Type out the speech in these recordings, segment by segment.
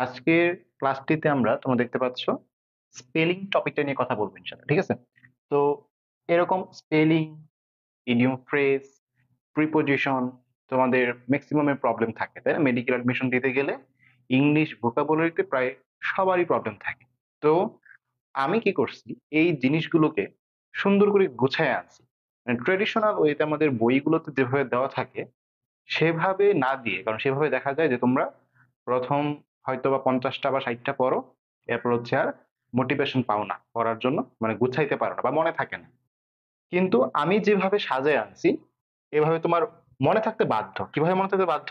আজকের ক্লাসটিতে আমরা তোমরা দেখতে পাচ্ছ স্পেলিং টপিকটা নিয়ে কথা বলবো ইনশাআল্লাহ, ঠিক আছে? তো এরকম স্পেলিং, ইডিয়ম ফ্রেজ, প্রিপোজিশন তোমাদের ম্যাক্সিমামের প্রবলেম থাকে, তাই না? মেডিকেল অ্যাডমিশন দিতে গেলে ইংলিশ ভোকাবুলারিতে প্রায় সবারই প্রবলেম থাকে। তো আমি কি করছি, এই জিনিসগুলোকে সুন্দর করে গুছায় আনছি। মানে ট্রেডিশনাল ওয়েতে আমাদের বইগুলোতে যেভাবে দেওয়া থাকে সেভাবে না দিয়ে, কারণ সেভাবে দেখা যায় যে তোমরা প্রথম হয়তো বা 50টা বা 60টা পড়ো, এরপর হচ্ছে আর মোটিভেশন পাও না পড়ার জন্য, মানে গুছাইতে পারো না বা মনে থাকে না। কিন্তু আমি যেভাবে সাজায় আনছি এভাবে তোমার মনে থাকতে বাধ্য। কিভাবে মনে থাকতে বাধ্য?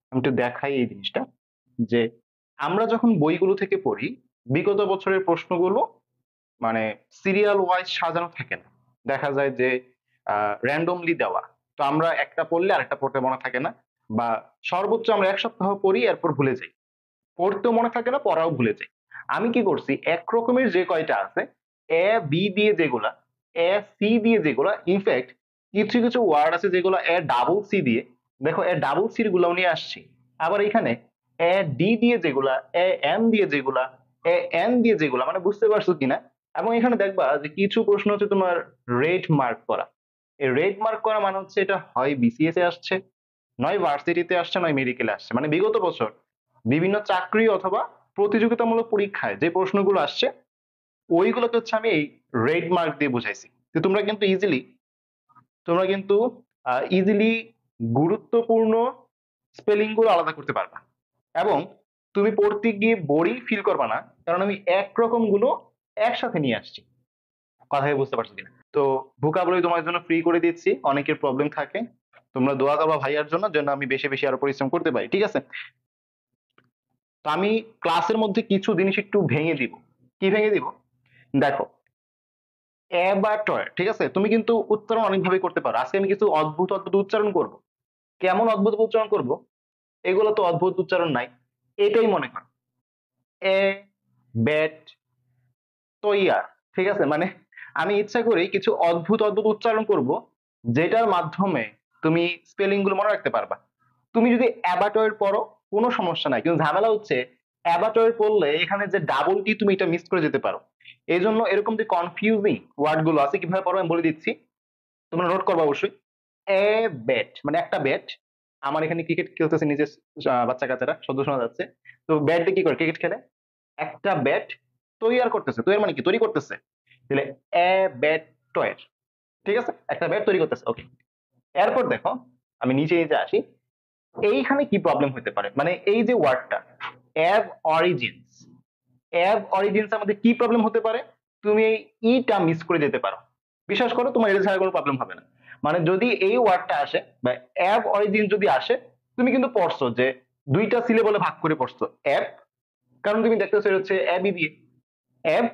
আমি একটু দেখাই এই জিনিসটা, যে আমরা যখন বইগুলো থেকে পড়ি বিগত বছরের প্রশ্নগুলো মানে সিরিয়াল ওয়াইজ সাজানো থাকে না। দেখা যায় যে র্যান্ডমলি দেওয়া। তো আমরা একটা পড়লে আরেকটা পড়তে মনে থাকে না, বা সর্বোচ্চ আমরা এক সপ্তাহ পড়ি এরপর ভুলে যাই। পড়তেও মনে থাকে না, পড়াও ভুলে যাই। আমি কি করছি, এক রকমের যে কয়টা আছে, এ বি দিয়ে যেগুলা, এ সি দিয়ে যেগুলা, ইনফ্যাক্ট কিছু কিছু ওয়ার্ড আছে যেগুলো এ ডাবল সি দিয়ে, দেখো এ ডাবল সির গুলাও নিয়ে আসছি। আবার এখানে এ ডি দিয়ে যেগুলা, এ এম দিয়ে যেগুলা, এ এন দিয়ে যেগুলা, মানে বুঝতে পারছো কিনা? এবং এখানে দেখবা যে কিছু প্রশ্ন হচ্ছে তোমার রেড মার্ক করা। এই রেড মার্ক করা মানে হচ্ছে এটা হয় বিসিএস এ আসছে, নয় ভার্সিটিতে আসছে, নয় মেডিকেলে আসছে। মানে বিগত বছর বিভিন্ন চাকরি অথবা প্রতিযোগিতামূলক পরীক্ষায় যে প্রশ্নগুলো আসছে ওইগুলোকে হচ্ছে আমি এই রেড মার্ক দিয়ে বুঝাইছি। তো তোমরা কিন্তু ইজিলি গুরুত্বপূর্ণ স্পেলিং গুলো আলাদা করতে পারবা, এবং তুমি পড়তে গিয়ে বোরিং ফিল করবা না, কারণ আমি একরকম গুলো একসাথে নিয়ে আসছি। কথাই বুঝতে পারছো কিনা? তো ভোকাবুলারি তোমার জন্য ফ্রি করে দিচ্ছি, অনেকের প্রবলেম থাকে। তোমরা দোয়া করবা ভাইয়ার জন্য, যেন আমি বেশি বেশি আরো পরিশ্রম করতে পারি, ঠিক আছে? তো আমি ক্লাসের মধ্যে কিছু জিনিস একটু ভেঙে দিব। কি ভেঙে দিব? দেখো, অ্যাবাটয়, ঠিক আছে? তুমি কিন্তু উচ্চারণ অনেকভাবে করতে পারো। আজকে আমি কিছু অদ্ভুত অদ্ভুত উচ্চারণ করব। কেমন অদ্ভুত উচ্চারণ করব? এগুলো তো অদ্ভুত উচ্চারণ নাই, এটাই মনে কর এ ব্যাট তৈয়ার, ঠিক আছে? মানে আমি ইচ্ছা করি কিছু অদ্ভুত অদ্ভুত উচ্চারণ করব, যেটার মাধ্যমে তুমি স্পেলিং গুলো মনে রাখতে পারবা। তুমি যদি অ্যাবাটয়ের পড়ো কোনো সমস্যা নাই, কিন্তু ঝামেলা হচ্ছে অ্যাবাটয়ের পড়লে এখানে যে ডাবল টি তুমি এটা মিস করে যেতে পারো। এই জন্য এরকম যে কনফিউজিং ওয়ার্ড গুলো আছে কিভাবে পড়ো আমি বলে দিচ্ছি, তোমরা নোট করবা অবশ্যই। এ ব্যাট মানে একটা ব্যাট। আমার এখানে ক্রিকেট খেলতেছে নিজের বাচ্চা কাচ্চারা, শব্দ শোনা যাচ্ছে। তো ব্যাট দিয়ে কি করে ক্রিকেট খেলে? একটা ব্যাট তৈয়ার করতেছে। তৈয়ার মানে কি? তৈরি করতেছে। তাহলে এ ব্যাট টয়ের, ঠিক আছে? একটা ব্যাট তৈরি করতেছে, ওকে। এরপর দেখো, আমি নিচে নিচে আসি। এইখানে কি প্রবলেম হতে পারে, মানে এই যে ওয়ার্ডটা অ্যাব অরিজিনস, অ্যাব অরিজিনস আমাদের কি প্রবলেম হতে পারে? তুমি এই ইটা মিস করে যেতে পারো। বিশ্বাস করো, তোমার এটা ছাড়া কোনো প্রবলেম হবে না। মানে যদি এই ওয়ার্ডটা আসে বা অ্যাব অরিজিন যদি আসে, তুমি কিন্তু পড়ছো যে দুইটা সিলেবলে ভাগ করে পড়ছো অ্যাব, কারণ তুমি দেখতেছো এটা হচ্ছে অ্যাবি দিয়ে, অ্যাব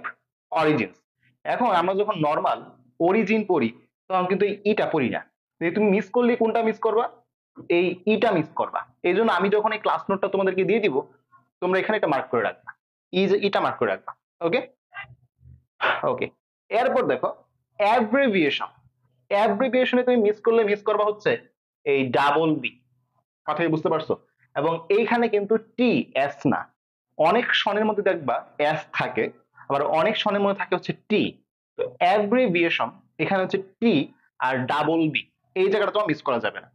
অরিজিনস। এখন আমরা যখন নর্মাল অরিজিন পড়ি তখন কিন্তু এই ইটা পড়ি না। যদি তুমি মিস করলে কোনটা মিস করবা? এই ইটা মিস করবা। এই জন্য আমি যখন এই ক্লাস নোটটা তোমাদেরকে দিয়ে দিব, তোমরা এখানে এটা মার্ক করে রাখবা, ই যে ইটা মার্ক করে রাখবা। ওকে, ওকে। এরপর দেখো অ্যাব্রিভিয়েশন। অ্যাব্রিভিয়েশনে তুমি মিস করলে মিস করবা হচ্ছে এই ডাবল বি। কথা কি বুঝতে পারছো? এবং এইখানে কিন্তু টি, এস না। অনেক সনের মধ্যে দেখবা এস থাকে, আবার অনেক সনের মধ্যে থাকে হচ্ছে টি। তো অ্যাব্রিভিয়েশন এখানে হচ্ছে টি আর ডাবল বি, এই জায়গাটা তোমার মিস করা যাবে না।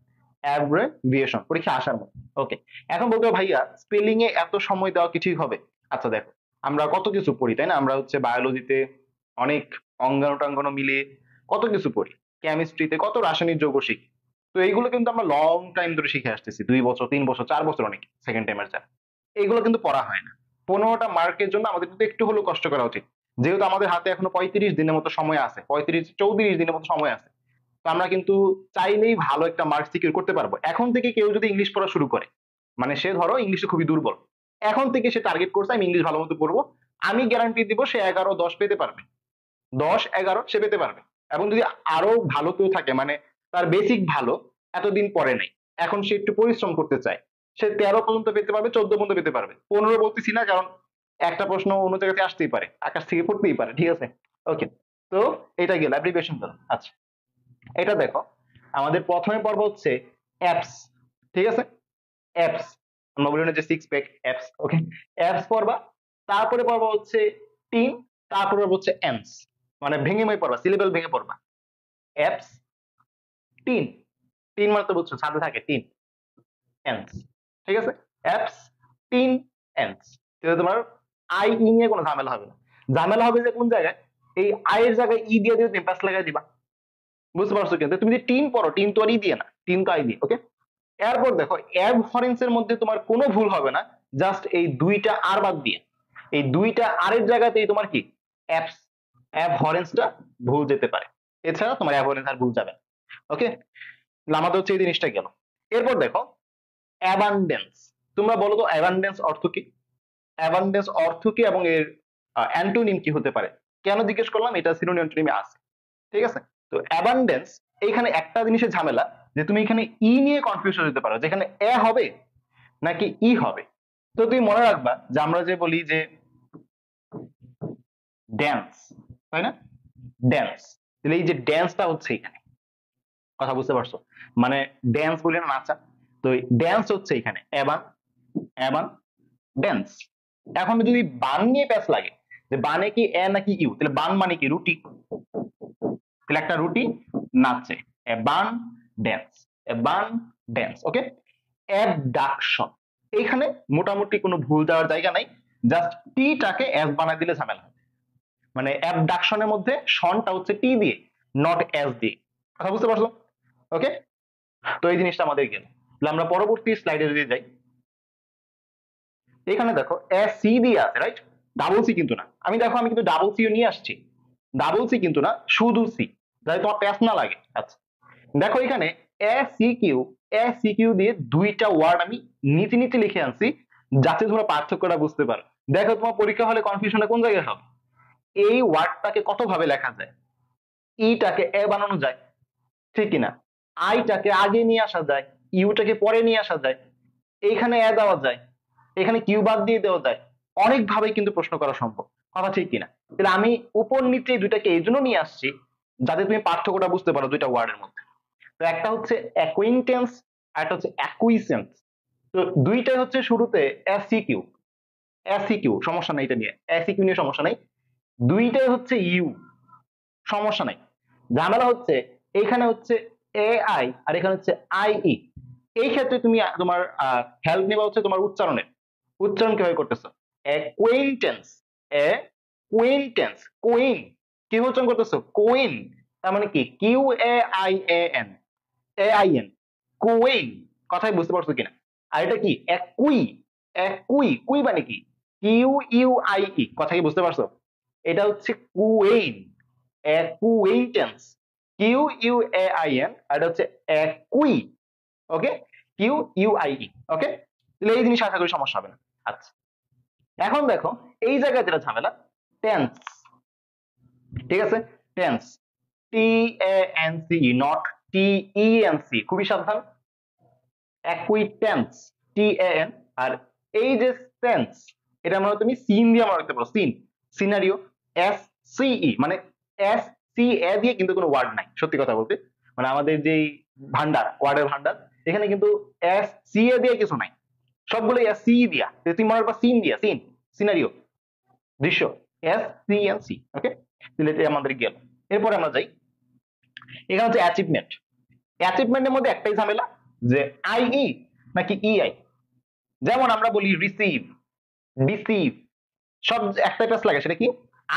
অ্যাব্রিভিয়েশন পরীক্ষা আসার মতো। ওকে, এখন বলতে হবে, ভাইয়া স্পেলিং এ এত সময় দেওয়া কিছুই হবে? আচ্ছা দেখো, আমরা কত কিছু পড়ি, তাই না? আমরা হচ্ছে বায়োলজিতে অনেক অঙ্গাণু টাঙ্গাণু মিলিয়ে কত কিছু পড়ি, কেমিস্ট্রিতে কত রাসায়নিক যৌগ শিখি। তো এইগুলো কিন্তু আমরা লং টাইম ধরে শিখে আসতেছি, 2 বছর 3 বছর 4 বছর, অনেক সেকেন্ড টাইমের যারা, এইগুলো কিন্তু পড়া হয় না। 15টা মার্কের জন্য আমাদের কিন্তু একটু হলেও কষ্ট করা উচিত। যেহেতু আমাদের হাতে এখনো 35 দিনের মতো সময় আছে, 35 34 দিনের মতো সময় আছে, তো আমরা কিন্তু চাইলেই ভালো একটা মার্কস সিকিউর করতে পারবো। এখন থেকে কেউ যদি ইংলিশ পড়া শুরু করে, মানে সে ধরো ইংলিশে খুবই দুর্বল, এখন থেকে সে টার্গেট করছে আমি ইংলিশ ভালো মতো পড়বো, আমি গ্যারান্টি দিব সে 11 10 পেতে পারবে, 10 11 সে পেতে পারবে। এবং যদি আরো ভালো কেউ থাকে, মানে তার বেসিক ভালো, এতদিন পড়ে নাই, এখন সে একটু পরিশ্রম করতে চায়, সে 13 পর্যন্ত পেতে পারবে, 14 পর্যন্ত পেতে পারবে। 15 বলতেছি না, কারণ একটা প্রশ্ন অন্য জায়গাতে আসতেই পারে, আকাশ থেকে পড়তেই পারে, ঠিক আছে? ওকে, তো এটা গেল অ্যাপ্লিকেশন গেল। আচ্ছা, এটা দেখো, আমাদের প্রথমে পর্ব হচ্ছে অ্যাপস, ঠিক আছে? অ্যাপস। আমরা বলি না যে সিক্স প্যাক অ্যাপস, ওকে, অ্যাপস পড়বা, তারপরে পড়বা হচ্ছে টিন, তারপরে পড়বা হচ্ছে এন্স, মানে ভেঙে ভেঙে পড়বা, সিলেবেল ভেঙে পড়বা। অ্যাপস, টিন, টিন মানে তো বুঝছো সাথে থাকে টিন, এন্স, ঠিক আছে, অ্যাপস, টিন, এন্স। তাহলে তোমার আই ই নিয়ে কোনো ঝামেলা হবে না। ঝামেলা হবে যে কোন জায়গায়, এই আই এর জায়গায় ই দিয়ে দিয়ে তুমি প্যাস লাগাই দিবা। বুঝতে পারছো? কিন্তু তুমি যদি টিন পড়ো, টিন তো আর ই দিয়ে না, টিন তো আই দিয়ে, ওকে। এরপর দেখো অ্যাবহরেন্স এর মধ্যে তোমার কোনো ভুল হবে না, জাস্ট এই দুইটা আর বাদ দিয়ে, এই দুইটা আর এর জায়গাতেই তোমার কি অ্যাপস, অ্যাবহরেন্সটা ভুল যেতে পারে, এছাড়া তোমার অ্যাবহরেন্স আর ভুল যাবে না, ওকে। আমাদের হচ্ছে এই জিনিসটা গেল। এরপর দেখো অ্যাবান্ডেন্স। তোমরা বলো তো অ্যাবান্ডেন্স অর্থ কি? অ্যাবান্ডেন্স অর্থ কি এবং এর অ্যান্টোনিম কি হতে পারে? কেন জিজ্ঞেস করলাম? এটা সিনোনিম অ্যান্টোনিমে আছে, ঠিক আছে। তো অ্যাবান্ডেন্স, এইখানে একটা জিনিসের ঝামেলা যে তুমি এখানে ই নিয়ে কনফিউজ হতে পারো, যেখানে এ হবে নাকি ই হবে। তো তুমি মনে রাখবা যে আমরা যে বলি যে ড্যান্স, তাই না, ড্যান্স, তাহলে এই যে ড্যান্সটা হচ্ছে এখানে, কথা বুঝতে পারছো? মানে ড্যান্স বলি না নাচা, তো ড্যান্স হচ্ছে এখানে অ্যাবান, অ্যাবান ড্যান্স। এখন যদি বান নিয়ে প্যাচ লাগে যে বানে কি এ নাকি ইউ, তাহলে বান মানে কি রুটি, তাহলে একটা রুটি নাচছে, এ বান ড্যান্স, এ বান ড্যান্স, ওকে। অ্যাবডাকশন, এইখানে মোটামুটি কোনো ভুল দেওয়ার জায়গা নাই, জাস্ট টি টাকে এস বানাই দিলে ঝামেলা হবে। মানে অ্যাবডাকশনের মধ্যে শনটা হচ্ছে টি দিয়ে, নট এস দিয়ে, কথা বুঝতে পারছো? ওকে, তো এই জিনিসটা আমাদের গেল। তাহলে আমরা পরবর্তী স্লাইডে যদি যাই, এখানে দেখো এস সি দিয়ে আছে, রাইট, ডাবল সি কিন্তু না। আমি দেখো আমি কিন্তু ডাবল সিও নিয়ে আসছি, ডাবল সি কিন্তু না, শুধু সি, যাতে তোমার প্যাস না লাগে। আচ্ছা দেখো এখানে এ সি কিউ দিয়ে দুইটা ওয়ার্ড আমি নিচে নিচে লিখে আনছি, যাতে তোমরা পার্থক্যটা বুঝতে পারো। দেখো তোমার পরীক্ষা হলে কনফিউশনে কোন জায়গায় হবে, এই ওয়ার্ডটাকে কত ভাবে লেখা যায়, ইটাকে এ বানানো যায়, ঠিক কিনা, আইটাকে আগে নিয়ে আসা যায়, ইউটাকে পরে নিয়ে আসা যায়, এইখানে এ দেওয়া যায়, এখানে কিউ বাদ দিয়ে দেওয়া যায়, অনেক ভাবে কিন্তু প্রশ্ন করা সম্ভব, কথা ঠিক কিনা। তাহলে আমি উপর নিচে এই দুইটাকে এই জন্য নিয়ে আসছি যাতে তুমি পার্থক্যটা বুঝতে পারো দুইটা ওয়ার্ডের মধ্যে। তো একটা হচ্ছে অ্যাকুইন্টেন্স আর একটা হচ্ছে অ্যাকুইসেন্স। তো দুইটাই হচ্ছে শুরুতে এসিকিউ, এসিকিউ সমস্যা নাই, এটা নিয়ে এসিকিউ নিয়ে সমস্যা নাই, দুইটাই হচ্ছে ইউ, সমস্যা নাই। ঝামেলা হচ্ছে এইখানে হচ্ছে এ আই আর এখানে হচ্ছে আই ই। এই ক্ষেত্রে তুমি তোমার হেল্প নেবা হচ্ছে তোমার উচ্চারণের, উচ্চারণ কিভাবে করতেছো, অ্যাকুইন্টেন্স, অ্যাকুইন্টেন্স, কোইন, কি উচ্চারণ করতেছো, কোইন, তার মানে কি Q A I A N, A I N, queen, কথাই বুঝতে পারছো কিনা। আর এটা কি একুই, একুই, কুই মানে কি কিউ ইউ আই ই, কথা কি বুঝতে পারছো? এটা হচ্ছে queen, acquaintance, Q U A I N, আর এটা হচ্ছে একুই, okay, Q U I E, okay. তাহলে এই জিনিস আশা করি সমস্যা হবে না। আচ্ছা এখন দেখো এই জায়গায় যেটা ঝামেলা, টেন্স, ঠিক আছে, tense, T A N C, not T E N C, খুবই সাবধান। অ্যাকুইটেন্স, টি এ এন, আর এই যে টেন্স, এটা আমরা তুমি সিন দিয়ে আমরা রাখতে পারো, scene, scenario, S C E, মানে এস সি এ দিয়ে কিন্তু কোনো ওয়ার্ড নাই সত্যি কথা বলতে, মানে আমাদের যেই ভান্ডার, ওয়ার্ডের ভান্ডার, এখানে কিন্তু এস সি এ দিয়ে কিছু নাই, সবগুলো এস সি দিয়া, তুমি মনে রাখবা সিন দিয়া, সিন, সিনারিও, দৃশ্য, এস সি এন সি, ওকে। তাহলে এটা আমাদের গেল। এরপরে আমরা যাই, এখানে হচ্ছে অ্যাচিভমেন্ট। অ্যাচিভমেন্টের মধ্যে একটাই ঝামেলা যে আইই নাকি ইআই। যেমন আমরা বলি রিসিভ, ডিসিভ, সব একটা প্যাচ লাগে, সেটা কি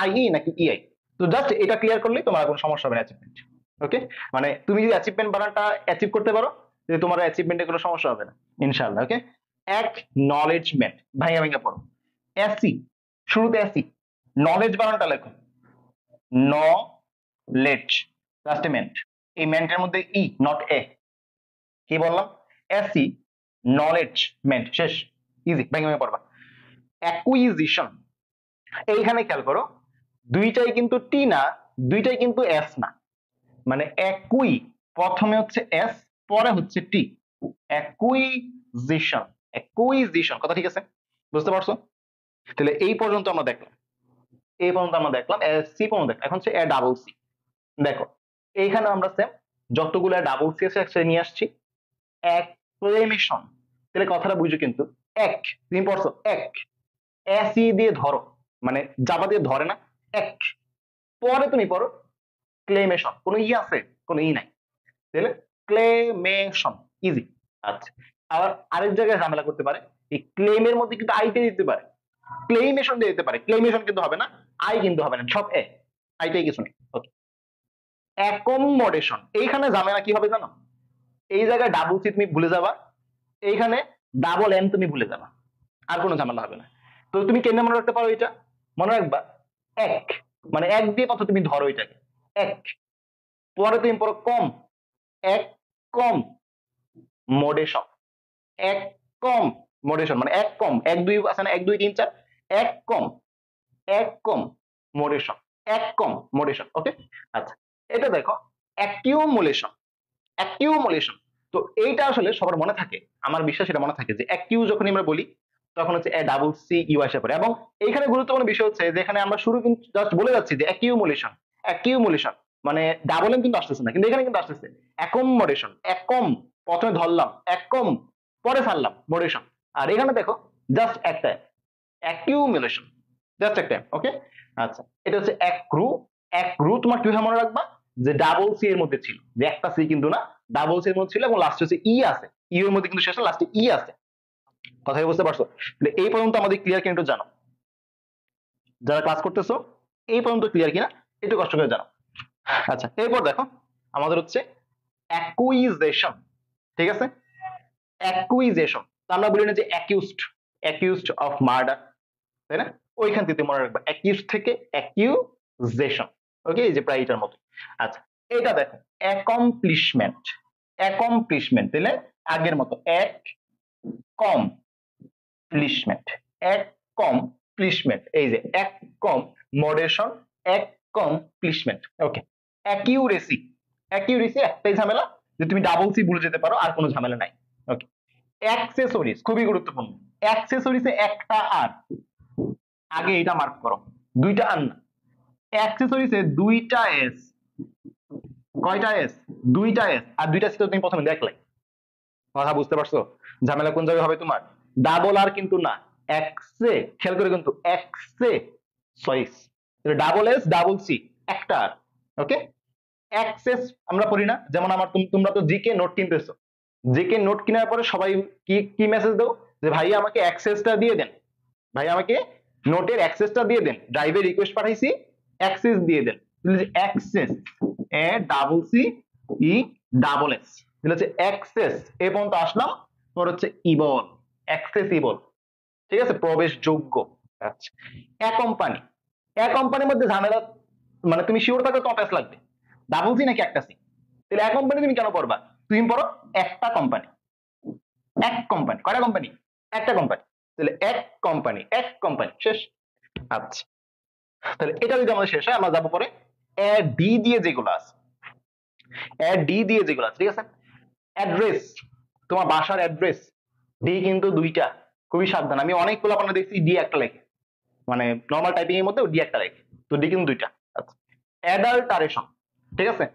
আইই নাকি ইআই। তো জাস্ট এটা ক্লিয়ার করলেই তোমার কোনো সমস্যা হবে না অ্যাচিভমেন্ট, ওকে। মানে তুমি যদি অ্যাচিভমেন্ট বানানটা অ্যাচিভ করতে পারো, যে তোমার অ্যাচিভমেন্টে কোনো সমস্যা হবে না ইনশাআল্লাহ, ওকে। অ্যাকনলেজমেন্ট, ভাইয়া ভাইয়া পড়ো, এসি, শুরুতে এসি, নলেজ বানানটা লেখো, নলেজ, লাস্টে মেন্ট, এই মেন্টের মধ্যে ই নট এ, কি বললাম, এসি, নলেজ, মেন্ট, শেষ, ইজি, ভেঙে ভেঙে পড়বা। অ্যাকুইজিশন, এইখানে খেয়াল করো দুইটাই কিন্তু টি না, দুইটাই কিন্তু এস না, মানে একুই, প্রথমে হচ্ছে এস, পরে হচ্ছে টি, অ্যাকুইজিশন, অ্যাকুইজিশন, কথা ঠিক আছে, বুঝতে পারছো? তাহলে এই পর্যন্ত আমরা দেখলাম, এই পর্যন্ত আমরা দেখলাম, সি পর্যন্ত দেখলাম, এখন হচ্ছে এ ডাবল সি। দেখো এইখানে আমরা সেম যতগুলো ডাবল সি আছে একসাথে নিয়ে আসছি, অ্যাক্লেমেশন, তাহলে কথাটা বুঝো কিন্তু এক, তুমি পড়ছো এক, এসি দিয়ে ধরো, মানে জাবা দিয়ে ধরে না, এক। পরে তুমি পড়ো ক্লেমেশন, কোনো ই আছে? কোনো ই নাই, তাহলে ক্লেমেশন, ইজি। আচ্ছা, আবার আরেক জায়গায় ঝামেলা করতে পারে, এই ক্লেমের মধ্যে কিন্তু আইতে দিতে পারে, ক্লেমেশন দিয়ে দিতে পারে, ক্লেমেশন কিন্তু হবে না, আই কিন্তু হবে না, সব এ, আইটাই কিছু নেই। ওকে, অ্যাকোমোডেশন, এইখানে ঝামেলা কি হবে জানো? এই জায়গায় ডাবল সি তুমি ভুলে যাবা, এইখানে ডাবল এম তুমি ভুলে যাবা, আর কোনো ঝামেলা হবে না। তো তুমি কেন মনে রাখতে পারো এটা? মনে রাখবা এক, মানে এক দিয়ে কত তুমি ধরো এটাকে, এক। পরে তুমি পড়ো কম, এক কম মোডেশন, এক কম মোডেশন, মানে এক কম, এক দুই আছে না, এক দুই তিন চার, এক কম, এক কম মোডেশন, এক কম মোডেশন। ওকে, আচ্ছা, এটা দেখো অ্যাকিউমুলেশন, অ্যাকিউমুলেশন। তো এইটা আসলে সবার মনে থাকে, আমার বিশ্বাস এটা মনে থাকে যে অ্যাকিউ যখন আমরা বলি তখন হচ্ছে এ ডাবল সি ইউ আসে পড়ে। এবং এইখানে গুরুত্বপূর্ণ বিষয় হচ্ছে যে এখানে আমরা শুরু কিন্তু জাস্ট বলে যাচ্ছি যে অ্যাকিউমুলেশন, অ্যাকিউমুলেশন মানে ডাবল এম কিন্তু আসতেছে না, কিন্তু এখানে কিন্তু আসতেছে অ্যাকোমোডেশন, এক কম, প্রথমে ধরলাম এক কম, পরে ছাড়লাম মোডেশন। আর এখানে দেখো জাস্ট একটা অ্যাকিউমুলেশন, জাস্ট একটা। ওকে, আচ্ছা, এটা হচ্ছে এক রু। এক রু তোমার কিভাবে মনে রাখবা? যে ডাবল সি এর মধ্যে ছিল, যে একটা সি কিন্তু না, ডাবল সি এর মধ্যে ছিল, এবং লাস্টে হচ্ছে ই আছে, ইউ এর মধ্যে কিন্তু শেষে লাস্টে ই আছে। কথাই বুঝতে পারছো? এই পর্যন্ত আমাদের ক্লিয়ার কিনা একটু জানো, যারা ক্লাস করতেছো এই পর্যন্ত ক্লিয়ার কিনা একটু কষ্ট করে জানো। আচ্ছা, এরপর দেখো আমাদের হচ্ছে অ্যাকুইজেশন, ঠিক আছে? অ্যাকুইজেশন, আমরা বলি না যে অ্যাকিউজড, অ্যাকিউজড অফ মার্ডার, তাই না? ওইখান থেকে মনে রাখবা অ্যাকিউজ থেকে অ্যাকিউজেশন। ওকে, এই যে প্রায় এটার মতো। আচ্ছা, এটা দেখো অ্যাকমপ্লিশমেন্ট, অ্যাকমপ্লিশমেন্ট তাহলে আগের মতো এক কম প্লিশমেন্ট, এক কম প্লিশমেন্ট, এই যে এক কম মডেশন, এক কম প্লিশমেন্ট। ওকে, অ্যাকিউরেসি, অ্যাকিউরেসি একটাই ঝামেলা যে তুমি ডাবল সি ভুলে যেতে পারো, আর কোনো ঝামেলা নাই। ওকে, অ্যাক্সেসরিজ খুবই গুরুত্বপূর্ণ, অ্যাক্সেসরিজে একটা আর, আগে এটা মার্ক করো, দুইটা আর না, অ্যাক্সেসরিজে দুইটা এস, কয়টা এস? দুইটা এস, আর দুইটা সি তো তুমি প্রথমে দেখলে। কথা বুঝতে পারছো ঝামেলা কোন জায়গায় হবে তোমার? ডাবল আর কিন্তু না, এক্সে, খেয়াল করে কিন্তু এক্সে সরিস, ডাবল এস ডাবল সি একটা আর। ওকে, অ্যাক্সেস আমরা পড়ি না, যেমন আমার তোমরা তো জিকে নোট কিনতেছো, জিকে নোট কেনার পরে সবাই কি কি মেসেজ দাও? যে ভাই আমাকে অ্যাক্সেসটা দিয়ে দেন, ভাই আমাকে নোটের অ্যাক্সেসটা দিয়ে দেন, ড্রাইভে রিকোয়েস্ট পাঠাইছি অ্যাক্সেস দিয়ে দেন। Access, A double C E double S, হচ্ছে অ্যাক্সেস। এ পর্যন্ত আসলাম, তোর হচ্ছে ইবল, অ্যাক্সেসিবল, ঠিক আছে, প্রবেশযোগ্য। আচ্ছা, এ কোম্পানি, এ কোম্পানির মধ্যে ঝামেলা, মানে তুমি শিওর থাকো তোমার প্যাস লাগবে, ডাবল সি নাকি একটা সি? তাহলে এক কোম্পানি তুমি কেন পড়বা? তুমি পড়ো একটা কোম্পানি, এক কোম্পানি, কয়টা কোম্পানি? একটা কোম্পানি, তাহলে এক কোম্পানি, এক কোম্পানি, শেষ। আচ্ছা, তাহলে এটা যদি আমাদের শেষ হয় আমরা যাবো পরে এ ডি দিয়ে যেগুলো আছে, এ ডি দিয়ে যেগুলো আছে, ঠিক আছে? অ্যাড্রেস, তোমার বাসার অ্যাড্রেস, ডি কিন্তু দুইটা, খুবই সাবধান, আমি অনেক পোলাপানা দেখছি ডি একটা লেখে, মানে নর্মাল টাইপিং এর মধ্যে ডি একটা লেখে, তো ডি কিন্তু দুইটা। আচ্ছা, অ্যাডাল্টারেশন, ঠিক আছে?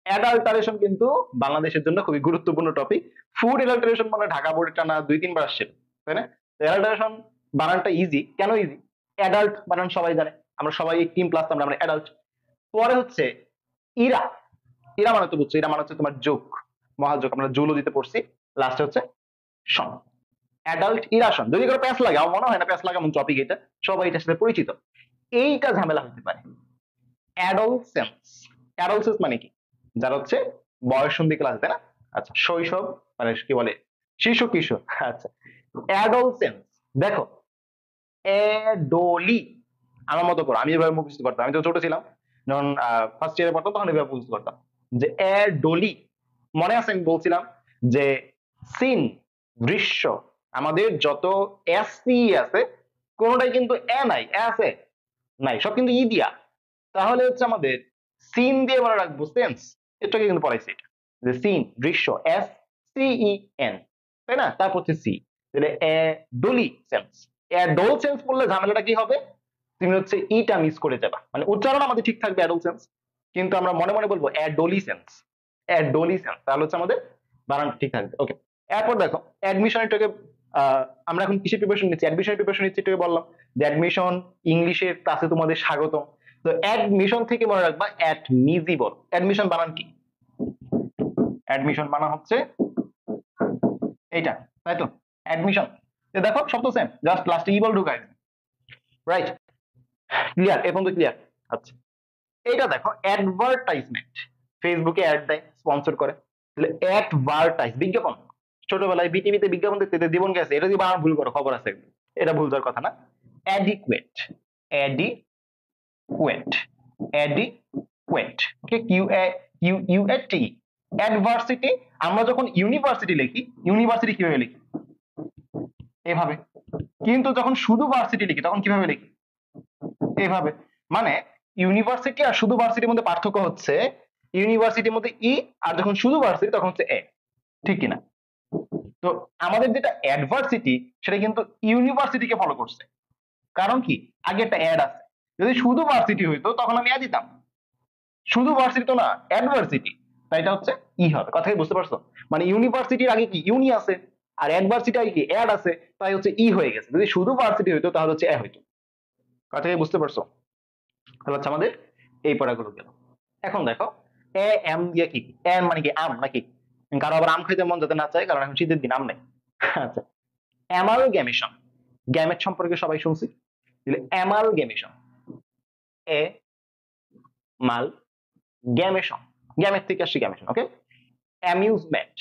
অ্যাডাল্টারেশন কিন্তু বাংলাদেশের জন্য খুবই গুরুত্বপূর্ণ টপিক। ফুড অ্যাডাল্টারেশন মানে ঢাকা বোর্ডে টানা 2-3 বার আসছে, তাই না? অ্যাডাল্টারেশন বানানটা ইজি, কেন ইজি? অ্যাডাল্ট বানান সবাই জানে, আমরা সবাই 18+ আমরা অ্যাডাল্ট। পরে হচ্ছে ইরা, ইরা মানে তো বুঝছো, ইরা মানে হচ্ছে তোমার যোগ, মহাযোগ, আমরা জুলজিতে পড়ছি। লাস্টে হচ্ছে সন, অ্যাডাল্ট ইরাশন। যদি করে প্যাস লাগে, আমার মনে হয় না প্যাস লাগা এমন টপিক এটা, সবাই এটার সাথে পরিচিত। এইটা ঝামেলা হতে পারে। অ্যাডোলসেন্স, অ্যাডোলসেন্স মানে কি? যারা হচ্ছে বয়ঃসন্ধি ক্লাস, তাই না? আচ্ছা, শৈশব মানে কি বলে, শিশু কিশোর। আচ্ছা, অ্যাডোলসেন্স দেখো এডোলি, আমার মতো করো, আমি এভাবে মুখস্থ করতাম, আমি তো ছোট ছিলাম যখন ফার্স্ট ইয়ারে পড়তাম, তখন এভাবে মুখস্থ করতাম যে এডোলি। মনে আছে আমি বলছিলাম যে সিন, দৃশ্য, আমাদের যত এস সি আছে কোনটাই কিন্তু এ নাই, এ আছে নাই, সব কিন্তু ই দিয়া। তাহলে হচ্ছে আমাদের সিন দিয়ে মনে রাখবো সেন্স, এটাকে কিন্তু পড়াইছি, এটা যে সিন, দৃশ্য, এস সি ই এন, তাই না? তারপর হচ্ছে সি, তাহলে অ্যাডোলিসেন্স। অ্যাডোলসেন্স বললে ঝামেলাটা কি হবে? তুমি হচ্ছে ইটা মিস করে যাবা, মানে উচ্চারণ আমাদের ঠিক থাকবে অ্যাডোলসেন্স, কিন্তু আমরা মনে মনে বলবো অ্যাডোলিসেন্স, অ্যাডোলিসেন্স, তাহলে হচ্ছে আমাদের বানানটা ঠিক থাকবে। ওকে, এরপর দেখো অ্যাডমিশন, এটাকে আমরা এখন কিসের প্রিপারেশন নিচ্ছি? অ্যাডমিশনের প্রিপারেশন নিচ্ছি, এটাকে বললাম যে অ্যাডমিশন ইংলিশের ক্লাসে তোমাদের স্বাগতম। তো অ্যাডমিশন থেকে মনে রাখবা অ্যাডমিজিবল। অ্যাডমিশন বানান কি? অ্যাডমিশন বানান হচ্ছে এইটা, তাই তো? অ্যাডমিশন দেখো সব তো সেম, জাস্ট লাস্টে ইবল ঢুকাই, রাইট? ক্লিয়ার? এ পর্যন্ত ক্লিয়ার? আচ্ছা, এইটা দেখো অ্যাডভার্টাইজমেন্ট, ফেসবুকে অ্যাড দেয়, স্পন্সর করে, তাহলে অ্যাডভার্টাইজ বিজ্ঞাপন। ছোটবেলায় বিটিভিতে বিজ্ঞাপন দেখতে জীবন গেছে, এটা যদি বানান ভুল করো খবর আছে, এটা ভুল যাওয়ার কথা না। Adequate, adequate, adequate, okay, Q A U U A T. Adversity, আমরা যখন ইউনিভার্সিটি লিখি, ইউনিভার্সিটি কিভাবে লিখি? এভাবে। কিন্তু যখন শুধু ভার্সিটি লিখি তখন কিভাবে লিখি? এভাবে। মানে ইউনিভার্সিটি আর শুধু ভার্সিটির মধ্যে পার্থক্য হচ্ছে ইউনিভার্সিটির মধ্যে ই, আর যখন শুধু ভার্সিটি তখন হচ্ছে এ, ঠিক কিনা? তো আমাদের যেটা অ্যাডভার্সিটি সেটা কিন্তু ইউনিভার্সিটিকে ফলো করছে। কারণ কি? আগে একটা অ্যাড আছে, যদি শুধু ভার্সিটি হইতো তখন আমি অ্যাড দিতাম, শুধু ভার্সিটি তো না, অ্যাডভার্সিটি, তাই এটা হচ্ছে ই হবে। কথা কি বুঝতে পারছো? মানে ইউনিভার্সিটির আগে কি ইউনি আছে, আর অ্যাডভার্সিটি আগে কি অ্যাড আছে, তাই হচ্ছে ই হয়ে গেছে। যদি শুধু ভার্সিটি হইতো তাহলে হচ্ছে এ হইতো। কথা কি বুঝতে পারছো? তাহলে হচ্ছে আমাদের এই পড়াগুলো গেল। এখন দেখো এ এম দিয়ে কি? এম মানে কি? আম নাকি? কারো আবার আম খাইতে মন যাতে না চায়, কারণ এখন শীতের দিন আম নেই। আচ্ছা, অ্যামালগ্যামেশন, গ্যামেট সম্পর্কে সবাই শুনছি, তাহলে অ্যামালগ্যামেশন, এ মাল গ্যামেশন, গ্যামেট থেকে আসছে গ্যামেশন, ওকে। অ্যামিউজমেন্ট,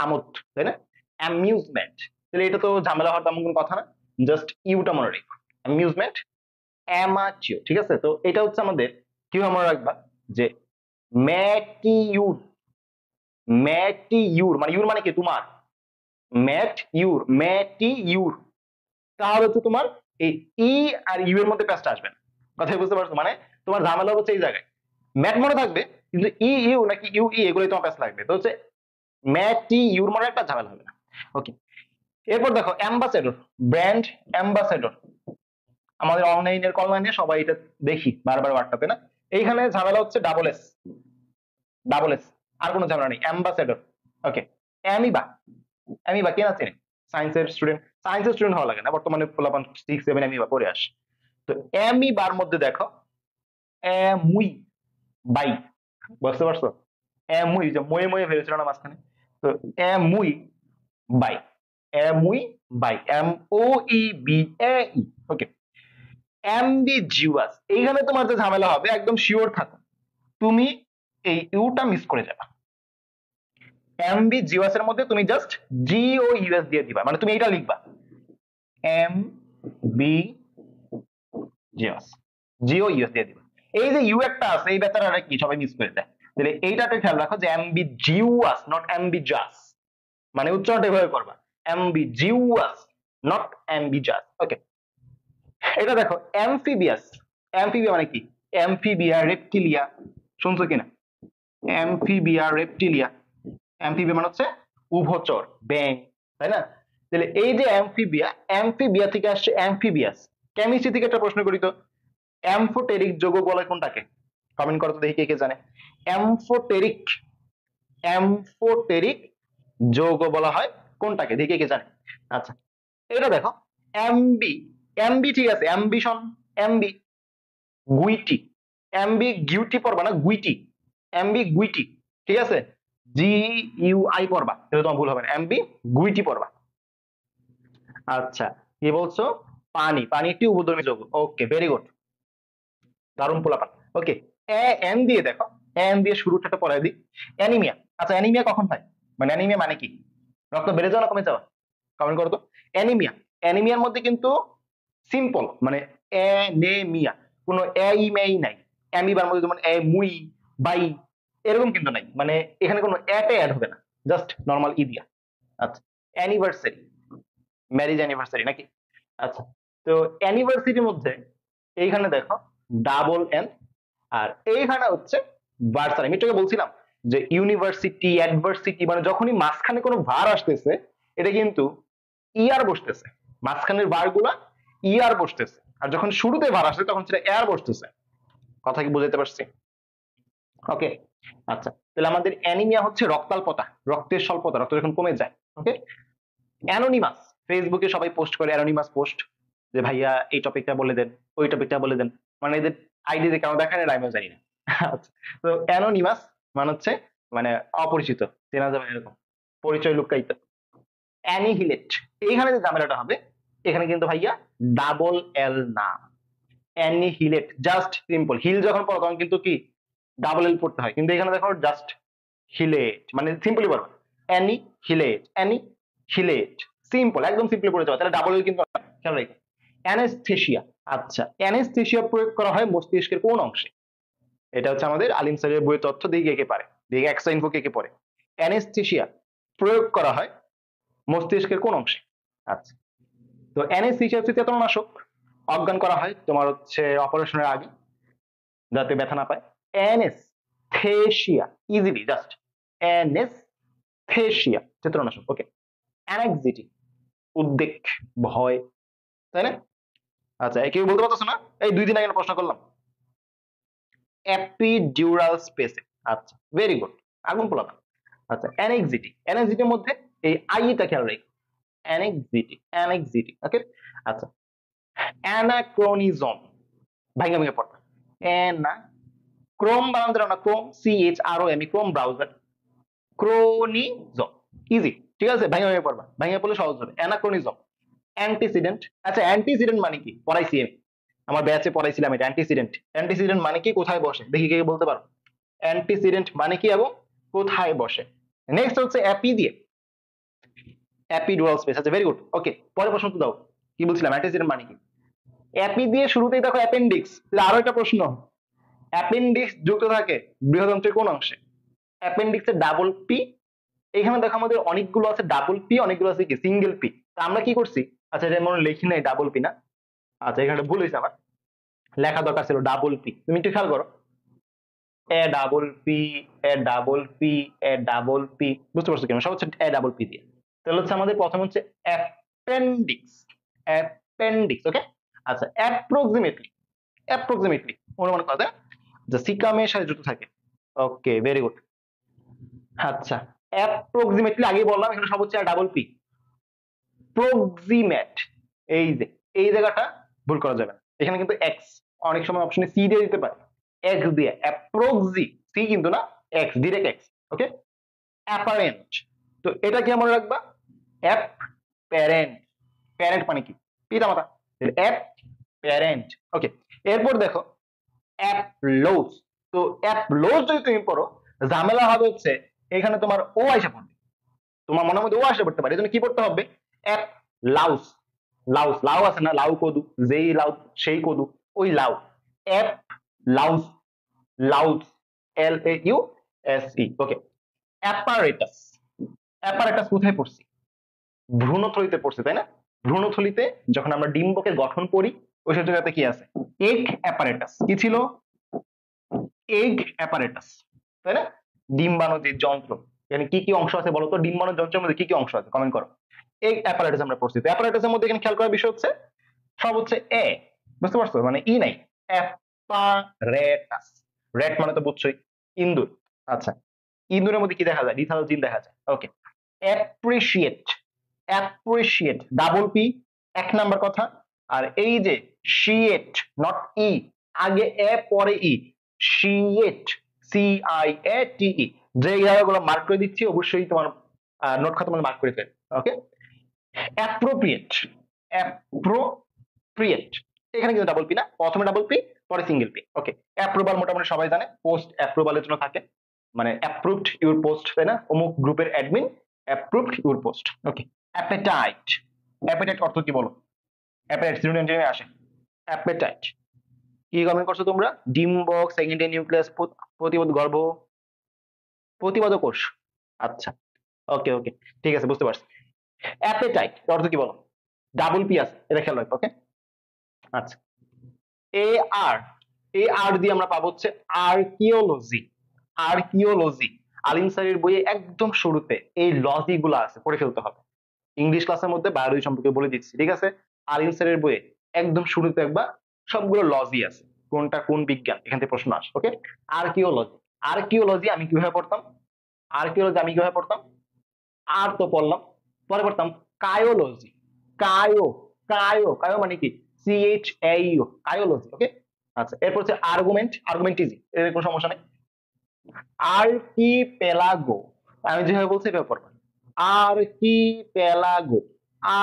আমোদ, তাই না? অ্যামিউজমেন্ট, তাহলে এটা তো ঝামেলা হওয়ার তেমন কোনো কথা না, জাস্ট ইউটা মনে রেখো, অ্যামিউজমেন্ট। অ্যামাচিও, ঠিক আছে? তো এটা হচ্ছে আমাদের কিভাবে মনে রাখবা যে ম্যাটিউর, ম্যাটিউর মানে ইউর মানে কি? তোমার, ম্যাট ইউর, ম্যাটিউর, তাহলে হচ্ছে তোমার এই ই আর ইউ এর মধ্যে প্যাচটা আসবে না। কথা বুঝতে পারছো? মানে তোমার ঝামেলা হচ্ছে এই জায়গায়, ম্যাট মনে থাকবে কিন্তু ই ইউ নাকি ইউ ই এগুলোই তোমার প্যাচ লাগবে, তো হচ্ছে ম্যাটি ইউর মনে একটা ঝামেলা হবে না, ওকে। এরপর দেখো অ্যাম্বাসেডর, ব্র্যান্ড অ্যাম্বাসেডর, আমাদের অনলাইনের অনলাইনে সবাই এটা দেখি বারবার হোয়াটসঅ্যাপে না, এইখানে ঝামেলা হচ্ছে ডাবল এস, ডাবল এস, আর কোনো ঝামেলা নেই, অ্যাম্বাসেডর, ওকে। অ্যামিবা, অ্যামিবা কে না চেনে? সায়েন্সের স্টুডেন্ট, সায়েন্সের স্টুডেন্ট হওয়া লাগে না, বর্তমানে পোলাপান 6 7 অ্যামিবা পড়ে আসে। তো অ্যামিবার মধ্যে দেখো অ্যামুই বাই, বুঝতে পারছো? অ্যামুই, যে ময়ে ময়ে ফেলেছিল না মাঝখানে, তো অ্যামুই বাই, অ্যামুই বাই, M O E B A E, okay. Ambiguous, এইখানে তোমার যে ঝামেলা হবে একদম শিওর থাকো, তুমি এই ইউটা মিস করে যাবা। অ্যাম্বিজিউয়াস এর মধ্যে তুমি জাস্ট জি ও ইউএস দিয়ে দিবা, মানে তুমি এটা লিখবা এম বি জিওস, জি ও ইউএস দিয়ে দিবা। এই যে ইউ একটা আছে এই বেচারাটা কি সবাই মিস করে দেয়, তাহলে এইটাতে খেয়াল রাখো যে অ্যাম্বিজিউয়াস নট অ্যাম্বিজাস, মানে উচ্চারণটা এভাবে করবা অ্যাম্বিজিউয়াস নট অ্যাম্বিজাস, ওকে। এটা দেখো অ্যামফিবিয়াস, অ্যামফিবিয়া মানে কি? অ্যামফিবিয়া, রেপটিলিয়া, শুনছো কিনা? অ্যামফিবিয়া, রেপটিলিয়া, অ্যামফিবিয়া মানে হচ্ছে উভচর, ব্যাং, তাই না? তাহলে এই যে অ্যামফিবিয়া, অ্যামফিবিয়া থেকে আসছে অ্যামফিবিয়াস। কেমিস্ট্রি থেকে একটা প্রশ্ন করি তো, অ্যামফোটেরিক যৌগ বলে কোনটাকে? কমেন্ট করো তো দেখি কে কে জানে। অ্যামফোটেরিক, অ্যামফোটেরিক যৌগ বলা হয় কোনটাকে? দেখি কে কে জানে। আচ্ছা, এটা দেখো অ্যাম্বি, অ্যাম্বি ঠিক আছে, অ্যাম্বিশন, অ্যাম্বি গুইটি, অ্যাম্বি গিউটি পড়বা না, গুইটি, অ্যাম্বি গুইটি, ঠিক আছে? জি ইউ আই পড়বা, এটা তোমার ভুল হবে না, অ্যাম্বি গুইটি পড়বা। আচ্ছা, কি বলছো? পানি, পানি একটি উভধর্মী যৌগ, ওকে, ভেরি গুড, দারুণ পোলাপান, ওকে। এন দিয়ে দেখো, এন দিয়ে শুরুটা পড়াই দিই, অ্যানিমিয়া। আচ্ছা, অ্যানিমিয়া কখন হয়? মানে অ্যানিমিয়া মানে কি? রক্ত বেড়ে যাওয়া না কমে যাওয়া? কমেন্ট করো তো। অ্যানিমিয়া, অ্যানিমিয়ার মধ্যে কিন্তু সিম্পল মানে অ্যানেমিয়া, কোনো এই নাই। অ্যামিবার মধ্যে যেমন এ মুই বাই এরকম কিন্তু নাই, মানে এখানে কোনো এতে অ্যাড হবে না, জাস্ট নরমাল ই দিয়া। আচ্ছা, অ্যানিভার্সারি, ম্যারেজ অ্যানিভার্সারি নাকি? আচ্ছা, তো অ্যানিভার্সারির মধ্যে এইখানে দেখো ডাবল এন, আর এইখানে হচ্ছে ভার্সারি। আমি তোকে বলছিলাম যে ইউনিভার্সিটি, অ্যাডভার্সিটি, মানে যখনই মাঝখানে কোনো ভার আসতেছে এটা কিন্তু ইয়ার বসতেছে, মাঝখানের বার গুলা ইয়ার বসতেছে, আর যখন শুরুতে ভার আসে তখন সেটা এয়ার বসতেছে। কথা কি বুঝাতে পারছি? ওকে। আচ্ছা, তাহলে আমাদের অ্যানিমিয়া হচ্ছে রক্তাল্পতা, রক্তের স্বল্পতা, রক্ত যখন কমে যায়, ওকে। অ্যানোনিমাস, ফেসবুকে সবাই পোস্ট করে অ্যানোনিমাস পোস্ট, যে ভাইয়া এই টপিকটা বলে দেন, ওই টপিকটা বলে দেন, মানে এদের আইডিতে কেন দেখায় না আমিও জানি না। আচ্ছা, তো অ্যানোনিমাস মানে হচ্ছে মানে অপরিচিত, চেনা যাবে এরকম, পরিচয় লুকায়িত। অ্যানিহিলেট, এইখানে যে ঝামেলাটা হবে, এখানে কিন্তু ভাইয়া ডাবল এল না, অ্যানিহিলেট জাস্ট সিম্পল, হিল যখন পড়ো তখন কিন্তু কি ডাবল এল পড়তে হয়, কিন্তু এখানে দেখো জাস্ট হিলেট, মানে সিম্পলি বলবো অ্যানিহিলেট, অ্যানিহিলেট, সিম্পল একদম সিম্পলি পড়ে যাবে, তাহলে ডাবল এল কিন্তু না, খেয়াল রাখো। অ্যানেস্থেশিয়া, আচ্ছা অ্যানেস্থেশিয়া প্রয়োগ করা হয় মস্তিষ্কের কোন অংশে? এটা হচ্ছে আমাদের আলিম স্যারের বইয়ের তথ্য, দিয়ে কে কে পারে, দিয়ে এক্সট্রা ইনফো কে কে পড়ে। অ্যানেস্থেশিয়া প্রয়োগ করা হয় মস্তিষ্কের কোন অংশে? আচ্ছা, তো অ্যানেস্থেশিয়া হচ্ছে চেতনানাশক, অজ্ঞান করা হয় তোমার হচ্ছে অপারেশনের আগে, যাতে ব্যথা না পায়। অ্যানেস্থেশিয়া, ইজিলি জাস্ট অ্যানেস্থেশিয়া, চেতনানাশক। ওকে, অ্যাংজাইটি, উদ্বেগ, ভয়, তাই না? আচ্ছা, কেউ বলতে পারতেছো না? এই 2 দিন আগে প্রশ্ন করলাম, এপিডিউরাল স্পেসে। আচ্ছা, ভেরি গুড, আগুন পোলাপান। আচ্ছা, অ্যাংজাইটি, অ্যাংজাইটির মধ্যে এই আইটা খেয়াল রাখো, অ্যাংজাইটি, অ্যাংজাইটি। ওকে, আচ্ছা, অ্যানাক্রোনিজম, ভাইঙ্গা ভেঙে পড়া, অ্যানা, ক্রোম বানান দিলাম না, Chrome, CHROM, Chrome browser, ক্রোনিজম, easy, ঠিক আছে, ভাইঙ্গা ভেঙে পড়বা, ভাইঙ্গা পড়লে সহজ হবে। অ্যানাক্রোনিজম, অ্যান্টিসিডেন্ট, আচ্ছা অ্যান্টিসিডেন্ট মানে কি পড়াইছি আমি, আমার ব্যাচে পড়াইছিলাম এটা, অ্যান্টিসিডেন্ট। অ্যান্টিসিডেন্ট মানে কি, কোথায় বসে, দেখি কে কে বলতে পারো অ্যান্টিসিডেন্ট মানে কি এবং কোথায় বসে। নেক্সট হচ্ছে অ্যাপি দিয়ে, অ্যাপিডুরাল স্পেস। আচ্ছা, ভেরি গুড, ওকে, পরের প্রশ্ন তো দাও, কি বলছিলাম অ্যান্টিসিডেন্ট মানে কি? অ্যাপি দিয়ে শুরুতেই দেখো অ্যাপেন্ডিক্স, আরো একটা প্রশ্ন, অ্যাপেন্ডিক্স যুক্ত থাকে বৃহদন্ত্রের কোন অংশে? অ্যাপেন্ডিক্সের ডাবল পি, এখানে দেখো আমাদের অনেকগুলো আছে ডাবল পি, অনেকগুলো আছে কি সিঙ্গেল পি, তা আমরা কি করছি, আচ্ছা এটা মনে লিখি নাই ডাবল পি না, আচ্ছা এখানে ভুল হয়েছে আমার, লেখা দরকার ছিল ডাবল পি, তুমি একটু খেয়াল করো, এ ডাবল পি, এ ডাবল পি, এ ডাবল পি, বুঝতে পারছো কেন, সব হচ্ছে এ ডাবল পি দিয়ে। তাহলে হচ্ছে আমাদের প্রথম হচ্ছে অ্যাপেন্ডিক্স, অ্যাপেন্ডিক্স। ওকে, আচ্ছা, অ্যাপ্রক্সিমেটলি, অ্যাপ্রক্সিমেটলি অনুমান করা যায় যে সিকামের সাথে যুক্ত থাকে। ওকে, ভেরি গুড। আচ্ছা, অ্যাপ্রক্সিমেটলি আগে বললাম, এখানে সব হচ্ছে ডাবল পি, প্রক্সিমেট, এই যে এই জায়গাটা ভুল করা যাবে না, এখানে কিন্তু এক্স, অনেক সময় অপশনে সি দিয়ে দিতে পারে, এক্স দিয়ে, অ্যাপ্রক্সি, সি কিন্তু না, এক্স, ডিরেক্ট এক্স। ওকে, অ্যাপারেন্ট, তো এটা কি মনে রাখবা, অ্যাপ প্যারেন্ট, প্যারেন্ট মানে কি পিতা মাতা, অ্যাপ প্যারেন্ট। ওকে, এরপর দেখো অ্যাপলোজ, তো অ্যাপলোজ যদি তুমি পড়ো, ঝামেলা হবে হচ্ছে এখানে তোমার ও আইসা পড়বে, তোমার মনের মধ্যে ও আসে পড়তে পারে, এই জন্য কি পড়তে হবে, অ্যাপ লাউস, লাউস, লাউ আছে না, লাউ কদু, যেই লাউ সেই কদু, ওই লাউ, অ্যাপ লাউস, লাউস, LAUSE। ওকে, অ্যাপারেটাস, অ্যাপারেটাস কোথায় পড়ছি, ভ্রূণথলিতে পড়ছে, তাই না? ভ্রূণথলিতে যখন আমরা ডিম্বকের গঠন পড়ি, ওই সব জায়গাতে কি আছে, এগ অ্যাপারেটাস, কি ছিল, এগ অ্যাপারেটাস, তাই না? ডিম্বাণু যে যন্ত্র, এখানে কি কি অংশ আছে বলো তো, ডিম্বাণু যন্ত্রের মধ্যে কি কি অংশ আছে, কমেন্ট করো। এই অ্যাপারেটাস আমরা পড়ছি, তো অ্যাপারেটাসের মধ্যে এখানে খেয়াল করার বিষয় হচ্ছে সব হচ্ছে এ, বুঝতে পারছো, মানে ই নাই, অ্যাপারেটাস, রেট মানে তো বুঝছোই, ইন্দুর। আচ্ছা, ইন্দুরের মধ্যে কি দেখা যায়, লিথালজিন দেখা যায়। ওকে, অ্যাপ্রিশিয়েট, অ্যাপ্রিশিয়েট, ডাবল পি, এক নাম্বার কথা, আর এই যে শিয়েট, নট ই, আগে এ পরে ই, শিয়েট, CIATE, যে জায়গাগুলো মার্ক করে দিচ্ছি অবশ্যই তোমার নোট খাতা মানে মার্ক করে ফেল। ওকে, অ্যাপ্রোপ্রিয়েট, অ্যাপ্রোপ্রিয়েট, এখানে কিন্তু ডাবল পি না, প্রথমে ডাবল পি পরে সিঙ্গেল পি। ওকে, অ্যাপ্রুভাল মোটামুটি সবাই জানে, পোস্ট অ্যাপ্রুভালের জন্য থাকে, মানে অ্যাপ্রুভড ইউর পোস্ট, তাই না, অমুক গ্রুপের admin approved your post. Okay, appetite, appetite অর্থ কি বলো, অ্যাপেটাইট সিনোনিম জেনে আসে, অ্যাপেটাইট কি কমেন্ট করছো তোমরা, ডিম্বক, সেকেন্ডারি নিউক্লিয়াস, প্রতিবোধ গর্ভ, প্রতিবাদক কোষ। আচ্ছা, ওকে ওকে, ঠিক আছে, বুঝতে পারছি। অ্যাপেটাইট অর্থ কি বলো, ডাবল পি আছে, এটা খেয়াল রাখো। ওকে, আচ্ছা, AR, AR দিয়ে আমরা পাবো হচ্ছে আর্কিওলজি, আর্কিওলজি, আলিম স্যারের বইয়ে একদম শুরুতে এই লজি গুলো আছে, পড়ে ফেলতে হবে, ইংলিশ ক্লাসের মধ্যে বায়োলজি সম্পর্কে বলে দিচ্ছি, ঠিক আছে? আলিম স্যারের বইয়ে একদম শুরুতে একবার সবগুলো লজি আছে, কোনটা কোন বিজ্ঞান, এখান থেকে প্রশ্ন আসে। ওকে, আর্কিওলজি, আর্কিওলজি আমি কিভাবে পড়তাম, আর্কিওলজি আমি কিভাবে পড়তাম, আর তো পড়লাম, পরে পড়তাম কায়োলজি, কায়ো, কায়ো, কায়ো মানে কি? CHAO, কায়োলজি। ওকে, আচ্ছা, এরপর হচ্ছে আর্গুমেন্ট, আর্গুমেন্ট ইজি, এর কোনো সমস্যা নেই। আর্কিপেলাগো, আমি যেভাবে বলছি এভাবে পড়বা। আর্কিপেলাগো,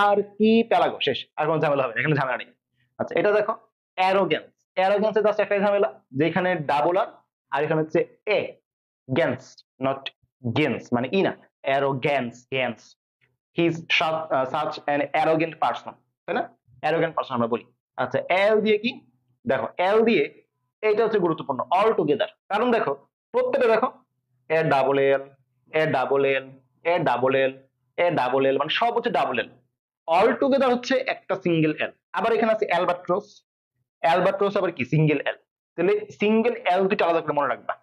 আর্কিপেলাগো, শেষ, আর কোনো ঝামেলা হবে না, এখানে ঝামেলা নেই। আচ্ছা, এটা দেখো অ্যারোগ্যান্স, অ্যারোগ্যান্সের জাস্ট একটাই ঝামেলা, যেখানে ডাবল আর এখানে হচ্ছে এ, গ্যান্স, নট গেন্স, মানে ই না, অ্যারোগ্যান্স, গ্যান্স, he is such an arrogant person, তাই না? অ্যারোগেন্ট পারসন আমরা বলি। আচ্ছা, এল দিয়ে কি? দেখো এল দিয়ে এটা হচ্ছে গুরুত্বপূর্ণ, অল টুগেদার, কারণ দেখো প্রত্যেকটা দেখো এ ডাবল এল, এ ডাবল এল, এ ডাবল এল, এ ডাবল এল, মানে সব হচ্ছে ডাবল এল, অল টুগেদার হচ্ছে একটা সিঙ্গেল এল। আবার এখানে আছে অ্যালবাট্রোস, অ্যালবাট্রোস আবার কি? সিঙ্গেল এল। তাহলে সিঙ্গেল এল দুটো আলাদা করে মনে রাখবা,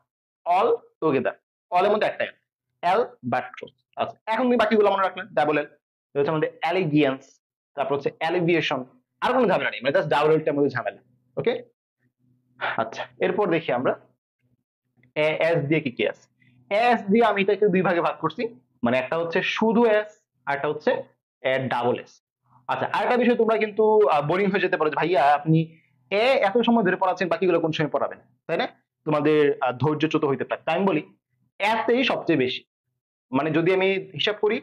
অল টুগেদার, অলের মধ্যে একটা এল, অ্যালবাট্রোস। আচ্ছা, এখন তুমি বাকিগুলো মনে রাখলেন, ডাবল এল হচ্ছে আমাদের অ্যালিগিয়ান্স, তারপর হচ্ছে অ্যালিভিয়েশন, আর কোনো ঝামেলা নেই, মানে জাস্ট ডাবল এলটার মধ্যে ঝামেলা। ওকে, আচ্ছা, এরপর দেখি আমরা এস দিয়ে কি কি আছে। এস দিয়ে আমি এটাকে দুই ভাগে ভাগ করছি, মানে একটা হচ্ছে শুধু এস, আর একটা হচ্ছে ডাবল এস। আচ্ছা, আরেকটা বিষয়, তোমরা কিন্তু বোরিং হয়ে যেতে পারো যে ভাইয়া আপনি এত সময় ধরে পড়াচ্ছেন, বাকিগুলো কোন সময় পড়াবেন, তাই না? তোমাদের ধৈর্যচ্যুত হইতে পারে। তাই আমি বলি এতেই সবচেয়ে বেশি, মানে যদি আমি হিসাব করি,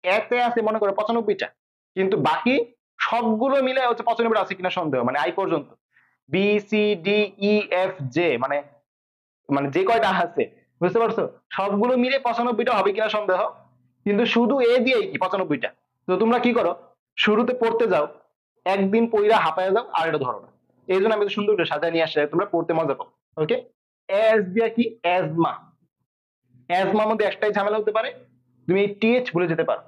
এতে আছে মনে করো 95টা, কিন্তু বাকি সবগুলো মিলে হচ্ছে 95 আছে কিনা সন্দেহ, মানে আই পর্যন্ত, BCDEFJ, মানে মানে যে কয়টা আছে, বুঝতে পারছো? সবগুলো মিলে 95টা হবে কিনা সন্দেহ, কিন্তু শুধু এ দিয়েই কি 95টা। তো তোমরা কি করো, শুরুতে পড়তে যাও, একদিন পইরা হাঁপায় যাও, আর এটা ধরো না। এই জন্য আমি তো সুন্দর করে সাজায় নিয়ে আসলে তোমরা পড়তে মজা পাও। ওকে, এস দিয়া কি? অ্যাজমা, অ্যাজমার মধ্যে একটাই ঝামেলা হতে পারে, তুমি টিএইচ ভুলে যেতে পারো,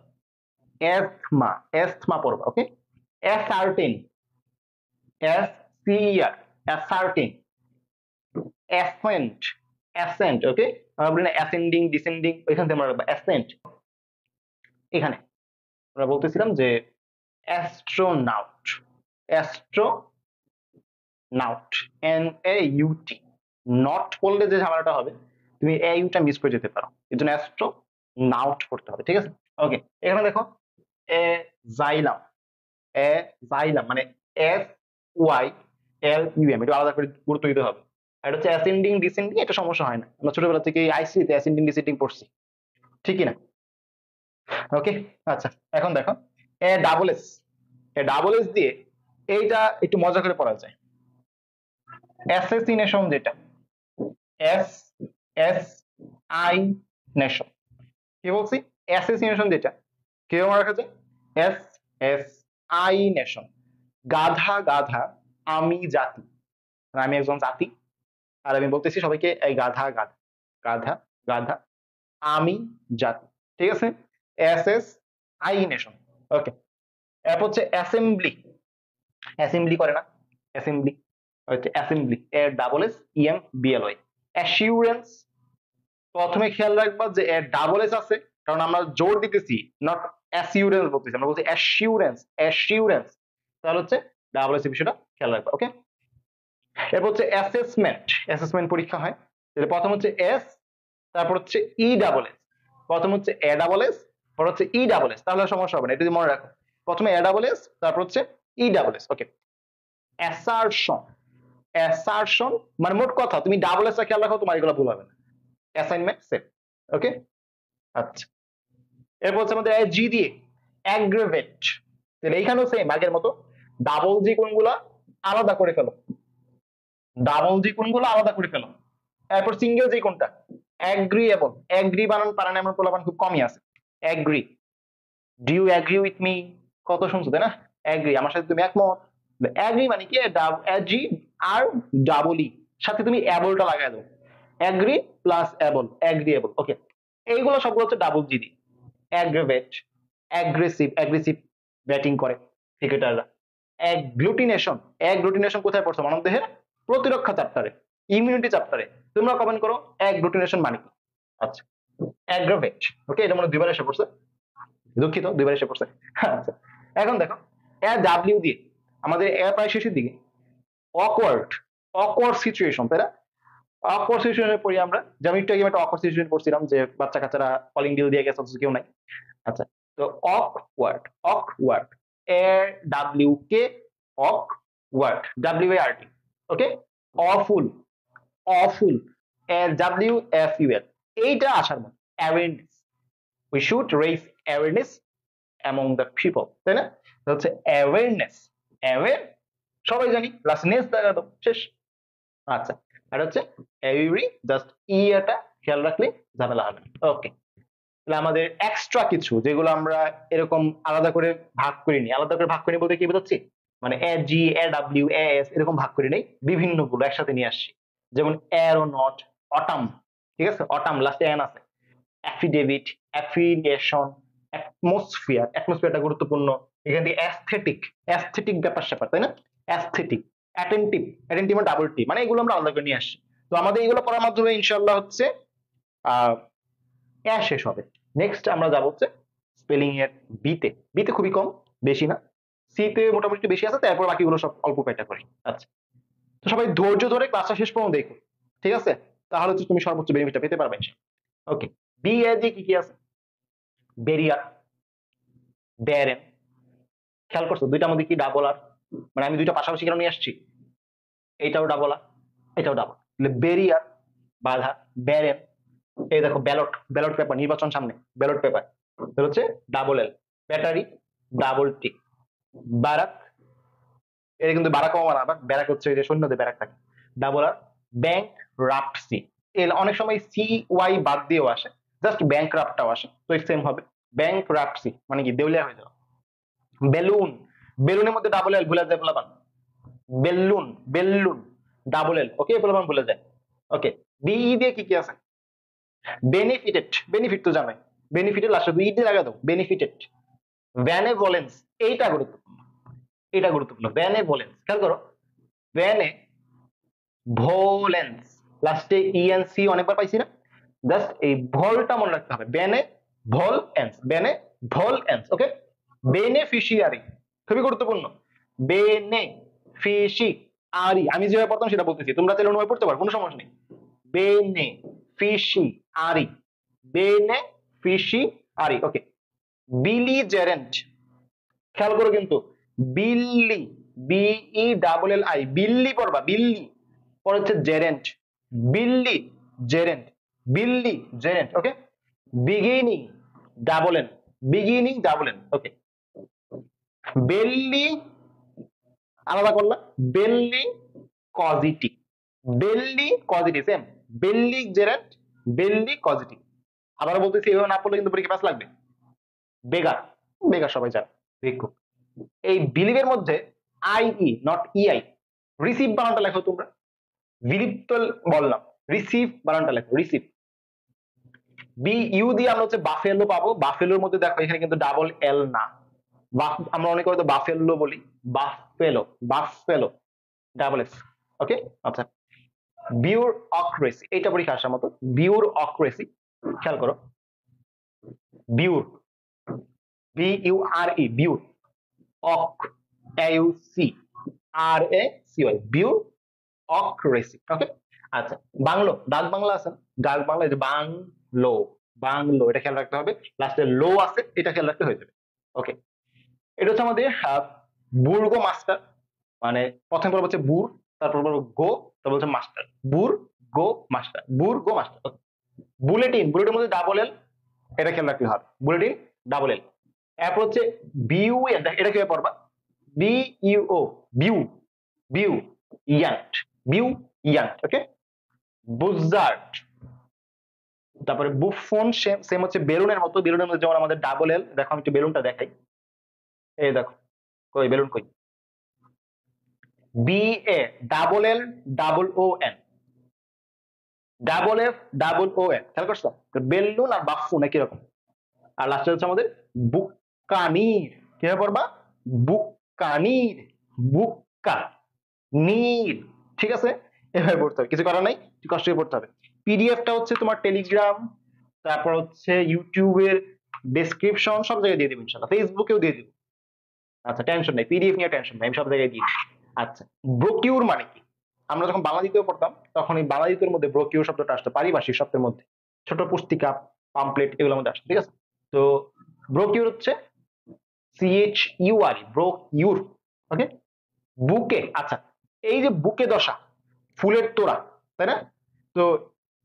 অ্যাজমা, অ্যাজমা পড়বা। Okay, ascertain, SCER, ascertain, ascent, ascent. Okay, আমরা বলি না অ্যাসেন্ডিং ডিসেন্ডিং, ওইখান থেকে আমরা রাখবো অ্যাসেন্ট। এখানে আমরা বলতেছিলাম যে অ্যাস্ট্রোনাউট, অ্যাস্ট্রোনাউট, NAUT, নট পড়লে যে ঝামেলাটা হবে, তুমি AUটা মিস করে যেতে পারো, এই জন্য অ্যাস্ট্রোনাউট পড়তে হবে, ঠিক আছে? ওকে, এখানে দেখো এ জাইলাম, এ জাইলাম মানে SYLUM, এটা আলাদা করে গুরুত্ব দিতে হবে। আর এটা হচ্ছে অ্যাসেন্ডিং ডিসেন্ডিং, এটা সমস্যা হয় না, আমরা ছোটবেলা থেকে আইসিতে অ্যাসেন্ডিং ডিসেন্ডিং পড়ছি, ঠিকই না? ওকে, আচ্ছা, এখন দেখো এ ডাবল এস, এ ডাবল এস দিয়ে এইটা একটু মজা করে পড়া যায়, অ্যাসেসিনেশন, যেটা এস এস আই নেশন, কি বলছি? অ্যাসেসিনেশন, যেটা কেউ রাখা যায় এস এস আই নেশন, গাধা গাধা আমি জাতি, মানে আমি একজন জাতি, আর আমি বলতেছি সবাইকে এই গাধা গাধা, গাধা গাধা আমি জাতি, ঠিক আছে? SSI nation. ওকে, এরপর হচ্ছে অ্যাসেম্বলি, অ্যাসেম্বলি করে না, অ্যাসেম্বলি হচ্ছে অ্যাসেম্বলি, এর ডাবল এস EMBLY। অ্যাসিউরেন্স, প্রথমে খেয়াল রাখবা যে এর ডাবল এস আছে, কারণ আমরা জোর দিতেছি, নট অ্যাসিউরেন্স বলতেছি, আমরা বলছি অ্যাসিউরেন্স, অ্যাসিউরেন্স, তাহলে হচ্ছে ডাবল এস, বিষয়টা খেয়াল রাখবা। ওকে, এরপর হচ্ছে অ্যাসেসমেন্ট, অ্যাসেসমেন্ট পরীক্ষা হয়, তাহলে প্রথম হচ্ছে এস, তারপর হচ্ছে ই ডাবল এস, প্রথম হচ্ছে এ ডাবল এস, পর হচ্ছে ই ডাবল এস, তাহলে সমস্যা হবে না, এটা যদি মনে রাখো, প্রথমে এ ডাবল এস, তারপর হচ্ছে ই ডাবল এস। ওকে, অ্যাসারশন, অ্যাসারশন মানে মোট কথা, তুমি ডাবল এস খেয়াল রাখো, তোমার এগুলো ভুল হবে না, অ্যাসাইনমেন্ট সেট। ওকে, আচ্ছা, এরপর হচ্ছে আমাদের জি দিয়ে অ্যাগ্রেভেট, তাহলে এইখানেও সেম আগের মতো, ডাবল জি কোনগুলা আলাদা করে ফেলো, ডাবল জি কোনগুলো আলাদা করে ফেলো, এরপর সিঙ্গেল জি কোনটা? অ্যাগ্রিএবল, অ্যাগ্রি বানান পারে না এমন পোলাপান খুব কমই আছে। Agree, do you agree with me, কত শুনছো তাই না? অ্যাগ্রি, আমার সাথে তুমি একমত। অ্যাগ্রি মানে কি? অ্যাজি আর ডাবল ই, সাথে তুমি অ্যাবলটা লাগাই দাও, অ্যাগ্রি প্লাস অ্যাবল, অ্যাগ্রিএবল। ওকে, এইগুলো সবগুলো হচ্ছে ডাবল জি দি। অ্যাগ্রেভেট, অ্যাগ্রেসিভ, অ্যাগ্রেসিভ ব্যাটিং করে ক্রিকেটাররা। অ্যাগ্লুটিনেশন, অ্যাগ্লুটিনেশন কোথায় পড়ছো? মানবদেহের প্রতিরক্ষা চ্যাপ্টারে, ইমিউনিটি চ্যাপ্টারে, তোমরা কমেন্ট করো অ্যাগ্লুটিনেশন মানে কি। আচ্ছা, অ্যাগ্রাভেট, ওকে, এটা মনে দুইবার এসে পড়ছে, দুঃখিত, দুইবার এসে পড়ছে। আচ্ছা, এখন দেখো ডাব্লিউ দিয়ে আমাদের প্রায় শেষের দিকে, অকওয়ার্ড, অকওয়ার্ড সিচুয়েশন, তাই না? অকওয়ার্ড সিচুয়েশনে পড়ি আমরা, যেমন একটু আগে একটা অকওয়ার্ড সিচুয়েশন পড়ছিলাম যে বাচ্চা কাচ্চারা কলিং বিল দিয়ে গেছে অথচ কেউ নাই। আচ্ছা, তো awkward, awkward AWK awkward WARD ওকে awful awful AWFUL এইটা আসার মতো awareness we should raise awareness among the people তাই না হচ্ছে অ্যাওয়ারনেস অ্যাওয়ার সবাই জানি প্লাস নেস দেখা দাও শেষ আচ্ছা আর হচ্ছে এভরি জাস্ট এটা খেয়াল রাখলে ঝামেলা হবে ওকে তাহলে আমাদের এক্সট্রা কিছু যেগুলো আমরা এরকম আলাদা করে ভাগ করিনি আলাদা করে ভাগ করিনি বলতে কি বোঝাচ্ছি মানে এ জি এ ডাব্লিউ এ এস এরকম ভাগ করি নেই বিভিন্ন গুলো একসাথে নিয়ে আসছি যেমন অ্যারোনট অটাম ঠিক আছে অটাম লাস্টে এন আছে অ্যাফিডেভিট অ্যাফিলিয়েশন অ্যাটমসফিয়ারটা গুরুত্বপূর্ণ এখান থেকে অ্যাস্থেটিক ব্যাপার স্যাপার তাই না অ্যাস্থেটিক অ্যাটেন্টিভ ডাবল টি মানে এগুলো আমরা আলাদা করে নিয়ে আসছি তো আমাদের এগুলো করার মাধ্যমে ইনশাল্লাহ হচ্ছে শেষ হবে নেক্সট আমরা যাবো হচ্ছে স্পেলিং এর বিতে খুবই কম বেশি না সিতে মোটামুটি বেশি আছে তারপর বাকিগুলো সব অল্প কয়টা করি আচ্ছা তো সবাই ধৈর্য ধরে ক্লাসটা শেষ পর্যন্ত দেখো ঠিক আছে তাহলে তো তুমি সর্বোচ্চ বেনিফিটটা পেতে পারবে ওকে বি এ দিয়ে কি আছে বেরিয়ার ব্যারেন খেয়াল করছো দুইটার মধ্যে কি ডাবল আর মানে আমি দুইটা পাশাপাশি কেন নিয়ে আসছি এইটাও ডাবল আর এটাও ডাবল বেরিয়ার বাধা ব্যারেন এই দেখো ব্যালট পেপার নির্বাচন সামনে ব্যালট পেপার হচ্ছে double L battery double T Barack এটা কিন্তু বারাক ওবামা না ব্যারাক হচ্ছে এই যে সৈন্যদের ব্যারাক থাকে ডাবল আর ব্যাংক রাপ্টসি এল অনেক সময় সি ওয়াই বাদ দিয়েও আসে জাস্ট ব্যাংক রাপ্টটাও আসে তো সেম হবে ব্যাংক রাপ্টসি মানে কি দেউলিয়া হয়ে যাওয়া বেলুনের মধ্যে ডাবল এল ভুলে যায় বলাবান বেলুন ডাবল এল ওকে বলাবান ভুলে যায় ওকে বিই দিয়ে কি আছে বেনিফিট তো জানাই বেনিফিটের লাস্টে দুই দিয়ে লাগা দাও বেনিফিটেড ভ্যানেভোলেন্স এইটা গুরুত্বপূর্ণ ভ্যানেভোলেন্স খেয়াল করো ভ্যানেভোলেন্স লাস্টে ইএনসি অনেকবার পাইছি না জাস্ট এই ভলটা মনে রাখতে হবে ভ্যানেভোলেন্স ওকে বেনিফিশিয়ারি খুবই গুরুত্বপূর্ণ বেনিফিশিয়ারি আমি যেভাবে পড়তাম সেটা বলতেছি তোমরা চাইলে অনুভব করতে পারো কোনো সমস্যা নেই বেনিফিশিয়ারি ওকে বিলিজেরেন্ট খেয়াল করো কিন্তু বিল্লি বিই ডাবল এল আই বিল্লি পড়বা বিল্লি পর হচ্ছে জেরেন্ট বিল্লি জেরেন্ট ওকে বিগিনিং ডাবল এন ওকে বেল্লি আলাদা করলাম বেল্লি কজিটিভ সেম বেল্লি জেরেন্ট বেল্লি কজিটিভ আবার বলতেছি এভাবে না পড়লে কিন্তু পরীক্ষা পাস লাগবে বেগার সবাই জানে ভিক্ষুক এই বিলিভের মধ্যে আইই নট ইআই রিসিভ বানানটা লেখো তোমরা বিলিভ তো বললাম রিসিভ বানানটা লেখো রিসিভ বি ইউ দিয়ে আমরা হচ্ছে বাফেলো পাবো বাফেলোর মধ্যে দেখো এখানে কিন্তু ডাবল এল না আমরা অনেক হয়তো বাফেলো বলি বাফেলো ডাবল এস ওকে আচ্ছা বিউরোক্রেসি এইটা পরীক্ষা আসার মতো বিউরোক্রেসি খেয়াল করো বিউর বিউআরই বিউর অক এউসি আর এ সি ওয়াই বিউরোক্রেসি ওকে আচ্ছা ডাক বাংলা আছে ডাক বাংলা যে বাংলো এটা খেয়াল রাখতে হবে লাস্টে লো আছে এটা খেয়াল রাখতে হয়ে যাবে ওকে এটা হচ্ছে আমাদের বুর্গো মাস্টার মানে প্রথম পর্ব হচ্ছে বুর তারপর গো তারপর হচ্ছে মাস্টার বুর্গো মাস্টার বুলেটিনের মধ্যে ডাবল এল এটা খেয়াল রাখতে হবে বুলেটিন ডাবল এল এরপর হচ্ছে বিউ এটা কিভাবে পড়বা বিইউ বিউ ইয়ান্ট ওকে বুজার্ড তারপরে বুফন সেম হচ্ছে বেলুনের মতো বেলুনের মধ্যে যেমন আমাদের ডাবল এল দেখো আমি একটু বেলুনটা দেখাই এই দেখো কই বেলুন কই B A double L double O N double F double O N খেয়াল করছো বেলুন আর বাফুন একই রকম আর লাস্টে হচ্ছে আমাদের বুকানির কিভাবে পড়বা বুক্কা নীর ঠিক আছে এভাবে পড়তে হবে কিছু করার নাই কষ্ট করে পড়তে হবে পিডিএফটা হচ্ছে তোমার টেলিগ্রাম তারপর হচ্ছে ইউটিউবের ডেসক্রিপশন সব জায়গায় দিয়ে দিব ইনশাআল্লাহ ফেসবুকেও দিয়ে দিব আচ্ছা টেনশন নাই পিডিএফ নিয়ে টেনশন নাই আমি সব জায়গায় দিই আচ্ছা ব্রোকিউর মানে কি আমরা যখন বাংলা দ্বিতীয় পড়তাম তখন এই বাংলা দ্বিতীয়ের মধ্যে ব্রোকিউর শব্দটা আসতো পারিভাষিক শব্দের মধ্যে ছোট পুস্তিকা পাম্পলেট এগুলোর মধ্যে আসতো ঠিক আছে তো ব্রোকিউর হচ্ছে CHURE, ব্রো ইউর। ওকে, বুকে, আচ্ছা এই যে বুকে দশা, ফুলের তোড়া, তাই না? তো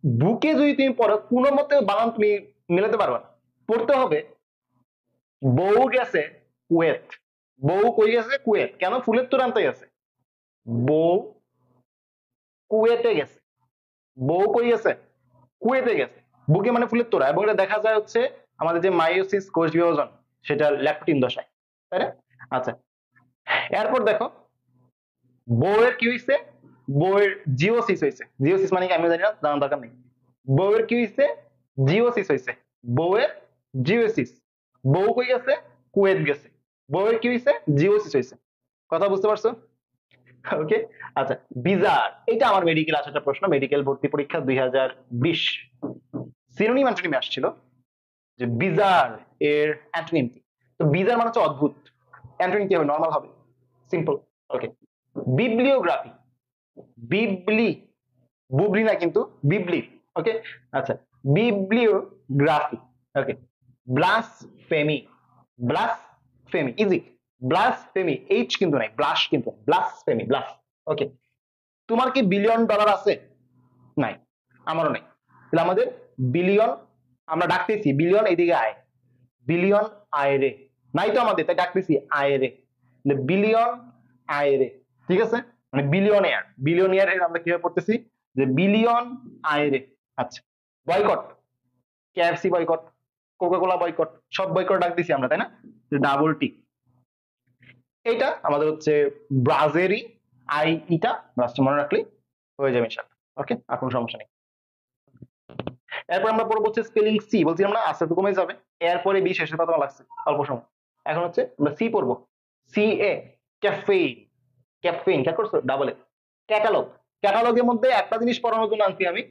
বুকে যদি তুমি পড়ো কোনো মতে বানান তুমি মেলাতে পারবে না, পড়তে হবে বউ গেছে কুয়েত। বউ কই গেছে? কুয়েত। কেন? ফুলের তোড়া আনতে গেছে। বউ কুয়েতে গেছে। বউ কই গেছে? কুয়েতে গেছে। বুকে মানে ফুলের তোড়া, এবং এটা দেখা যায় হচ্ছে আমাদের যে মায়োসিস কোষ বিভাজন, সেটা ল্যাকটিন দশায়, তাই না? আচ্ছা, এরপর দেখো বউয়ের কি হয়েছে? বউয়ের জিওসিস হয়েছে। জিওসিস মানে কি আমি জানি না, জানার দরকার নেই। বউয়ের কি হয়েছে? জিওসিস হয়েছে। বউয়ের জিওসিস। বউ কই গেছে? কুয়েত গেছে। বউয়ের কি হয়েছে? জিওসিস হয়েছে। কথা বুঝতে পারছো? ওকে, আচ্ছা। বিজার, এটা আমার মেডিকেল আসা একটা প্রশ্ন, মেডিকেল ভর্তি পরীক্ষা 2020 সিনোনিম অ্যান্টোনিম আসছিল যে বিজার এর অ্যান্টোনিম কি। তো বিজার মানে হচ্ছে অদ্ভুত, অ্যান্টোনিম কি হবে? নর্মাল হবে, সিম্পল। ওকে, বিবলিওগ্রাফি, বিবলি, বুবলি না কিন্তু, বিবলি। ওকে, আচ্ছা, bibliography. Okay, blasphemy, blasphemy easy, blasphemy, H কিন্তু নাই, ব্লাস কিন্তু, ব্লাসফেমি, ব্লাস। ওকে, তোমার কি বিলিয়ন ডলার আছে? নাই, আমারও নাই। তাহলে আমাদের বিলিয়ন, আমরা ডাকতেছি বিলিয়ন, এদিকে আয়, বিলিয়ন আয় রে, নাই তো আমাদের, তাই ডাকতেছি আয় রে, বিলিয়ন আয় রে। ঠিক আছে, মানে বিলিয়নিয়ার, বিলিয়নিয়ার এর আমরা কিভাবে পড়তেছি যে বিলিয়ন আয় রে। আচ্ছা, boycott, KFC boycott, Coca Cola boycott, সব বয়কট ডাকতেছি আমরা, তাই না? Double tick. এটা আমাদের হচ্ছে ব্রাজেরি আই ইটা, লাস্টে মনে রাখলেই হয়ে যাবে ইনশাআল্লাহ। ওকে, আর কোনো সমস্যা নেই। এরপর আমরা পড়বো হচ্ছে স্পেলিং সি, বলছিলাম না আস্তে আস্তে কমে যাবে, এরপরে বি শেষের কথা লাগছে অল্প সময়। এখন হচ্ছে আমরা সি পড়বো, সি এ, ক্যাফেইন, ক্যাফেইন খেয়াল করছো? Double A. ক্যাটালগ, ক্যাটালগের মধ্যে একটা জিনিস পড়ানোর জন্য আনছি আমি,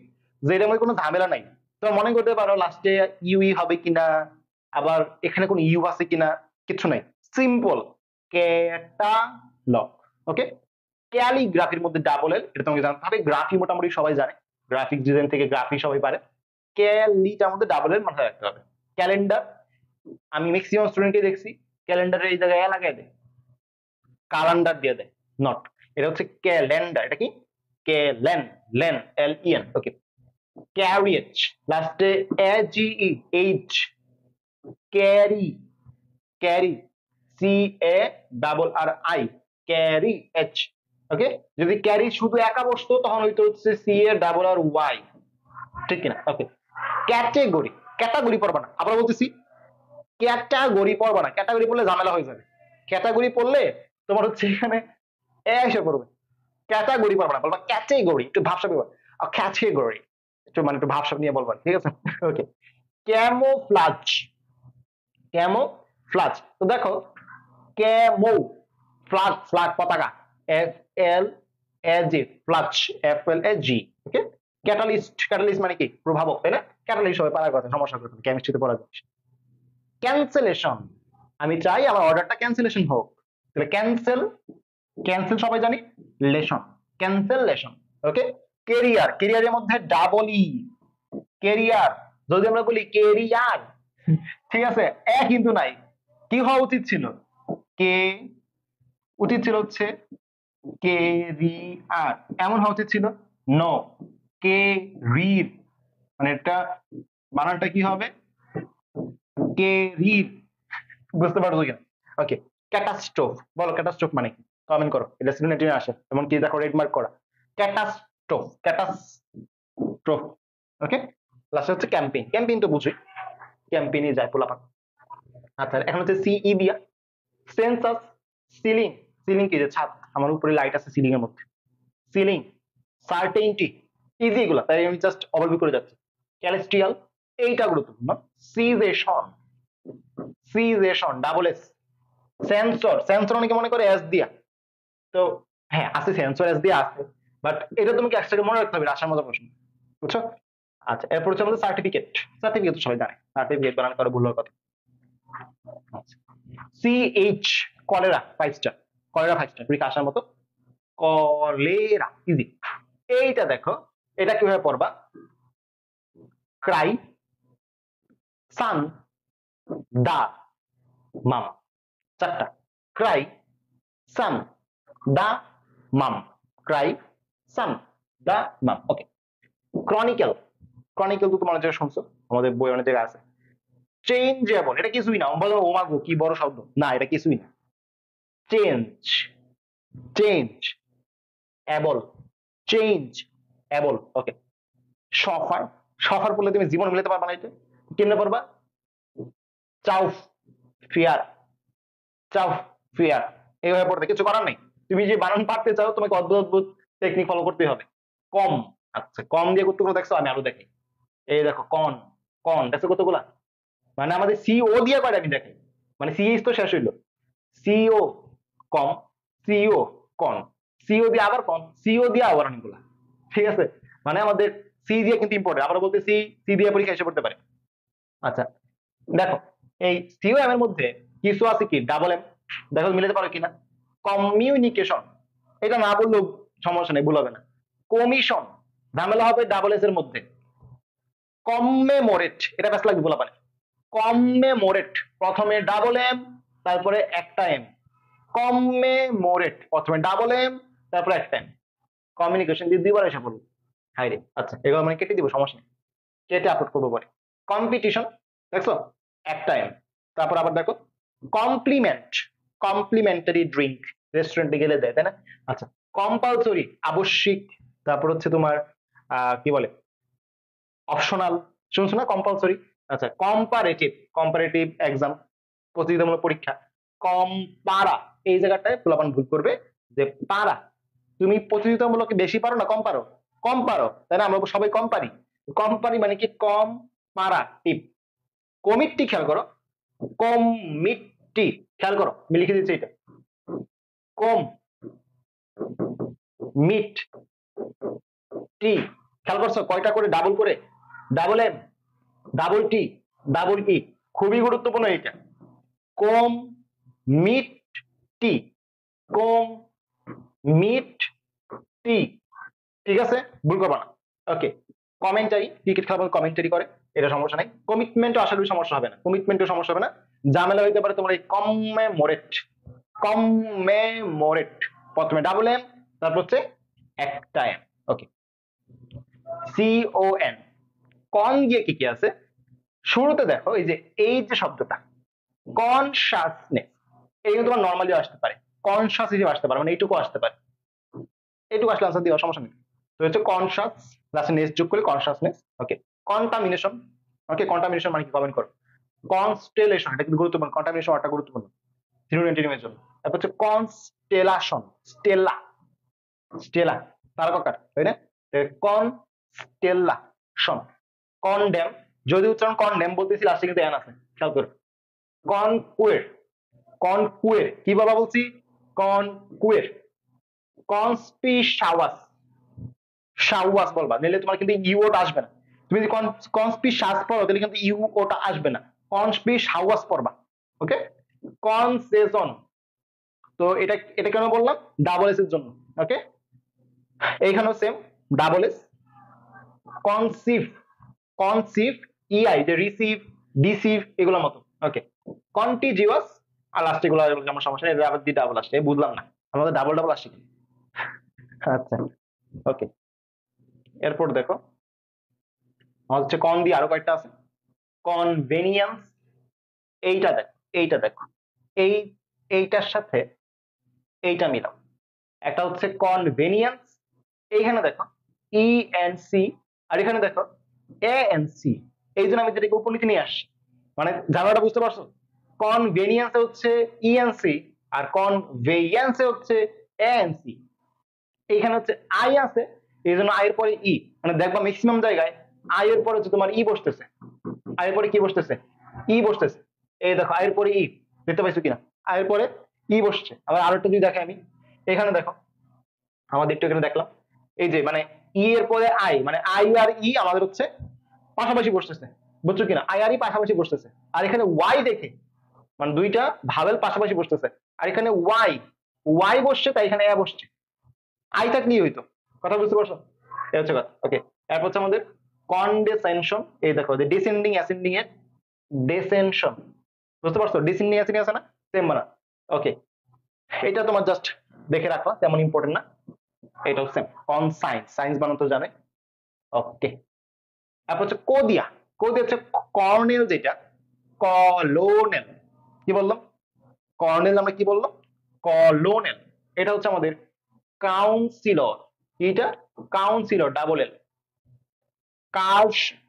যে এটার মধ্যে কোনো ঝামেলা নাই। তোমরা মনে করতে পারো লাস্টে ইউই হবে কিনা, আবার এখানে কোন ইউ আছে কিনা, কিছু নাই, সিম্পল ক্যাটালগ। ওকে, ক্যালিগ্রাফির মধ্যে ডাবল এল, এটা তোমাকে জানতে হবে। গ্রাফি মোটামুটি সবাই জানে, গ্রাফিক ডিজাইন থেকে গ্রাফি সবাই পারে। ক্যালিটার মধ্যে ডাবল এর মাথায় রাখতে হবে। ক্যালেন্ডার, আমি ম্যাক্সিমাম স্টুডেন্টকে দেখছি ক্যালেন্ডারের এই জায়গায় লাগাই দেয়, ক্যালেন্ডার দিয়ে দেয়, নট, এটা হচ্ছে ক্যালেন্ডার। এটা কি? ক্যালেন, লেন, L E N. Okay, carriage, লাস্টে A G E, H, carry, carry, C A double R I, carry H. Okay, যদি ক্যারি শুধু একা বসতো তখন হইতো হচ্ছে C A double R Y, ঠিক কিনা? ওকে, ক্যাটেগরি, ক্যাটাগরি পড়বা না, আবার বলতেছি ক্যাটাগরি পড়বা না, ক্যাটাগরি পড়লে ঝামেলা হয়ে যাবে। ক্যাটাগরি পড়লে তোমার হচ্ছে এখানে এসে পড়বে, ক্যাটাগরি পড়বা না, বলবা ক্যাটেগরি, একটু ভাবসাব ক্যাটেগরি, একটু মানে একটু ভাবসাব নিয়ে বলবা, ঠিক আছে? ওকে, ক্যামোফ্লাজ, ক্যামোফ্লাজ, তো দেখো ক্যামো, ফ্লাগ, ফ্লাগ পতাকা, এফ এল এ জি, ফ্লাজ, এফ এল এ জি। ওকে, ক্যাটালিস্ট, ক্যাটালিস্ট মানে কি? প্রভাবক, তাই না? ক্যাটালিস্ট হবে পারার কথা, সমস্যা করতে কেমিস্ট্রিতে পড়া যায়। ক্যান্সেলেশন, আমি চাই আমার অর্ডারটা ক্যান্সেলেশন হোক, তাহলে ক্যান্সেল, ক্যান্সেল সবাই জানি, লেশন, ক্যান্সেলেশন। ওকে, কেরিয়ার, কেরিয়ারের মধ্যে ডাবল ই, কেরিয়ার, যদি আমরা বলি কেরিয়ার, ঠিক আছে, এ কিন্তু নাই, কি হওয়া উচিত ছিল? কে, উচিত ছিল হচ্ছে কেরিয়ার, এমন হওয়া উচিত ছিল, নো, কে রির, মানে এটা বানানটা কি হবে? কে রির, বুঝতে পারছো কিনা? ওকে, ক্যাটাস্ট্রোফ, বলো ক্যাটাস্ট্রোফ মানে কি? কমেন্ট করো, এটা সিগনেটিভ আসে, এমনকি দেখো রেড মার্ক করা, ক্যাটাস্ট্রোফ, ক্যাটাস্ট্রোফ। ওকে, লাস্ট হচ্ছে ক্যাম্পেইন, ক্যাম্পেইন তো বুঝি, ক্যাম্পেইনে যায় পোলাপান। আচ্ছা, এখন হচ্ছে সিই দিয়া, সেন্সাস, সিলিং, সিলিং কি? যে ছাদ, আমার উপরে লাইট আছে সিলিং এর মধ্যে, সিলিং, সার্টেইনটি, ইজি এগুলা, তাই আমি জাস্ট ওভারভিউ করে যাচ্ছি। ক্যালেস্ট্রিয়াল, এইটা গুরুত্বপূর্ণ। Cessation, cessation double S. Sensor, sensor অনেকে মনে করে এস দিয়া, তো হ্যাঁ আছে, সেন্সর এস দিয়ে আছে, বাট এটা তুমি এক্সট্রা মনে রাখতে হবে, আসার মতো প্রশ্ন, বুঝছো? আচ্ছা, এরপর হচ্ছে আমাদের সার্টিফিকেট, সার্টিফিকেট তো সবাই জানে, সার্টিফিকেট বানানো করা ভুল হওয়ার কথা। CH, cholera 5 star, cholera 5 star, পরীক্ষা আসার মতো, কলেরা ইজি। এইটা দেখো, এটা কিভাবে পড়বা? ক্রাই, সান, দা, মামা, চারটা, ক্রাই, সান, দা, মাম। ক্রাই, সান, দা, মাম। ওকে। ক্রনিক্যাল, ক্রনিক্যাল তো তোমার জায়গায় শুনছো, আমাদের বই অনেক জায়গায় আছে। চেঞ্জেবল, এটা কিছুই না। বলো ও মাগো কি বড় শব্দ, না এটা কিছুই না। Change, change, able, change, able. Okay. Chauffeur, chauffeur বললে তুমি জীবন মিলাতে পারবা না, এটা কেমনে পারবা? চাউফ, ফিয়ার, চাউফ, ফিয়ার। এইভাবে পড়তে কিছু করার নেই। তুমি যে বানান পারতে চাও তোমাকে অদ্ভুত অদ্ভুত টেকনিক ফলো করতে হবে। কম, আচ্ছা কম দিয়ে কতগুলো দেখছো, আমি আরো দেখি। এই দেখো কন, কন দেখছো কতগুলা? মানে আমাদের সিও দিয়ে কয়টা আমি দেখি, মানে সিএইচ তো শেষ হইলো। সিও, কম, সিও, কন, সিও দিয়ে আবার কন, সিও দিয়ে আবার অনেকগুলা। ঠিক আছে, মানে আমাদের সি দিয়ে কিন্তু ইম্পর্টেন্ট, আমরা বলতে সি, সি দিয়ে পরীক্ষা এসে পড়তে পারে। আচ্ছা দেখো, এই সিও এম এর মধ্যে কিছু আছে কি ডাবল এম, দেখো মিলাতে পারো কিনা। কমিউনিকেশন, এটা না বললেও সমস্যা নেই, ভুল হবে না। কমিশন, ঝামেলা হবে ডাবল এস এর মধ্যে। কমমেমোরেট, এটা বেশ লাগবে বলা পারে। কমমেমোরেট, প্রথমে ডাবল এম তারপরে একটা এম। কমমেমোরেট, প্রথমে ডাবল এম তারপরে একটা এম। কমিউনিকেশন দিয়ে দুইবার এসে পড়লো। হাই রে, আচ্ছা এগুলো মানে কেটে দিব, সমস্যা নেই, কেটে আপলোড করবো পরে। কম্পিটিশন, দেখছো একটা এম। তারপর আবার দেখো কমপ্লিমেন্ট, কমপ্লিমেন্টারি ড্রিঙ্ক, রেস্টুরেন্টে গেলে দেয় তাই না। আচ্ছা কম্পালসরি, আবশ্যিক। তারপর হচ্ছে তোমার কি বলে, অপশনাল, শুনছো না কম্পালসরি। আচ্ছা কম্পারেটিভ, কম্পারেটিভ এক্সাম, প্রতিযোগিতামূলক পরীক্ষা। কম্পারা, এই জায়গাটায় পোলাপান ভুল করবে, যে পারা, তুমি প্রতিযোগিতামূলক বেশি পারো না কম পারো? কম পারো তাই না, আমরা সবাই কম পারি। কম পারি মানে কি কম পারা টিপ। কমিটটি খেয়াল করো, কমিটটি খেয়াল করো, আমি লিখে দিচ্ছি এটা। কম মিট টি, খেয়াল করছো কয়টা করে ডাবল করে, double M, double T, double E, খুবই গুরুত্বপূর্ণ এটা। কম মিট টি, কম মিট টি, ঠিক আছে, ভুল করবা না। ওকে। কমেন্টারি, ক্রিকেট খেলা কমেন্টারি করে, এটা সমস্যা নাই। কমিটমেন্টও আশা করি সমস্যা হবে না, কমিটমেন্টও সমস্যা হবে না। ঝামেলা হইতে পারে তোমার এই কমমেমোরেট, কমমেমোরেট, প্রথমে ডাবল এম তারপর হচ্ছে একটা এম। ওকে। সিওএন, কন দিয়ে কি কি আছে, শুরুতে দেখো এই যে, এই যে শব্দটা কনসাসনেস, এই তোমার নর্মালি আসতে পারে, কনসাস হিসেবে আসতে পারে, মানে এইটুকু আসতে পারে, এইটুকু আসলে আনসার দেওয়ার সমস্যা নেই। তো হচ্ছে কনসাস, লাস্টে নেস যোগ করে কনসাসনেস। ওকে। কন্টামিনেশন, ওকে কন্টামিনেশন মানে কি কমেন্ট করো। কনস্টেলেশন, এটা কিন্তু গুরুত্বপূর্ণ, কন্টামিনেশন একটা গুরুত্বপূর্ণ সিনোনিমের জন্য। তারপর হচ্ছে কনস্টেলাশন, স্টেলা, স্টেলা তারকাকার তাই না, কনস্টেলাশন। কনডেম, যদি উচ্চারণ কনডেম বলতেছি লাস্টে কিন্তু এন আছে, খেয়াল করো। কনকুয়ের, কনকুয়ের কি বাবা বলছি, কনকুয়ের। কনস্পিসাওয়াস, সাওয়াস বলবা, নিলে তোমার কিন্তু ইউটা আসবে না। তুমি যদি কনস্পিসাস পড়ো তাহলে কিন্তু ইউ ওটা আসবে না, কনস্পিসাওয়াস পড়বা। ওকে। কনসেশন, তো এটা, এটা কেন বললাম, ডাবল এস এর জন্য। ওকে। এইখানেও same, double S. Conceive, conceive, E, I receive, deceive এগুলোর মতো। ওকে। কন্টিজিউয়াস, আর লাস্ট এগুলো যেমন সমস্যা নেই, আবার দি ডাবল আসছে, বুঝলাম না আমাদের ডাবল ডাবল আসছে কি। আচ্ছা ওকে। এরপর দেখো আমার হচ্ছে কন দিয়ে আরো কয়েকটা আছে। কনভেনিয়েন্স, এইটা দেখো, এইটা দেখো, এই, এইটার সাথে এইটা মিলাও। একটা হচ্ছে কনভেনিয়েন্স, এইখানে দেখো ই এন সি, আর এখানে দেখো এ এন সি। এই জন্য আমি যেটাকে উপনীতি নিয়ে আসছি, মানে ঝামেলাটা বুঝতে পারছো। কনভেনিয়েন্স হচ্ছে ইএনসি, আর কনভেনিয়েন্স হচ্ছে এএনসি। এইখানে হচ্ছে আই আছে, এই জন্য আই এর পরে ই, মানে দেখবা ম্যাক্সিমাম জায়গায় আই এর পরে হচ্ছে তোমার ই বসতেছে, আই এর পরে কি বসতেছে, ই বসতেছে। এই দেখো আই এর পরে ই, দেখতে পাইছো কিনা, আই এর পরে ই বসছে। আবার আরো একটা যদি দেখে আমি, এখানে দেখো আমাদের একটু এখানে দেখলাম, এই যে মানে ই এর পরে আই, মানে আই আর ই আমাদের হচ্ছে পাশাপাশি বসতেছে, বুঝছো কিনা, আই আর ই পাশাপাশি বসতেছে। আর এখানে ওয়াই দেখে, মানে দুইটা ভাবেল পাশাপাশি বসতেছে, আর এখানে ওয়াই, ওয়াই বসছে তাই এখানে এ বসছে, আই থাকলেই হইতো। কথা বুঝতে পারছো, এই হচ্ছে কথা। ওকে। এরপর হচ্ছে আমাদের কনডেসেনশন, এই দেখো যে ডিসেন্ডিং অ্যাসেন্ডিং এর ডেসেনশন, বুঝতে পারছো, ডিসেন্ডিং অ্যাসেন্ডিং আছে না, সেম বানা। ওকে, এটা তোমার জাস্ট দেখে রাখো, তেমন ইম্পর্টেন্ট না। এটাও সেম, কনসাইন, সাইন্স বানানো তো জানে। ওকে, তারপর হচ্ছে কোদিয়া। কোদিয়া হচ্ছে কর্নেল, যেটা কলোনেল। কি বললাম? কর্নেল আমরা কি বললাম? কলোনেল। এটা হচ্ছে আমাদের কাউন্সিলর। এটা কাউন্সিলর, ডাবল এল। কার,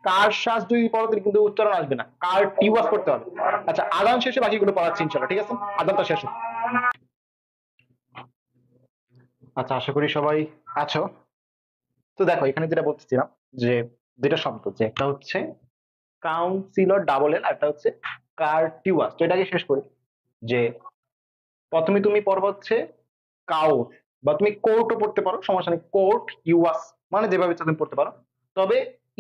কার শ্বাস যদি পড়ো তাহলে কিন্তু উচ্চারণ আসবে না, কার টিউয়াস করতে হবে। আচ্ছা, আদান শেষে বাকিগুলো পড়াচ্ছি ইনশাল্লাহ, ঠিক আছে? আদানটা শেষ হোক। আচ্ছা, আশা করি সবাই আছো। তো দেখো এখানে যেটা বলতেছিলাম, যে যেটা শব্দ, যে একটা হচ্ছে কাউন্সিলর ডাবল এল, আর একটা হচ্ছে কার্টিওয়াস। তো এটাকে শেষ করি, যে প্রথমে তুমি পড়বা হচ্ছে কাউট, বা তুমি কোর্টও পড়তে পারো, সমস্যা নেই। কোর্ট ইউয়াস, মানে যেভাবে ইচ্ছা তুমি পড়তে পারো, তবে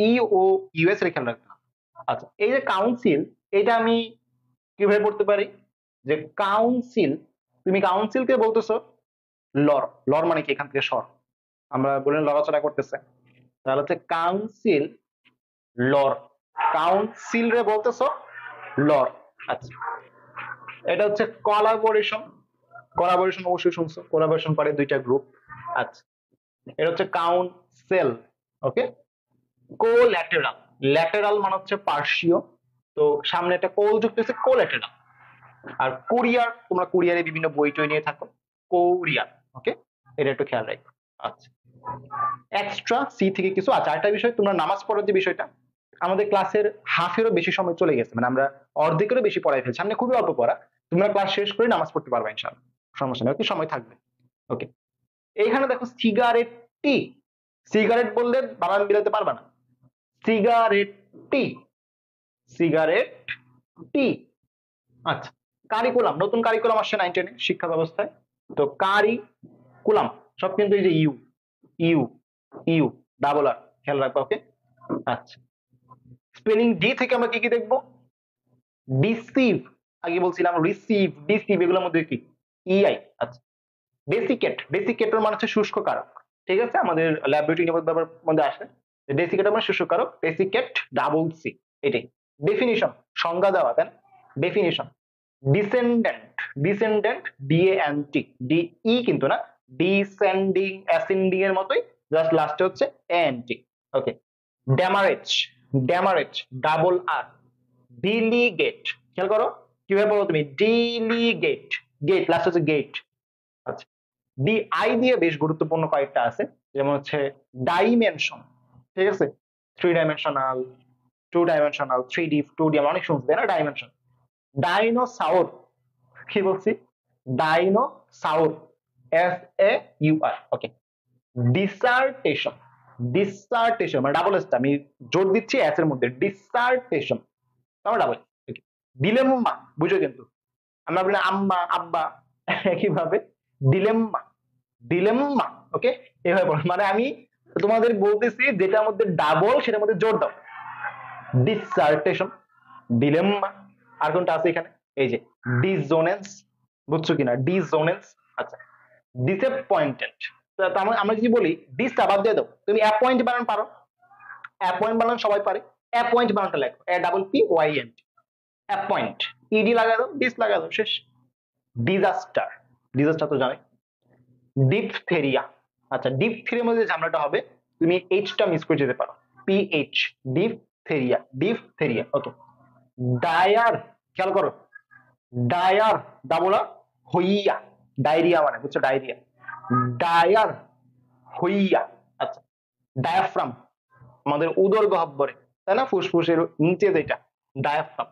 ই ও ইউএস এর খেয়াল রাখতে হবে। আচ্ছা, এই যে কাউন্সিল, এটা আমি কিভাবে পড়তে পারি? যে কাউন্সিল, তুমি কাউন্সিলকে বলতেছো লর। লর মানে কি? এখান থেকে সর, আমরা বললেন লড়াচড়া করতেছে, তাহলে হচ্ছে কাউন্সিল লর। কাউন্সিল রে বলতেছো লর। আচ্ছা, এটা হচ্ছে কোলাবোরেশন। কোলাবোরেশন অবশ্যই শুনছো, কোলাবোরেশন করে দুইটা গ্রুপ। আচ্ছা, এটা হচ্ছে কাউন্সিল। ওকে, কোল্যাটেরাল। ল্যাটেরাল মানে হচ্ছে পার্শ্বীয়, তো সামনে একটা কোল যুক্ত হচ্ছে, কোল্যাটেরাল। আর কুরিয়ার, তোমরা কুরিয়ারে বিভিন্ন বই টই নিয়ে থাকো, কোরিয়ার। ওকে, এটা একটু খেয়াল রাখো। আচ্ছা, এক্সট্রা সি থেকে কিছু। আচ্ছা, একটা বিষয়, তোমরা নামাজ পড়ার যে বিষয়টা, আমাদের ক্লাসের হাফেরও বেশি সময় চলে গেছে, মানে আমরা অর্ধেকেরও বেশি পড়াই ফেলছি, সামনে খুবই অল্প পড়া। তোমরা ক্লাস শেষ করে নামাজ পড়তে পারবে ইনশাআল্লাহ, সমস্যা নেই, ওকে, সময় থাকবে। ওকে, এইখানে দেখো সিগারেট টি। সিগারেট বললে বানান মিলাতে পারবা না, সিগারেট টি, সিগারেট টি। আচ্ছা, কারিকুলাম, নতুন কারিকুলাম আসছে 9-10 শিক্ষা ব্যবস্থায়। তো কারিকুলাম সব কিন্তু এই যে ইউ, ইউ, ইউ, ডাবল আর, খেয়াল রাখবা। ওকে, আচ্ছা, স্পেলিং ডি থেকে আমরা কি কি দেখবো? ডিসিভ, আগে বলছিলাম রিসিভ, ডিসিভ, এগুলোর মধ্যে কি? ইআই। আচ্ছা, ডেসিকেট। ডেসিকেটর মানে হচ্ছে শুষ্ক কারক, ঠিক আছে? আমাদের ল্যাবরেটরি নিরাপত্তার মধ্যে আসে ডেসিকেটর মানে শুষ্ক কারক, ডেসিকেট ডাবল সি, এটাই ডেফিনিশন, সংজ্ঞা দেওয়া। দেন ডেফিনিশন, ডিসেন্ডেন্ট, ডিসেন্ডেন্ট, ডিএএনটি, ডিই কিন্তু না, ডিসেন্ডিং, অ্যাসেন্ডিং এর মতোই, জাস্ট লাস্টে হচ্ছে এএনটি। ওকে, ড্যামারেজ, ড্যামারেজ, ডাবল আর। ডিলিগেট, খেয়াল করো কিভাবে বলো তুমি, ডিলিগেট, গেট, লাস্ট হচ্ছে গেট। আচ্ছা, ডিআই দিয়ে বেশ গুরুত্বপূর্ণ কয়েকটা আছে, যেমন হচ্ছে ডাইমেনশন, ঠিক আছে? 3 ডাইমেনশনাল, 2 ডাইমেনশনাল, 3D, 2D, আমরা অনেক শুনছি তাই না? ডাইমেনশন। ডাইনোসাউর, কি বলছি? ডাইনোসাউর, SAUR। ওকে, ডিসার্টেশন, ডিসার্টেশন মানে ডাবল এসটা, আমি জোর দিচ্ছি এস এর মধ্যে, ডিসার্টেশন আমার ডাবল। ডিলেম্মা, বুঝো কিন্তু, আমরা বলি আম্মা, আব্বা, একইভাবে ডিলেম্মা, ডিলেম্মা। ওকে, এভাবে বলো, মানে আমি তোমাদের বলতেছি যেটার মধ্যে ডাবল সেটার মধ্যে জোর দাও। ডিসার্টেশন, ডিলেম্মা। আর কোনটা আছে এখানে? এই যে ডিসোনেন্স, বুঝছো কিনা? ডিসোনেন্স। আচ্ছা, ডিসঅ্যাপয়েন্টেড, আমরা যদি বলি ডিসটা বাদ দিয়ে দাও, তুমি অ্যাপয়েন্ট বানান পারো? অ্যাপয়েন্ট বানান সবাই পারে, অ্যাপয়েন্ট বানানটা লেখো APPOINT, অ্যাপয়েন্ট, ইডি লাগা দাও, ডিস লাগা দাও, শেষ। ডিজাস্টার, ডিজাস্টার তো জানোই। ডিপথেরিয়া। আচ্ছা, ডিপথেরিয়ার মধ্যে যে ঝামেলাটা হবে, তুমি এইচটা মিস করে যেতে পারো, PH, ডিপথেরিয়া, ডিপথেরিয়া। ওকে, ডায়ার, খেয়াল করো, ডায়ার, ডাবল আর, হইয়া, ডায়রিয়া মানে, বুঝছো? ডায়রিয়া, ডায়ার, হইয়া। আচ্ছা, ডায়াফ্রাম, আমাদের উদর গহ্বরে, তাই না? ফুসফুসের নিচে যেটা, ডায়াফ্রাম।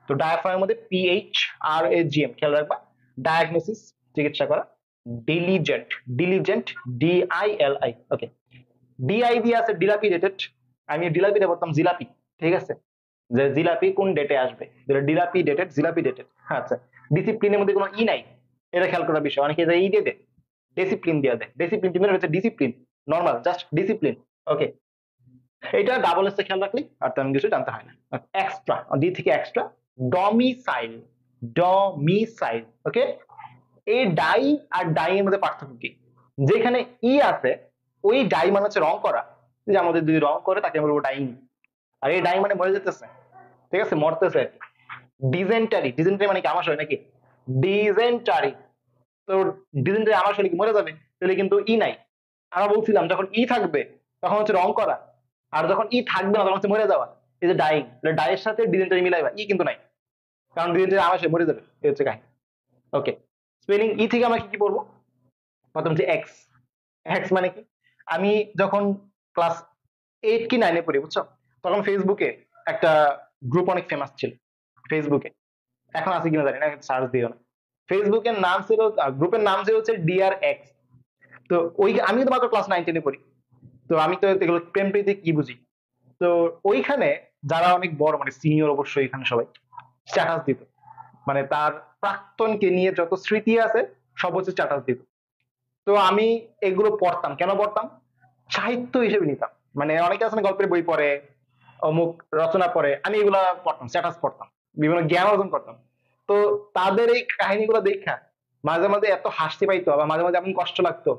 তো ডায়াফ্রামের মধ্যে PHRAGM, খেয়াল রাখবা। ডায়াগনোসিস, চিকিৎসা করা। Diligent, diligent, DILI। ওকে, ডিআই দিয়ে আছে ডিলাপিডেটেড, আমি ডিলাপিডে বলতাম জিলাপি, ঠিক আছে? যে জিলাপি কোন ডেটে আসবে, ডিলাপিডেটেড, জিলাপিডেটেড। আচ্ছা, ডিসিপ্লিনের মধ্যে কোনো ই নাই, এটা খেয়াল করার বিষয়, অনেকে ই দিয়ে দেয়, ডিসিপ্লিন দিয়ে দেয়। ডিসিপ্লিন কিন্তু হচ্ছে ডিসিপ্লিন, নর্মাল জাস্ট ডিসিপ্লিন। ওকে, এটা ডাবল এস খেয়াল রাখলি আর তেমন কিছু জানতে হয় না। এক্সট্রা, ডি থেকে এক্সট্রা। Domicile, domicile. ওকে, এই ডাই আর ডাই এর মধ্যে পার্থক্য কি? যেখানে ই আছে, ওই ডাই মানে হচ্ছে রং করা, যে আমাদের যদি রং করে তাকে বলবো ডাইং। আর এই ডাই মানে মরে যেতেছে, ঠিক আছে, মরতেছে। ডিজেন্টারি, ডিজেন্টারি মানে কি? আমাশয় নাকি? ডিসেন্টারি। তো ডিসেন্টারি আমার শরীর মরে যাবে, তাহলে কিন্তু ই নাই। আমরা বলছিলাম যখন ই থাকবে তখন হচ্ছে রং করা, আর যখন ই থাকবে না তখন হচ্ছে মরে যাওয়া। এই যে ডাইং, ডাইয়ের সাথে ডিসেন্টারি মিলাইবা, ই কিন্তু নাই, কারণ ডিসেন্টারি আমার সাথে মরে যাবে, এই হচ্ছে কাহিনী। ওকে, স্পেলিং ই থেকে আমরা কি কি পড়বো? প্রথম হচ্ছে এক্স। এক্স মানে কি? আমি যখন ক্লাস 8 কি 9 এ পড়ি, বুঝছো, তখন ফেসবুকে একটা গ্রুপ অনেক ফেমাস ছিল ফেসবুকে, এখন আছে কিনা জানি না, সার্চ দিও না। ফেসবুকের নাম ছিল, গ্রুপের নাম ছিল হচ্ছে ডিআর এক্স। তো ওই, আমি তো মাত্র ক্লাস 9 10 এ পড়ি, তো আমি তো এগুলো প্রেম প্রীতি কি বুঝি। তো ওইখানে যারা অনেক বড়, মানে সিনিয়র অবশ্যই, এখানে সবাই স্ট্যাটাস দিত, মানে তার প্রাক্তনকে নিয়ে যত স্মৃতি আছে সব হচ্ছে স্ট্যাটাস দিত। তো আমি এগুলো পড়তাম, কেন পড়তাম? সাহিত্য হিসেবে নিতাম। মানে অনেকে আছে না গল্পের বই পড়ে, অমুক রচনা পড়ে, আমি এগুলা পড়তাম, স্ট্যাটাস পড়তাম, বিভিন্ন জ্ঞান অর্জন করতাম। তো তাদের এই কাহিনীগুলো দেখা মাঝে মাঝে এত হাসতে পাইতো, বা মাঝে মাঝে এমন কষ্ট লাগতো,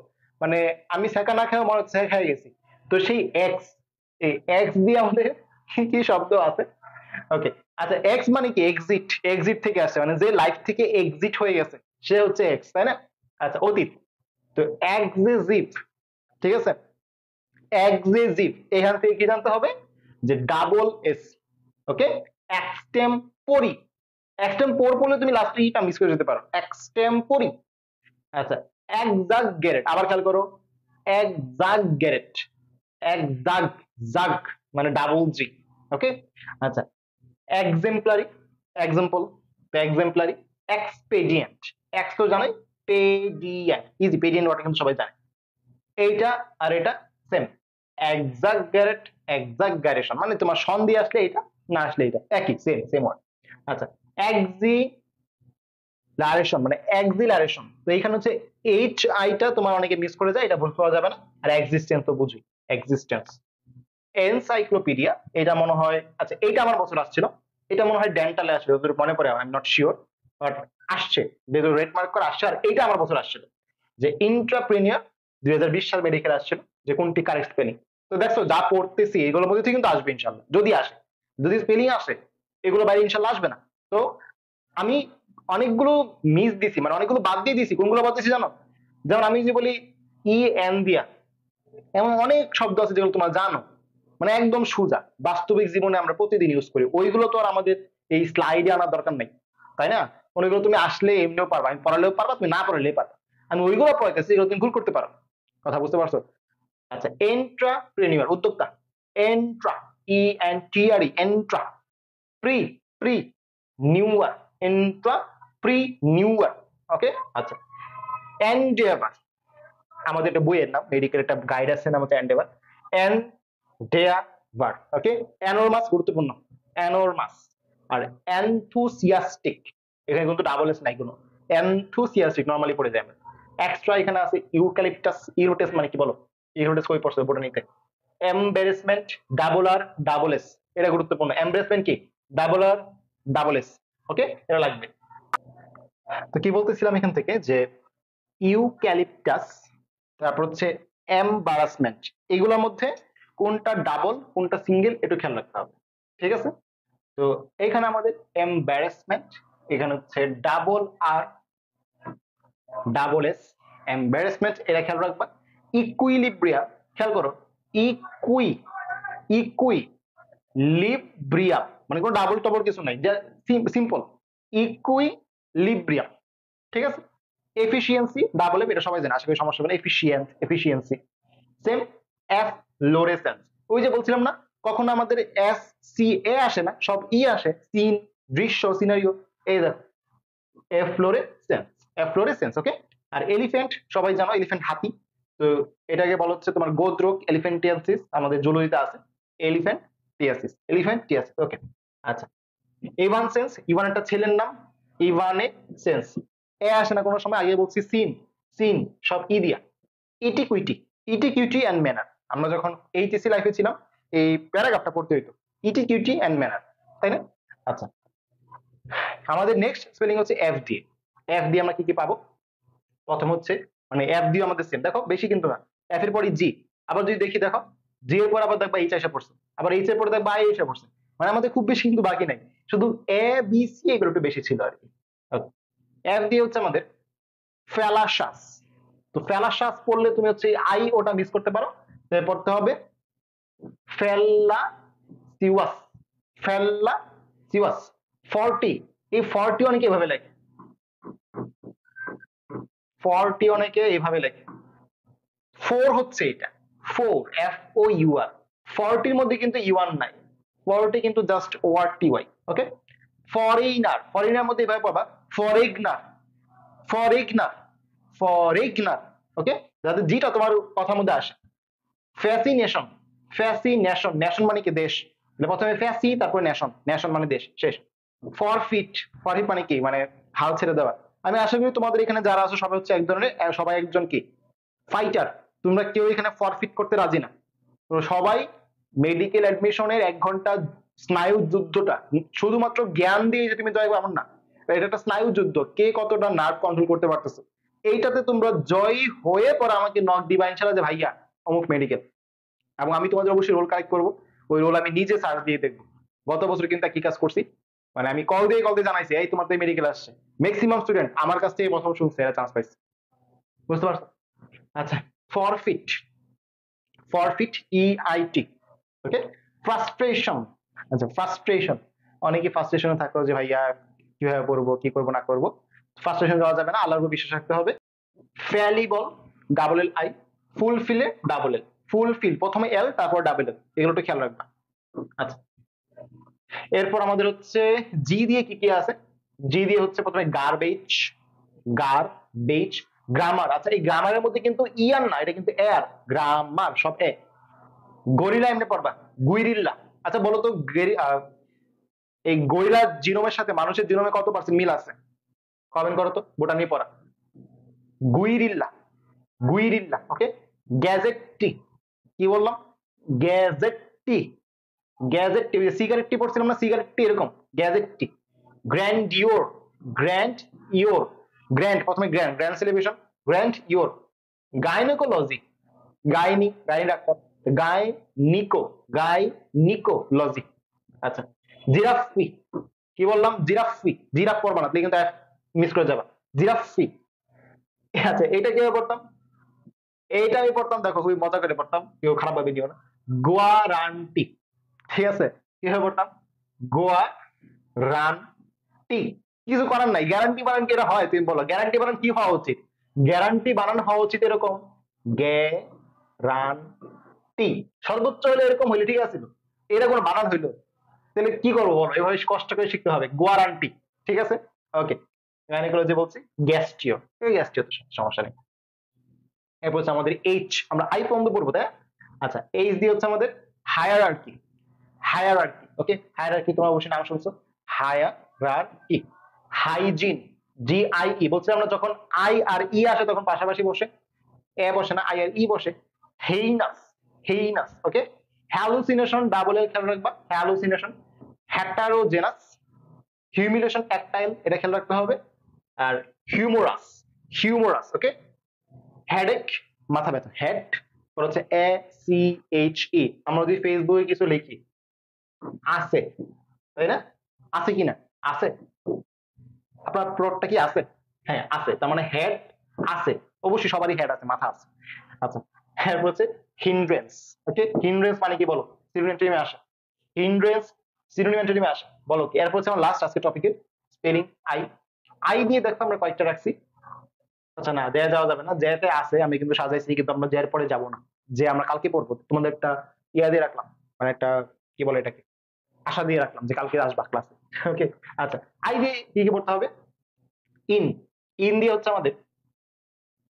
মানে আমি সেকা না খেয়ে মনে হচ্ছে খেয়ে গেছি। তো সেই এক্স, এই এক্স দিয়ে আমাদের কি কি শব্দ আছে। ওকে, আচ্ছা, এক্স মানে কি? এক্সিট, এক্সিট থেকে আসে, মানে যে লাইফ থেকে এক্সিট হয়ে গেছে সে হচ্ছে এক্স, তাই না? আচ্ছা, অতীত। তো এক্সিজিভ, ঠিক আছে, এক্সিজিভ, এখান থেকে কি জানতে হবে? যে ডাবল এস। ওকে, এক্সটেম্পোরি, এক্সটেম্পোর বলে তুমি লাস্টে ইটা মিস করে যেতে পারো, এক্সটেম্পোরি। আচ্ছা, এক্সাগেরেট, আবার খেয়াল করো, এক্সাগেরেট, এক্সাগ, জাগ মানে ডাবল জি। ওকে, আচ্ছা, এক্সেম্পলারি, এক্সাম্পল, এক্সেম্পলারি। এক্সপেডিয়েন্ট, এক্স তো জানোই, পেডিয়েন্ট, ইজি, পেডিয়েন্ট ওয়ার্ড কিন্তু সবাই জানে। এইটা আর এটা সেম, এক্সাগারেট, এক্সাগারেশন, মানে তোমার সন দিয়ে আসলে এটা, না আসলে এটা, একই, সেম সেম ওয়ার্ড। আচ্ছা, এক্সিলারেশন মানে এক্সিলারেশন, তো এখানে হচ্ছে এইচ আইটা তোমার অনেকে মিস করে যায়, এটা ভুল করা যাবে না। আর এক্সিস্টেন্স তো বুঝি, এক্সিস্টেন্স। এনসাইক্লোপিডিয়া, এটা মনে হয়, আচ্ছা এইটা আমার বছর আসছিল, এটা মনে হয় ডেন্টালে আসবে, ওদের মনে পড়ে, I am not sure, but আসছে, যেহেতু রেড মার্ক করে আসছে। আর এইটা আমার বছর আসছিল, যে ইন্ট্রাপ্রেনিয়ার 2020 সাল মেডিকেল আসছিল, যে কোনটি কারেক্ট স্পেলিং। তো দেখো যা পড়তেছি এগুলোর মধ্যে থেকে কিন্তু আসবে ইনশাল্লাহ, যদি আসে, যদি স্পেলিং আসে, এগুলো বাইরে ইনশাল্লাহ আসবে না। তো আমি অনেকগুলো মিস দিছি, মানে অনেকগুলো বাদ দিয়ে দিছি। কোনগুলো বাদ দিছি জানো? যেমন আমি যে বলি ই এন দিয়া, এমন অনেক শব্দ আছে যেগুলো তোমরা জানো, মানে একদম সোজা, বাস্তবিক জীবনে আমরা প্রতিদিন ইউজ করি, ওইগুলো তো আর আমাদের এই স্লাইডে আনার দরকার নেই, তাই না? ওইগুলো তুমি আসলে এমনিও পারবা, আমি পড়ালেও পারবা, তুমি না পড়ালেও পারবা। আমি ওইগুলো পড়াইতেছি, এগুলো তুমি ভুল করতে পারো, কথা বুঝতে পারছো? আচ্ছা, এন্ট্রাপ্রেনিউর, উদ্যোক্তা, এন্ট্রা, ই এন টি আর ই, এন্ট্রা। Pre, pre newer, এন্ট্রা pre newer. ওকে, আচ্ছা, এন্ডেভার, আমাদের একটা বইয়ের নাম, মেডিকেল একটা গাইড আছে নাম হচ্ছে এন্ডেভার, এন্ডেভার। ওকে, এনরমাস গুরুত্বপূর্ণ, এনরমাস। আর এনথুসিয়াস্টিক, এখানে কিন্তু ডাবল এস নাই কোনো, এনথুসিয়াস্টিক নরমালি পড়ে যায়। এক্সট্রা এখানে আছে ইউক্যালিপটাস, ইউরোটেস মানে কি বলো? ইউরোটেস কই পড়ছে বোটানিতে? এমবারেসমেন্ট, ডাবল আর ডাবল এস, এটা গুরুত্বপূর্ণ। এমবারেসমেন্ট কি? ডাবল আর ডাবল এস। ওকে, এটা লাগবে। তো কি বলতেছিলাম এখান থেকে, যে ইউক্যালিপটাস, তারপর হচ্ছে এমবারাসমেন্ট, এগুলোর মধ্যে কোনটা ডাবল কোনটা সিঙ্গেল একটু খেয়াল রাখতে হবে, ঠিক আছে? তো এখানে আমাদের এমবারাসমেন্ট, এখানে হচ্ছে ডাবল আর ডাবল এস, এমবারাসমেন্ট, এটা খেয়াল রাখবা। ইকুইলিব্রিয়া, খেয়াল করো, ইকুই, ইকুই লিব্রিয়া, মানে কোনো ডাবল টবল কিছু নাই, সিম্পল, ইকুই লিব্রিয়া, ঠিক আছে? এফিসিয়েন্সি, ডাবল এফ, এটা সবাই জানে, আশা করি সমস্যা হবে না, efficient, efficiency. Same, F fluorescence, ওই যে বলছিলাম না, কখনো আমাদের এস সি এ আসে না, সব ই আসে, সিন, দৃশ্য, সিনারিও, এই দেখো, এফ্লোরেসেন্স, এফ্লোরেসেন্স। ওকে, আর এলিফ্যান্ট সবাই জানো, এলিফ্যান্ট হাতি, তো এটাকে বলা হচ্ছে তোমার গোত্রক এলিফ্যান্টিয়াসিস, আমাদের জুলজিতে আছে এলিফ্যান্টিয়াসিস, এলিফ্যান্টিয়াসিস। ওকে, আচ্ছা, ইভান সেন্স, ইভান একটা ছেলের নাম, ইভানে সেন্স, এ আসে না কোনো সময়, আগে বলছি সিন, সিন সব ই দিয়া। ইটিকুইটি, ইটিকিউটি অ্যান্ড ম্যানার, আমরা যখন এইচএসসি লাইফে ছিলাম এই প্যারাগ্রাফটা পড়তে হইতো, ইটিকিউটি অ্যান্ড ম্যানার, তাই না? আচ্ছা, আমাদের নেক্সট স্পেলিং হচ্ছে এফ দিয়ে। এফ দিয়ে আমরা কি কি পাবো? প্রথম হচ্ছে, মানে এফ দিয়ে আমাদের সেম, দেখো বেশি কিন্তু না, এফ এর পরে জি, আবার যদি দেখি দেখো, জি এর পর আবার দেখবা এইচ এসে পড়ছে, আবার এইচ এর পরে দেখবা আই এসে পড়ছে, মানে আমাদের খুব বেশি কিন্তু বাকি নাই, শুধু এ বি সি এগুলো একটু বেশি ছিল আর কি। এফ দিয়ে হচ্ছে আমাদের ফ্যালাসাস। তো ফ্যালাসাস পড়লে তুমি হচ্ছে আই ওটা মিস করতে পারো, তাই পড়তে হবে ফেল্লাসিওয়াস। ফেল্লাসিওয়াস। 40, এই 40 অনেকে এভাবে লেখে, 40 অনেকে এভাবে লেখে। 4 হচ্ছে এটা, 4 FOUR। 40 মধ্যে কিন্তু ইউআন নাই, 40 কিন্তু জাস্ট ORTY। ওকে, ফরেইনার, ফরেইনার মধ্যে এভাবে পাবা ফরেগনার, ফরেগনার, ফরেগনার। ওকে, যাতে জিটা তোমার কথার মধ্যে আসে। ফ্যাসিনেশন, ফ্যাসিনেশন, নেশন মানে কি দেশ, প্রথমে ফ্যাসি তারপর নেশন, নেশন মানে দেশ, শেষ। ফরফিট, ফরফিট মানে কি, মানে হাল ছেড়ে দেওয়া। আমি আশা করি তোমাদের এখানে যারা আছে সবাই হচ্ছে এক ধরনের, সবাই একজন কি ফাইটার, তোমরা কেউ এখানে ফরফিট করতে রাজি না। তো সবাই মেডিকেল অ্যাডমিশনের 1 ঘন্টা স্নায়ু যুদ্ধটা শুধুমাত্র জ্ঞান দিয়ে যে তুমি জয় এমন না, এটা একটা স্নায়ু যুদ্ধ, কে কতটা নার্ভ কন্ট্রোল করতে পারতেছে। এইটাতে তোমরা জয়ী হয়ে পরে আমাকে নক দিবা ইনশাআল্লাহ যে ভাইয়া অমুক মেডিকেল, এবং আমি তোমাদের অবশ্যই রোল কালেক্ট করবো। ওই রোল আমি নিজে সার্চ দিয়ে দেখবো। গত বছর কিন্তু কি কাজ করছি, মানে আমি কল দিয়ে জানাইছি এই তোমার তো মেডিকেল আসছে, ম্যাক্সিমাম স্টুডেন্ট আমার কাছ থেকে প্রথম শুনছে, এরা চান্স পাইছে। বুঝতে পারছো? আচ্ছা, ফরফিট, ফরফিট EIT। ওকে, ফ্রাস্ট্রেশন। আচ্ছা, ফ্রাস্ট্রেশন, অনেকে ফ্রাস্ট্রেশনে থাকো যে ভাইয়া কিভাবে করবো, কি করবো না করবো। ফ্রাস্ট্রেশন যাওয়া যাবে না, আল্লাহর উপর বিশ্বাস রাখতে হবে। ফ্যালিবল, LLI। ফুলফিলে LL, ফুলফিল প্রথমে L তারপর LL, এগুলো একটু খেয়াল রাখবা। আচ্ছা, এরপর আমাদের হচ্ছে জি দিয়ে কি কি আছে। জি দিয়ে হচ্ছে প্রথমে গার্বেজ, গার্বেজ। গ্রামার, আচ্ছা এই গ্রামারের মধ্যে কিন্তু ইয়ার না, এটা কিন্তু এর, গ্রামার সব এ। গরিলা এমনি পড়বা, গুইরিল্লা। আচ্ছা বলো তো এই গরিলার জিনোমের সাথে মানুষের জিনোমে কত পার্সেন্ট মিল আছে? কমেন্ট করো তো, বোটা নিয়ে পড়া। গুইরিল্লা, গুইরিল্লা। ওকে, গ্যাজেটটি, কি বললাম, গ্যাজেটটি, গ্যাজেটটি, সিগারেটটি পড়ছিলাম না, সিগারেটটি এরকম, গ্যাজেটটি। গ্র্যান্ডিওর, গ্র্যান্ড ইওর, গ্র্যান্ড প্রথমে grand, grand celebration, grand your. Gynaecology, gynae, gynae doctor, গাইনিকো, গাইনিকোলজি। আচ্ছা, জিরাফি, কি বললাম, জিরাফি, জিরাফ পড়বা না, কিন্তু মিস করে যাবা, জিরাফি। আচ্ছা, এটা কিভাবে পড়তাম, এইটা আমি পড়তাম, দেখো খুবই মজা করে পড়তাম, কেউ খারাপ ভাবে নিও না। গোয়ারান্টি, ঠিক আছে, কিভাবে পড়তাম, গোয়া রান টি। কিছু করার নাই, গ্যারান্টি বানান কি এটা হয়, তুমি বলো গ্যারান্টি বানান কি হওয়া উচিত? গ্যারান্টি বানান হওয়া উচিত এরকম, গ্যারান্টি, সর্বোচ্চ হলে এরকম হইলে ঠিক আছে, এটা কোনো বানান হইলো, তাহলে কি করবো বলো, এভাবে কষ্ট করে শিখতে হবে, গোয়ারান্টি। ঠিক আছে, ওকে। গাইনোকোলজি বলছি, গ্যাস্ট্রিও, এই গ্যাস্ট্রিও সমস্যা নেই। এরপর হচ্ছে আমাদের এইচ, আমরা আই পর্যন্ত পড়বো তাই। আচ্ছা, এইচ দিয়ে হচ্ছে আমাদের হায়ারার্কি, হায়ারার্কি। ওকে, হায়ারার্কি তোমরা অবশ্যই নাম শুনছো, হায়ারার্কি। হাইজিন, GIE, বলছিলাম আমরা যখন আই আর ই আসে তখন পাশাপাশি বসে, এ বসে না, আই আর ই বসে। Heinous, heinous. Okay, hallucination, double L খেয়াল রাখবা, হ্যালুসিনেশন। হ্যাটারোজেনাস, হিউমিলেশন ট্যাকটাইল, এটা খেয়াল রাখতে হবে। আর হিউমোরাস, হিউমোরাস। ওকে, হেডেক, মাথা ব্যথা, হেড হচ্ছে ACHE। আমরা যদি ফেসবুকে কিছু লিখি আছে, তাই না, আছে কিনা, আছে, আপনার প্লটটা কি আছে, হ্যাঁ আছে, তার মানে হেড আছে, অবশ্যই সবারই হেড আছে, মাথা আছে। আচ্ছা, এরপর হচ্ছে হিন্ড্রেন্স। ওকে, হিন্ড্রেন্স মানে কি বলো, সিনোনিমে আসে, হিন্ড্রেন্স সিনোনিমে আসে, বলো কি। এরপর হচ্ছে আমার লাস্ট আজকে টপিকের স্পেলিং, আই। আই দিয়ে দেখো আমরা কয়েকটা রাখছি। আচ্ছা না, দেয়া যাওয়া যাবে না, যেতে আছে আমি কিন্তু সাজাইছি, কিন্তু আমরা জের পরে যাব না, যে আমরা কালকে পড়বো, তোমাদের একটা ইয়া দিয়ে রাখলাম, মানে একটা কি বলে এটাকে, আশা দিয়ে রাখলাম যে কালকে আসবা ক্লাসে। ওকে, আচ্ছা, আই দিয়ে কি কি পড়তে হবে, ইন, ইন দিয়ে হচ্ছে আমাদের,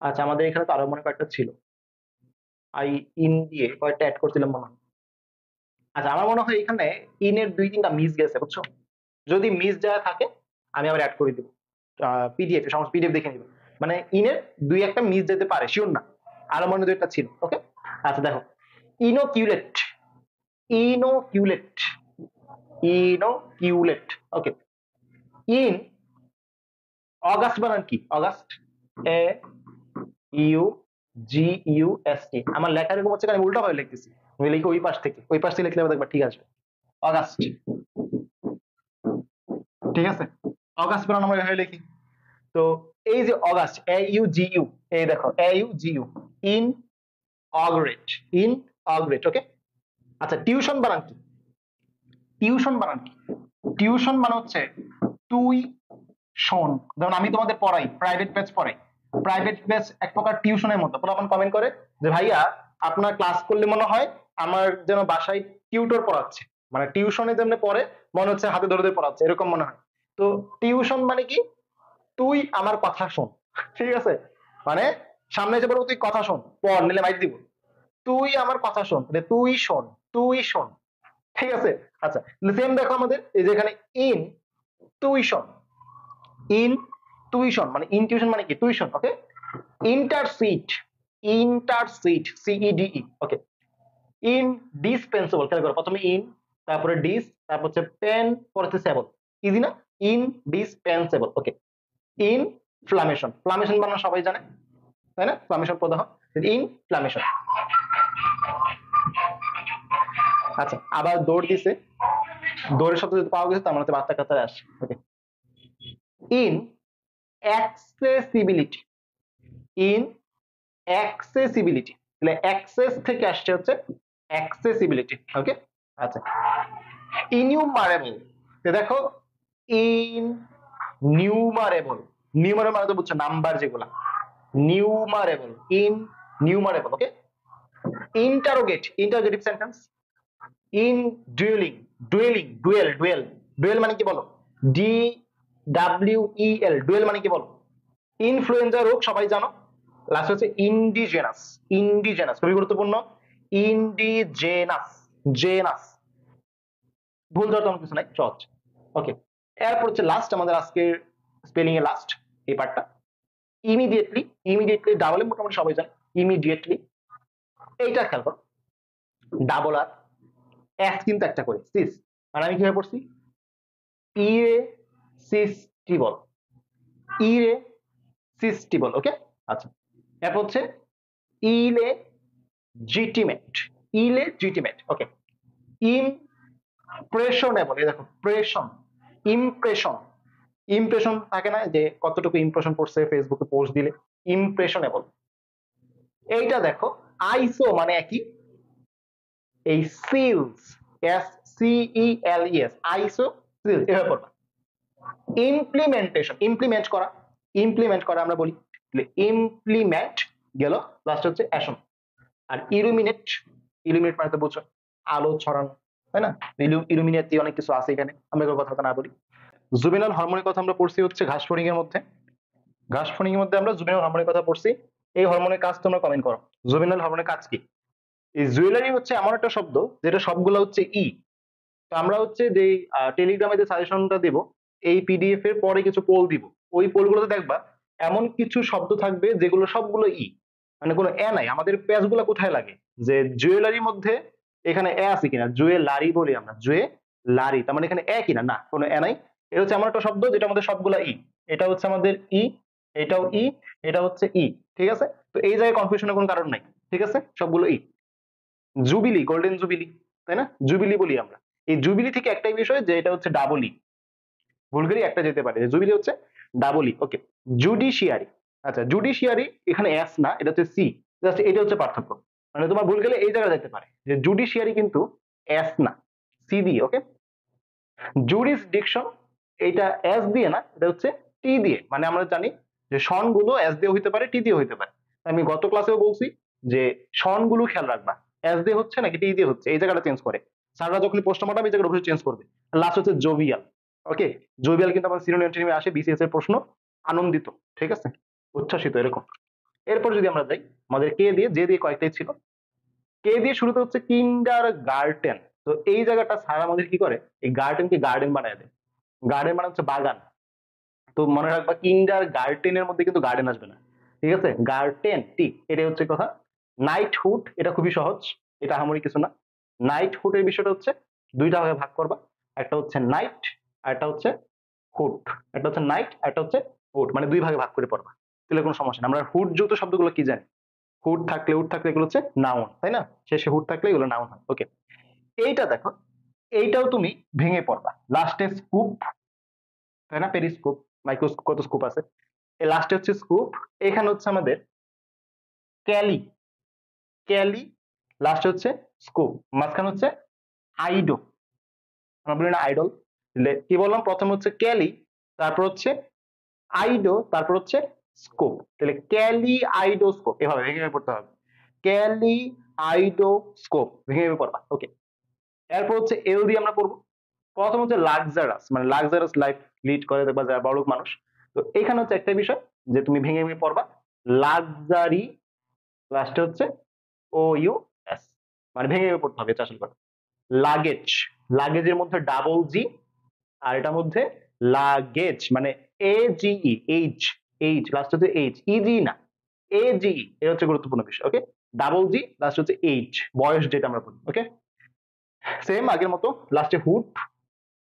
আচ্ছা আমাদের এখানে তো আরো মনে কয়েকটা ছিল, আই ইন দিয়ে কয়েকটা অ্যাড করছিলাম মনে হয়। আচ্ছা, আমার মনে হয় এখানে ইনের 2-3টা মিস গেছে, বুঝছো, যদি মিস যায় থাকে আমি আবার অ্যাড করে দিব, PDF এ সমস্ত PDF দেখে নিব, মানে ইনের 2-1টা মিস যেতে পারে, শিওর না, আরো মনে হয় 2-1টা ছিল। ওকে, আচ্ছা দেখো, ইনোকিউলেট, ইনোকিউলেট, ইনোকিউলেট। ওকে, ইন, অগাস্ট বানান কি, অগাস্ট, AUGUST। আমার লেখা এরকম হচ্ছে, আমি উল্টা ভাবে লিখতেছি, আমি লিখি ওই পাশ থেকে, ওই পাশ থেকে লিখলে দেখবা ঠিক আছে, অগাস্ট। ঠিক আছে, অগাস্ট বানান আমরা এভাবে লিখি, তো এই যে অগাস্ট, AUGU, এই দেখো AUGU, ইন অগ্রেট, ইন অগ্রেট। ওকে, আচ্ছা টিউশন বানান কি? টিউশন বানান কি? টিউশন মানে হচ্ছে তুই শোন। যেমন আমি তোমাদের পড়াই, প্রাইভেট ব্যাচ পড়াই, প্রাইভেট ব্যাচ এক প্রকার টিউশনের মতো। পোলাপান কমেন্ট করে যে ভাইয়া আপনার ক্লাস করলে মনে হয় আমার যেন বাসায় টিউটর পড়াচ্ছে, মানে টিউশনে যেমন পড়ে মনে হচ্ছে হাতে ধরে ধরে পড়াচ্ছে, এরকম মনে হয়। তো টিউশন মানে কি? তুই আমার কথা শোন, ঠিক আছে? মানে সামনে এসে বলবো তুই কথা শোন, পড় নিলে মাইক দিব। তুই আমার কথা শোন, তুই শোন, তুই শোন, ঠিক আছে? আচ্ছা সেম দেখো আমাদের এই যে এখানে ইন টিউশন, ইন টিউশন মানে ইনটিউশন মানে কি? টিউশন। ওকে, ইন্টারসিট, ইন্টারসিট, CEDE। ওকে, ইনডিসপেন্সেবল, খেয়াল করো প্রথমে ইন, তারপরে ডিস, তারপর হচ্ছে পেন, পরে হচ্ছে সেবল। ইজি না? ইনডিসপেন্সেবল। ওকে, ইনফ্লামেশন, ফ্লামেশন বানানো সবাই জানে তাই না? ফ্লামেশন প্রদাহ, ইনফ্লামেশন। আচ্ছা আবার দৌড় দিছে, দৌড়ের শব্দ যদি পাওয়া গেছে তার মানে বাচ্চা কাচ্চারা আসে। ওকে, ইন অ্যাক্সেসিবিলিটি, ইন অ্যাক্সেসিবিলিটি, তাহলে অ্যাক্সেস থেকে আসছে হচ্ছে অ্যাক্সেসিবিলিটি। ওকে, আচ্ছা ইনিউমারেবল, দেখো ইন নিউমারেবল, নিউমারেবল মানে তো বুঝছো নাম্বার যেগুলা, numerable, in numerable. Okay, interrogate, interrogative sentence. In duelling, duelling, duel, duel, duel মানে কি বলো? DWEL, ডুয়েল মানে কি বলো? ইনফ্লুয়েঞ্জা রোগ সবাই জানো। লাস্ট হচ্ছে ইন্ডিজেনাস, ইন্ডিজেনাস খুবই গুরুত্বপূর্ণ, ইন্ডিজেনাস, জেনাস, ভুল ধরার তেমন কিছু নাই, সহজ। ওকে, এরপর হচ্ছে লাস্ট আমাদের আজকের স্পেলিং এ লাস্ট এই পার্টটা, ইমিডিয়েটলি। ইমিডিয়েটলি ডাবল মোটামুটি সবাই জানে, ইমিডিয়েটলি। এইটা খেয়াল করো, ডাবল আর এস কিন্তু একটা করে সিস, মানে আমি কিভাবে পড়ছি? ইরেসিস্টিবল, ইরেসিস্টিবল। ওকে, আচ্ছা এরপর হচ্ছে ইলেজিটিমেট, ইলেজিটিমেট। ওকে, ইমপ্রেশনেবল, এই দেখো প্রেশন, ইমপ্রেশন, ইমপ্রেশন থাকে না যে কতটুকু ইমপ্রেশন পড়ছে ফেসবুকে পোস্ট দিলে, ইমপ্রেশনেবল। এইটা দেখো আইসো মানে একই, এই সিলস, SCELES, আইসো সিলস, এভাবে পড়বা। ইমপ্লিমেন্টেশন, ইমপ্লিমেন্ট করা, ইমপ্লিমেন্ট করা আমরা বলি, ইমপ্লিমেন্ট গেল, লাস্ট হচ্ছে অ্যাশন। আর ইলুমিনেট, ইলুমিনেট মানে তো বুঝছো আলো ছড়ানো তাই না? ইলুমিনেট দিয়ে অনেক কিছু আছে এখানে, আমরা এগুলোর কথা না বলি। জুবিনাল হরমোনের কথা আমরা পড়ছি হচ্ছে ঘাসফড়িং এর মধ্যে, ঘাসফড়িং এর মধ্যে আমরা জুবিনাল হরমোনের কথা পড়ছি। এই হরমোনের কাজ তোমরা কমেন্ট করো, জুবিনাল হরমোনের কাজ কি? এই জুয়েলারি হচ্ছে এমন একটা শব্দ যেটা সবগুলো হচ্ছে ই। তো আমরা হচ্ছে যে টেলিগ্রামে যে সাজেশনটা দিব, এই PDF এর পরে কিছু পোল দিব, ওই পোলগুলোতে দেখবা এমন কিছু শব্দ থাকবে যেগুলো সবগুলো ই, মানে কোনো এ নাই। আমাদের পেজগুলো কোথায় লাগে? যে জুয়েলারির মধ্যে এখানে এ আছে কিনা, জুয়েলারি বলি আমরা, জুয়েলারি, তার মানে এখানে এ কিনা, না কোনো এ নাই। এটা হচ্ছে এমন একটা শব্দ যেটা আমাদের সবগুলো ই, এটা হচ্ছে আমাদের ই, এটাও ই, এটা হচ্ছে ই, ঠিক আছে? তো এই জায়গায় কনফিউশনের কোনো কারণ নাই, ঠিক আছে? সবগুলো ই। জুবিলি, গোল্ডেন জুবিলি তাই না? জুবিলি বলি আমরা। এই জুবিলি থেকে একটাই বিষয় যে এটা হচ্ছে ডাবল ই, ভুল করে একটা যেতে পারে, জুবিলি হচ্ছে ডাবল ই। ওকে, জুডিশিয়ারি, আচ্ছা জুডিশিয়ারি এখানে এস না, এটা হচ্ছে সি, জাস্ট এটা হচ্ছে পার্থক্য। মানে তোমার ভুল গেলে এই জায়গায় যেতে পারে যে জুডিশিয়ারি কিন্তু এস না, সি দিয়ে। ওকে, জুরিসডিকশন, এটা এস দিয়ে না, এটা হচ্ছে টি দিয়ে। মানে আমরা জানি যে সন গুলো এস দিয়ে হইতে পারে, টি দিয়ে হইতে পারে। আমি গত ক্লাসেও বলছি যে সন গুলো খেয়াল রাখবা, এস দিয়ে হচ্ছে নাকি টি দিয়ে হচ্ছে, এই জায়গাটা চেঞ্জ করে। স্যাররা যখন পোস্টমর্টম এই জায়গাটা অবশ্যই চেঞ্জ করবে। লাস্ট হচ্ছে জোভিয়াল। ওকে, জোভিয়াল কিন্তু আমার সিনিয়র এন্ট্রি আসে, BCS এর প্রশ্ন, আনন্দিত, ঠিক আছে, উচ্ছ্বাসিত, এরকম। এরপর যদি আমরা যাই, আমাদের কে দিয়ে, যে দিয়ে কয়েকটাই ছিল, কে দিয়ে শুরুতে হচ্ছে কিন্ডার গার্ডেন। তো এই জায়গাটা স্যার আমাদের কি করে, এই গার্ডেনকে গার্ডেন বানায় দেয়। গার্ডেন মানে হচ্ছে বাগান। তো মনে রাখবা কিন্ডার গার্ডেনের মধ্যে কিন্তু গার্ডেন আসবে না, ঠিক আছে? গার্ডেন টি, এটাই হচ্ছে কথা। নাইটহুড, এটা খুবই সহজ, এটা আহামরি কিছু না। নাইটহুডের বিষয়টা হচ্ছে দুইটা ভাগে ভাগ করবা, একটা হচ্ছে নাইট আর একটা হচ্ছে হুড। একটা হচ্ছে নাইট আর একটা হচ্ছে হুড, মানে দুই ভাগে ভাগ করে পড়বা, তাহলে কোনো সমস্যা না। আমরা হুড যুক্ত শব্দগুলো কি জানি? হুড থাকলে, উড থাকলে এগুলো হচ্ছে নাউন তাই না? শেষে হুড থাকলে এগুলো নাউন হয়। ওকে, এইটা দেখো, এইটাও তুমি ভেঙে পড়বা। লাস্টে স্কুপ তাই না, পেরিস্কোপ, মাইক্রোস্কোপ, কত স্কোপ আছে। এই লাস্টে হচ্ছে স্কুপ, এখানে হচ্ছে আমাদের ক্যালি, ক্যালি, লাস্টে হচ্ছে স্কুপ, মাঝখানে হচ্ছে আইডো, আমরা বলি না আইডল, কি বললাম প্রথম হচ্ছে ক্যালি, তারপর হচ্ছে আইডো, তারপর হচ্ছে স্কোপ। তাহলে ক্যালি আইডো স্কোপ, এভাবে ভেঙে ভেঙে পড়তে হবে, ক্যালি আইডো স্কোপ, ভেঙে ভেঙে পড়বা। ওকে, এরপর হচ্ছে এল দিয়ে আমরা পড়বো। প্রথম হচ্ছে লাক্সারাস, মানে লাক্সারাস লাইফ লিড করে দেখবা যারা বড়লোক মানুষ। তো এখানে হচ্ছে একটা বিষয় যে তুমি ভেঙে ভেঙে পড়বা, লাক্সারি, লাস্টে হচ্ছে ও ইউ এস, মানে ভেঙে ভেঙে পড়তে হবে, এটা আসল কথা। লাগেজ, লাগেজের মধ্যে ডাবল জি, আর এটার মধ্যে লাগেজ মানে এ G E, H, H last হচ্ছে এইচ, ইজি না, এ জি, এটা হচ্ছে গুরুত্বপূর্ণ বিষয়। ওকে, ডাবল জি লাস্ট হচ্ছে এইচ, বয়স যেটা আমরা বলি। ওকে, সেম আগের মতো, লাস্টে হুড,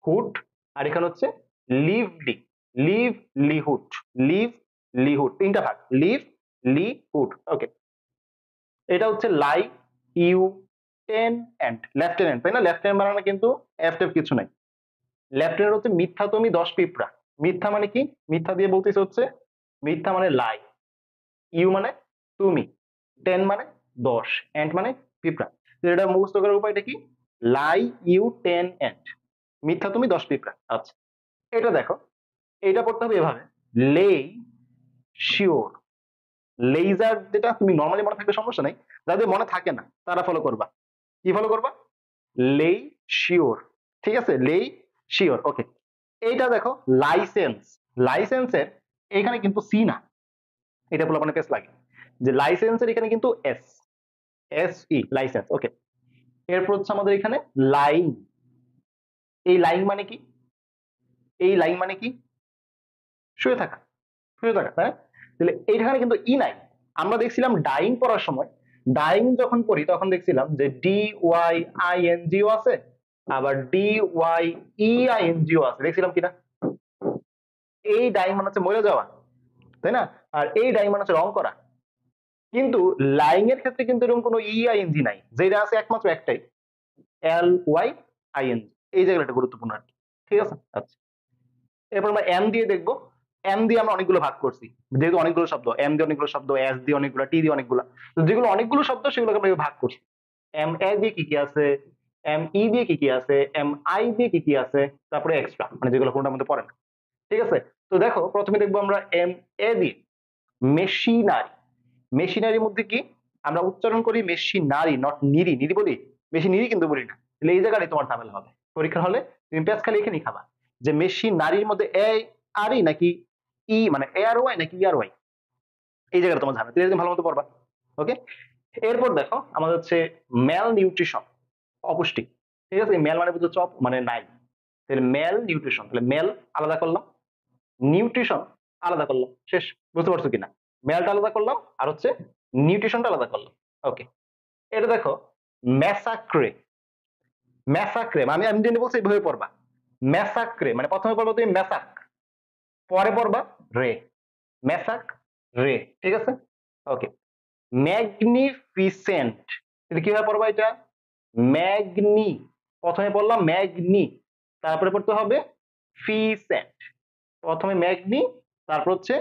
হুড, আর এখানে হচ্ছে লিভলি, লিভ লিহুড, লিভ লিহুড, তিনটা ভাগ, লিভ লি হুড। ওকে, এটা হচ্ছে lie you ten and, lieutenant, তাই না? লেফটেন্যান্ট বানানো কিন্তু এফ টেফ কিছু নাই। লেফটেন্যান্ট হচ্ছে মিথ্যা তুমি 10 পিঁপড়া। মিথ্যা মানে কি? মিথ্যা দিয়ে বলতেছে হচ্ছে মিথ্যা মানে লাই, ইউ মানে তুমি, 10 মানে 10, অ্যান্ড মানে পিঁপড়া। এটা মুখস্থ করার উপায়টা কি? লাই ইউ 10 অ্যান্ড, মিথ্যা তুমি 10 পিঁপড়া। আচ্ছা, এটা দেখো, এটা পড়তে হবে এভাবে, লেই শিওর, লেজার যেটা তুমি নর্মালি মনে থাকলে সমস্যা নাই, যাদের মনে থাকে না তারা ফলো করবা। কি ফলো করবা? লেই শিওর, ঠিক আছে, লেই শিওর। ওকে, এইটা দেখো লাইসেন্স, লাইসেন্সের এখানে কিন্তু সি না, এটা বলে মানে পেস লাগে, যে লাইসেন্সের এখানে কিন্তু এস, এস ই, লাইসেন্স। ওকে, এরপর হচ্ছে আমাদের এখানে লাইন, এই লাইন মানে কি? এই লাইন মানে কি? শুয়ে থাকা, শুয়ে থাকা, হ্যাঁ। তাহলে এইখানে কিন্তু ই নাই। আমরা দেখছিলাম ডাইং পড়ার সময়, ডাইং যখন পড়ি তখন দেখছিলাম যে ডি ওয়াই আই এন জিও আছে, আবার D Y E I N জিও আছে, দেখছিলাম কিনা? এই ডাইং মানে হচ্ছে মরে যাওয়া, তাই না? আর এই ডাইং মানে হচ্ছে রং করা। কিন্তু লাইং এর ক্ষেত্রে কিন্তু এরকম কোনো ই আই এন জি নাই, যেটা আছে একমাত্র একটাই, L Y I N G, এই জায়গাটা গুরুত্বপূর্ণ আর কি। ঠিক আছে, আচ্ছা, এরপর আমরা এম দিয়ে দেখবো। এম দিয়ে আমরা অনেকগুলো ভাগ করছি, যেহেতু অনেকগুলো শব্দ, এম দিয়ে অনেকগুলো শব্দ, এস দিয়ে অনেকগুলো, টি দিয়ে অনেকগুলো, যেগুলো অনেকগুলো শব্দ সেগুলোকে আমরা ভাগ করছি। এম এ দিয়ে কি কি আছে, এম ই দিয়ে কি কি আছে, এম আই দিয়ে কি কি আছে, তারপরে এক্সট্রা মানে যেগুলো কোনটার মধ্যে পড়ে না। ঠিক আছে, তো দেখো প্রথমে দেখবো আমরা এম এ দিয়ে মেশিনারি, মেশিনারির মধ্যে কি আমরা উচ্চারণ করি মেশিনারি, নট নিরি, নিরি বলি, মেশিনারি কিন্তু বলি না। তাহলে এই জায়গায় তোমার ঝামেলা হবে পরীক্ষা হলে, তুমি প্যাচ খালি এখানেই খাবা, যে মেশিনারির মধ্যে এ আর ই নাকি ই, মানে এ আর ওয়াই নাকি ই আর ওয়াই, এই জায়গাটা তোমার ঝামেলা, তুমি ভালো মতো পড়বা। ওকে, এরপর দেখো আমাদের হচ্ছে ম্যাল নিউট্রিশন, অপুষ্টি। ঠিক আছে, মেল মানে বুঝছো চপ মানে নাই, তাহলে মেল নিউট্রিশন, তাহলে মেল আলাদা করলাম, নিউট্রিশন আলাদা করলাম, শেষ। বুঝতে পারছো কিনা? মেলটা আলাদা করলাম আর হচ্ছে নিউট্রিশনটা আলাদা করলাম। ওকে, এটা দেখো ম্যাসাক্রে, ম্যাসাক্রে মানে আমি যেটা বলছি এইভাবে পড়বা, ম্যাসাক্রে মানে প্রথমে পড়বো তুমি ম্যাসাক, পরে পড়বা রে, ম্যাসাক রে। ঠিক আছে, ওকে, ম্যাগনিফিসেন্ট, এটা কিভাবে পড়বা? এটা ম্যাগনি, প্রথমে পড়লাম ম্যাগনি, তারপরে পড়তে হবে ফিসেন্ট, প্রথমে ম্যাগনি তারপর হচ্ছে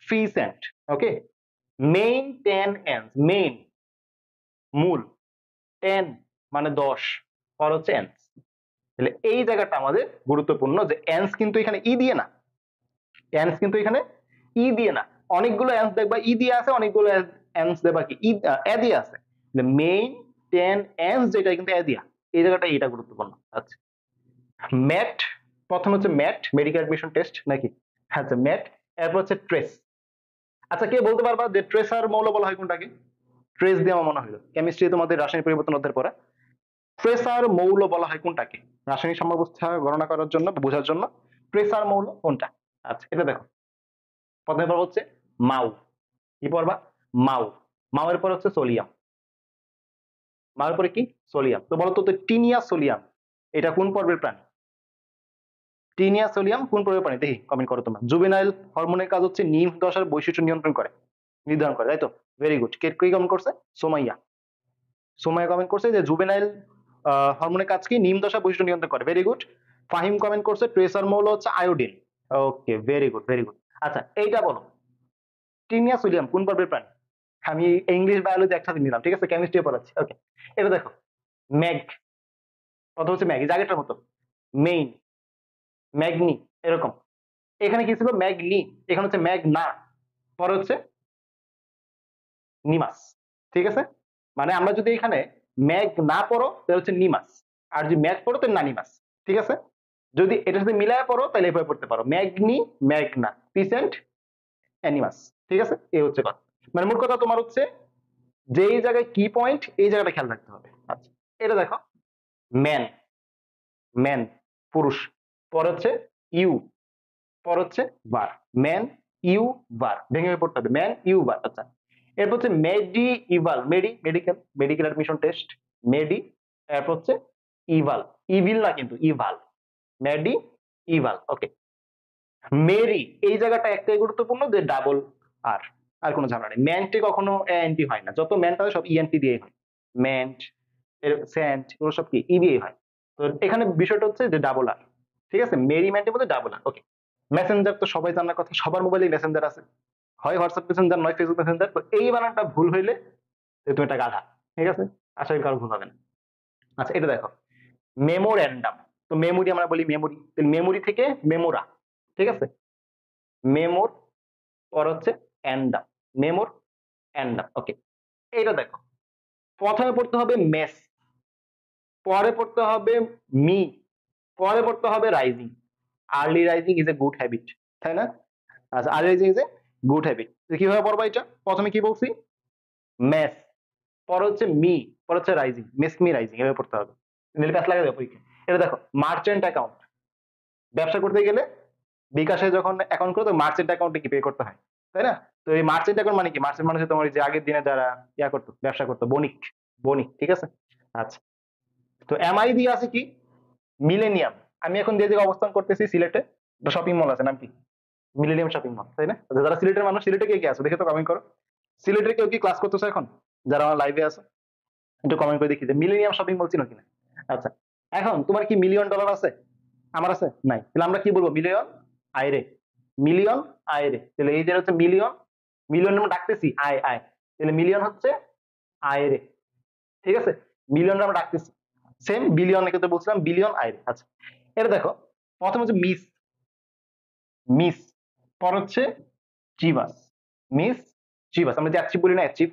ফিসেন্ট। ওকে, মেইনটেনেন্স, মেইন মূল, টেন মানে 10, পর হচ্ছে এন্স। তাহলে এই জায়গাটা আমাদের গুরুত্বপূর্ণ, যে এন্স কিন্তু এখানে ই দিয়ে না, এন্স কিন্তু এখানে ই দিয়ে না, অনেকগুলো এন্স দেখবা ই দিয়ে আছে, অনেকগুলো এন্স দেখবা কি ই এ দিয়ে আছে, মেইন টেন এন্স যেটা কিন্তু এ দিয়া, এই জায়গাটা এটা গুরুত্বপূর্ণ। আচ্ছা, ম্যাট, প্রথম হচ্ছে ম্যাট, মেডিকেল অ্যাডমিশন টেস্ট নাকি? আচ্ছা, ম্যাট, এরপর হচ্ছে ট্রেস। আচ্ছা, কে বলতে পারবা যে ট্রেসার মৌল বলা হয় কোনটাকে? ট্রেস দিয়ে আমার মনে হলো কেমিস্ট্রি তোমাদের রাসায়নিক পরিবর্তন অধ্যায়ের পরে, ট্রেসার মৌল বলা হয় কোনটাকে রাসায়নিক সাম্যাবস্থা গণনা করার জন্য, বোঝার জন্য ট্রেসার মৌল কোনটা? আচ্ছা, এটা দেখো, প্রথমে পর্ব হচ্ছে মাউ, কি পড়বা? মাউ, মাউয়ের পর হচ্ছে সোলিয়াম, মাউয়ের পরে কি? সোলিয়াম। তো বলো তো টিনিয়া সোলিয়াম এটা কোন পর্বের প্রাণী? টিনিয়া সোলিয়াম কোন পর্বের প্রাণী? দেখি কমেন্ট করো তোমরা। জুভেনাইল হরমোনের কাজ হচ্ছে নিম্ফ দশার বৈশিষ্ট্য নিয়ন্ত্রণ করে, নির্ধারণ করে, তাই তো? Very good. কে কি কমেন্ট করছে? সোমাইয়া, সোমাইয়া কমেন্ট করছে যে জুভেনাইল হরমোনের কাজ কি? নিম্ন দশা বৈশিষ্ট্য নিয়ন্ত্রণ করে, ভেরি গুড। ফাহিম কমেন্ট করছে ট্রেসার মৌল হচ্ছে আয়োডিন, ওকে, ভেরি গুড, ভেরি গুড। আচ্ছা, এইটা বলো, টিনিয়াস উইলিয়াম কোন পর্বের প্রাণী? আমি ইংলিশ বায়োলজি একসাথে নিলাম, ঠিক আছে, কেমিস্ট্রি পড়াচ্ছি। ওকে, এটা দেখো, ম্যাগ, প্রথম হচ্ছে ম্যাগ, এই জায়গাটার মতো, মেইন, ম্যাগনি, এরকম। এখানে কি ছিল? ম্যাগনি, এখানে হচ্ছে ম্যাগ না, পরে হচ্ছে নিমাস, ঠিক আছে। মানে আমরা যদি এখানে ম্যাগ না পড়ো তাহলে হচ্ছে নিমাস, আর যদি ম্যাগ পড়ো তাহলে নানিমাস, ঠিক আছে। যদি এটার সাথে মিলায় পড়ো তাহলে এভাবে পড়তে পারো, ম্যাগনি, ম্যাগনা, পিসেন্ট, অ্যানিমাস, ঠিক আছে। এই হচ্ছে কথা, মানে মোট কথা তোমার হচ্ছে যেই জায়গায় কি পয়েন্ট এই জায়গাটা খেয়াল রাখতে হবে। আচ্ছা, এটা দেখো, ম্যান, ম্যান পুরুষ, পর হচ্ছে ইউ, পর হচ্ছে বার, ম্যান ইউ বার, ভেঙে ভেঙে পড়তে হবে, ম্যান ইউ বার। আচ্ছা, এরপর হচ্ছে মেডি ইভাল, মেডি মেডিকেল, মেডিকেল অ্যাডমিশন টেস্ট, মেডি, এরপর হচ্ছে ইভাল, ইভিল না কিন্তু ইভাল, মেডি ইভাল। ওকে, মেরি, এই জায়গাটা একটাই গুরুত্বপূর্ণ যে ডাবল আর, আর কোনো ঝামেলা নেই। ম্যান্টে কখনো এএনটি হয় না, যত ম্যান থাকে সব ইএনটি দিয়ে হয়, ম্যান্ট, স্যান্ট, এগুলো সব কি ই দিয়ে হয়। তো এখানে বিষয়টা হচ্ছে যে ডাবল আর, ঠিক আছে, মেরি ম্যান্টের মধ্যে ডাবল আর। ওকে, মেসেঞ্জার তো সবাই জানার কথা, সবার মোবাইলে মেসেঞ্জার আছে, হয় হোয়াটসঅ্যাপ মেসেঞ্জার নয় ফেসবুক মেসেঞ্জার। তো এই বানানটা ভুল হইলে তুমি একটা গাধা, ঠিক আছে, আশা করি কারো ভুল হবে না। আচ্ছা, এটা দেখো, মেমোরেন্ডাম, তো মেমোরি আমরা বলি মেমোরি, মেমোরি থেকে মেমোরা, ঠিক আছে, মেমোর, পর হচ্ছে অ্যান্ডাম, মেমোর অ্যান্ডাম। ওকে, এইটা দেখো, প্রথমে পড়তে হবে মেস, পরে পড়তে হবে মি, পরে পড়তে হবে rising. Early rising is a good habit, তাই না? আচ্ছা, early rising is a good habit. কিভাবে পড়বা এটা? প্রথমে কি বলছি? মেস, পর হচ্ছে মি, পর হচ্ছে রাইজিং, মেস মি রাইজিং, এভাবে পড়তে হবে, নিলে প্যাস লাগে দেবো পরীক্ষা। এটা দেখো, মার্চেন্ট অ্যাকাউন্ট, ব্যবসা করতে গেলে বিকাশে যখন অ্যাকাউন্ট করো তো মার্চেন্ট অ্যাকাউন্টে কি পে করতে হয়, তাই না? তো এই মার্চেন্ট অ্যাকাউন্ট মানে কি? মার্চেন্ট মানে হচ্ছে তোমার যে আগের দিনে যারা ইয়া করতো, ব্যবসা করতো, বণিক, বণিক, ঠিক আছে। আচ্ছা, তো এমআই দিয়ে আছে কি? মিলেনিয়াম। আমি এখন যে জায়গায় অবস্থান করতেছি সিলেটে, একটা শপিং মল আছে, নাম কি? মিলেনিয়াম শপিং মল, তাই না? আচ্ছা, যারা সিলেটের মানুষ, সিলেটে কে কে আছে দেখে তো কমেন্ট করো। সিলেটের কেউ কি ক্লাস করতেছো এখন, যারা আমার লাইভে আছে একটু কমেন্ট করে দেখি যে মিলেনিয়াম শপিং মল চিনো কিনা। আচ্ছা, এখন তোমার কি মিলিয়ন ডলার আছে? আমার আছে? নাই। তাহলে আমরা কি বলবো? মিলিয়ন আয়রে, মিলিয়ন আয়রে। তাহলে এই যে হচ্ছে মিলিয়ন, মিলিয়ন আমরা ডাকতেছি আয় আয়, তাহলে মিলিয়ন হচ্ছে আয়রে, ঠিক আছে, মিলিয়ন আমরা ডাকতেছি। সেম বিলিয়ন কিন্তু বলছিলাম বিলিয়ন আয়রে। আচ্ছা, এটা দেখো, প্রথম হচ্ছে মিস, মিস, পর হচ্ছে চিভাস, মিস চিভাস। আমরা যে অ্যাচিভ বলি না, অ্যাচিভ,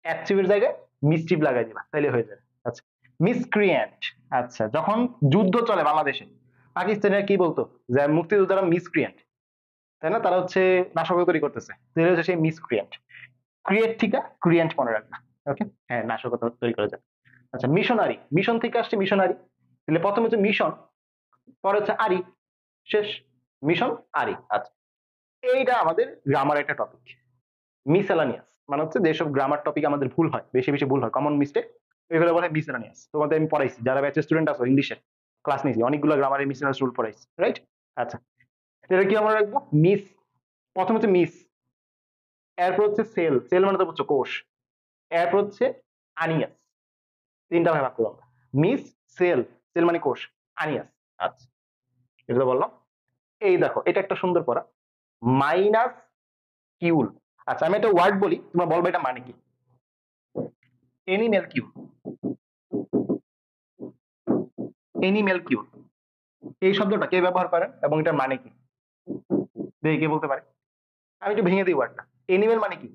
অ্যাচিভের জায়গায় মিসচিভ লাগাই দিবা, তাইলে হয়ে যাবে। আচ্ছা, মিসক্রিয়েন্ট, আচ্ছা, যখন যুদ্ধ চলে বাংলাদেশে, পাকিস্তানের কি বলতো যে মুক্তিযোদ্ধারা মিসক্রিয়েন্ট, তাই না? তারা হচ্ছে নাশকতা তৈরি করতেছে, তাহলে হচ্ছে সেই মিসক্রিয়েন্ট। ক্রিয়েট থেকে ক্রিয়েন্ট মনে রাখবা। ওকে, হ্যাঁ, নাশকতা তৈরি করা যায়। আচ্ছা, মিশনারি, মিশন থেকে আসছে মিশনারি, তাহলে প্রথম হচ্ছে মিশন, পরে হচ্ছে আরি, শেষ, মিশন আরি। আচ্ছা, এইটা আমাদের গ্রামার একটা টপিক। মিসেলানিয়াস মানে হচ্ছে যেসব গ্রামার টপিক আমাদের ভুল হয়, বেশি বেশি ভুল হয়, কমন মিস্টেক, এগুলো বলে মিসেলানিয়াস। তোমাদের আমি পড়াইছি, যারা ব্যাচের স্টুডেন্ট আছো ইংলিশের ক্লাস নিয়েছি, অনেকগুলো গ্রামারের মিসেলানিয়াস রুল পড়াইছি, রাইট? আচ্ছা, এটা কি আমরা রাখবো? মিস, প্রথম হচ্ছে মিস, এরপর হচ্ছে সেল, সেল মানে তো বুঝছো কোষ, এরপর হচ্ছে আনিয়াস, তিনটা ভাগে ভাগ করবো আমরা, মিস, সেল, সেল মানে কোষ, আনিয়াস। আচ্ছা, এটা তো বললাম। এই দেখো, এটা একটা সুন্দর পড়া, মাইনাস কিউল। আচ্ছা, আমি একটা ওয়ার্ড বলি, তোমরা বলবে এটা মানে কি। এনিমেল কিউল, এনিমেল কিউল, এই শব্দটা কে ব্যবহার করেন এবং এটার মানে কি? দেখি কে বলতে পারে। আমি একটু ভেঙে দিই ওয়ার্ডটা। এনিমেল মানে কি?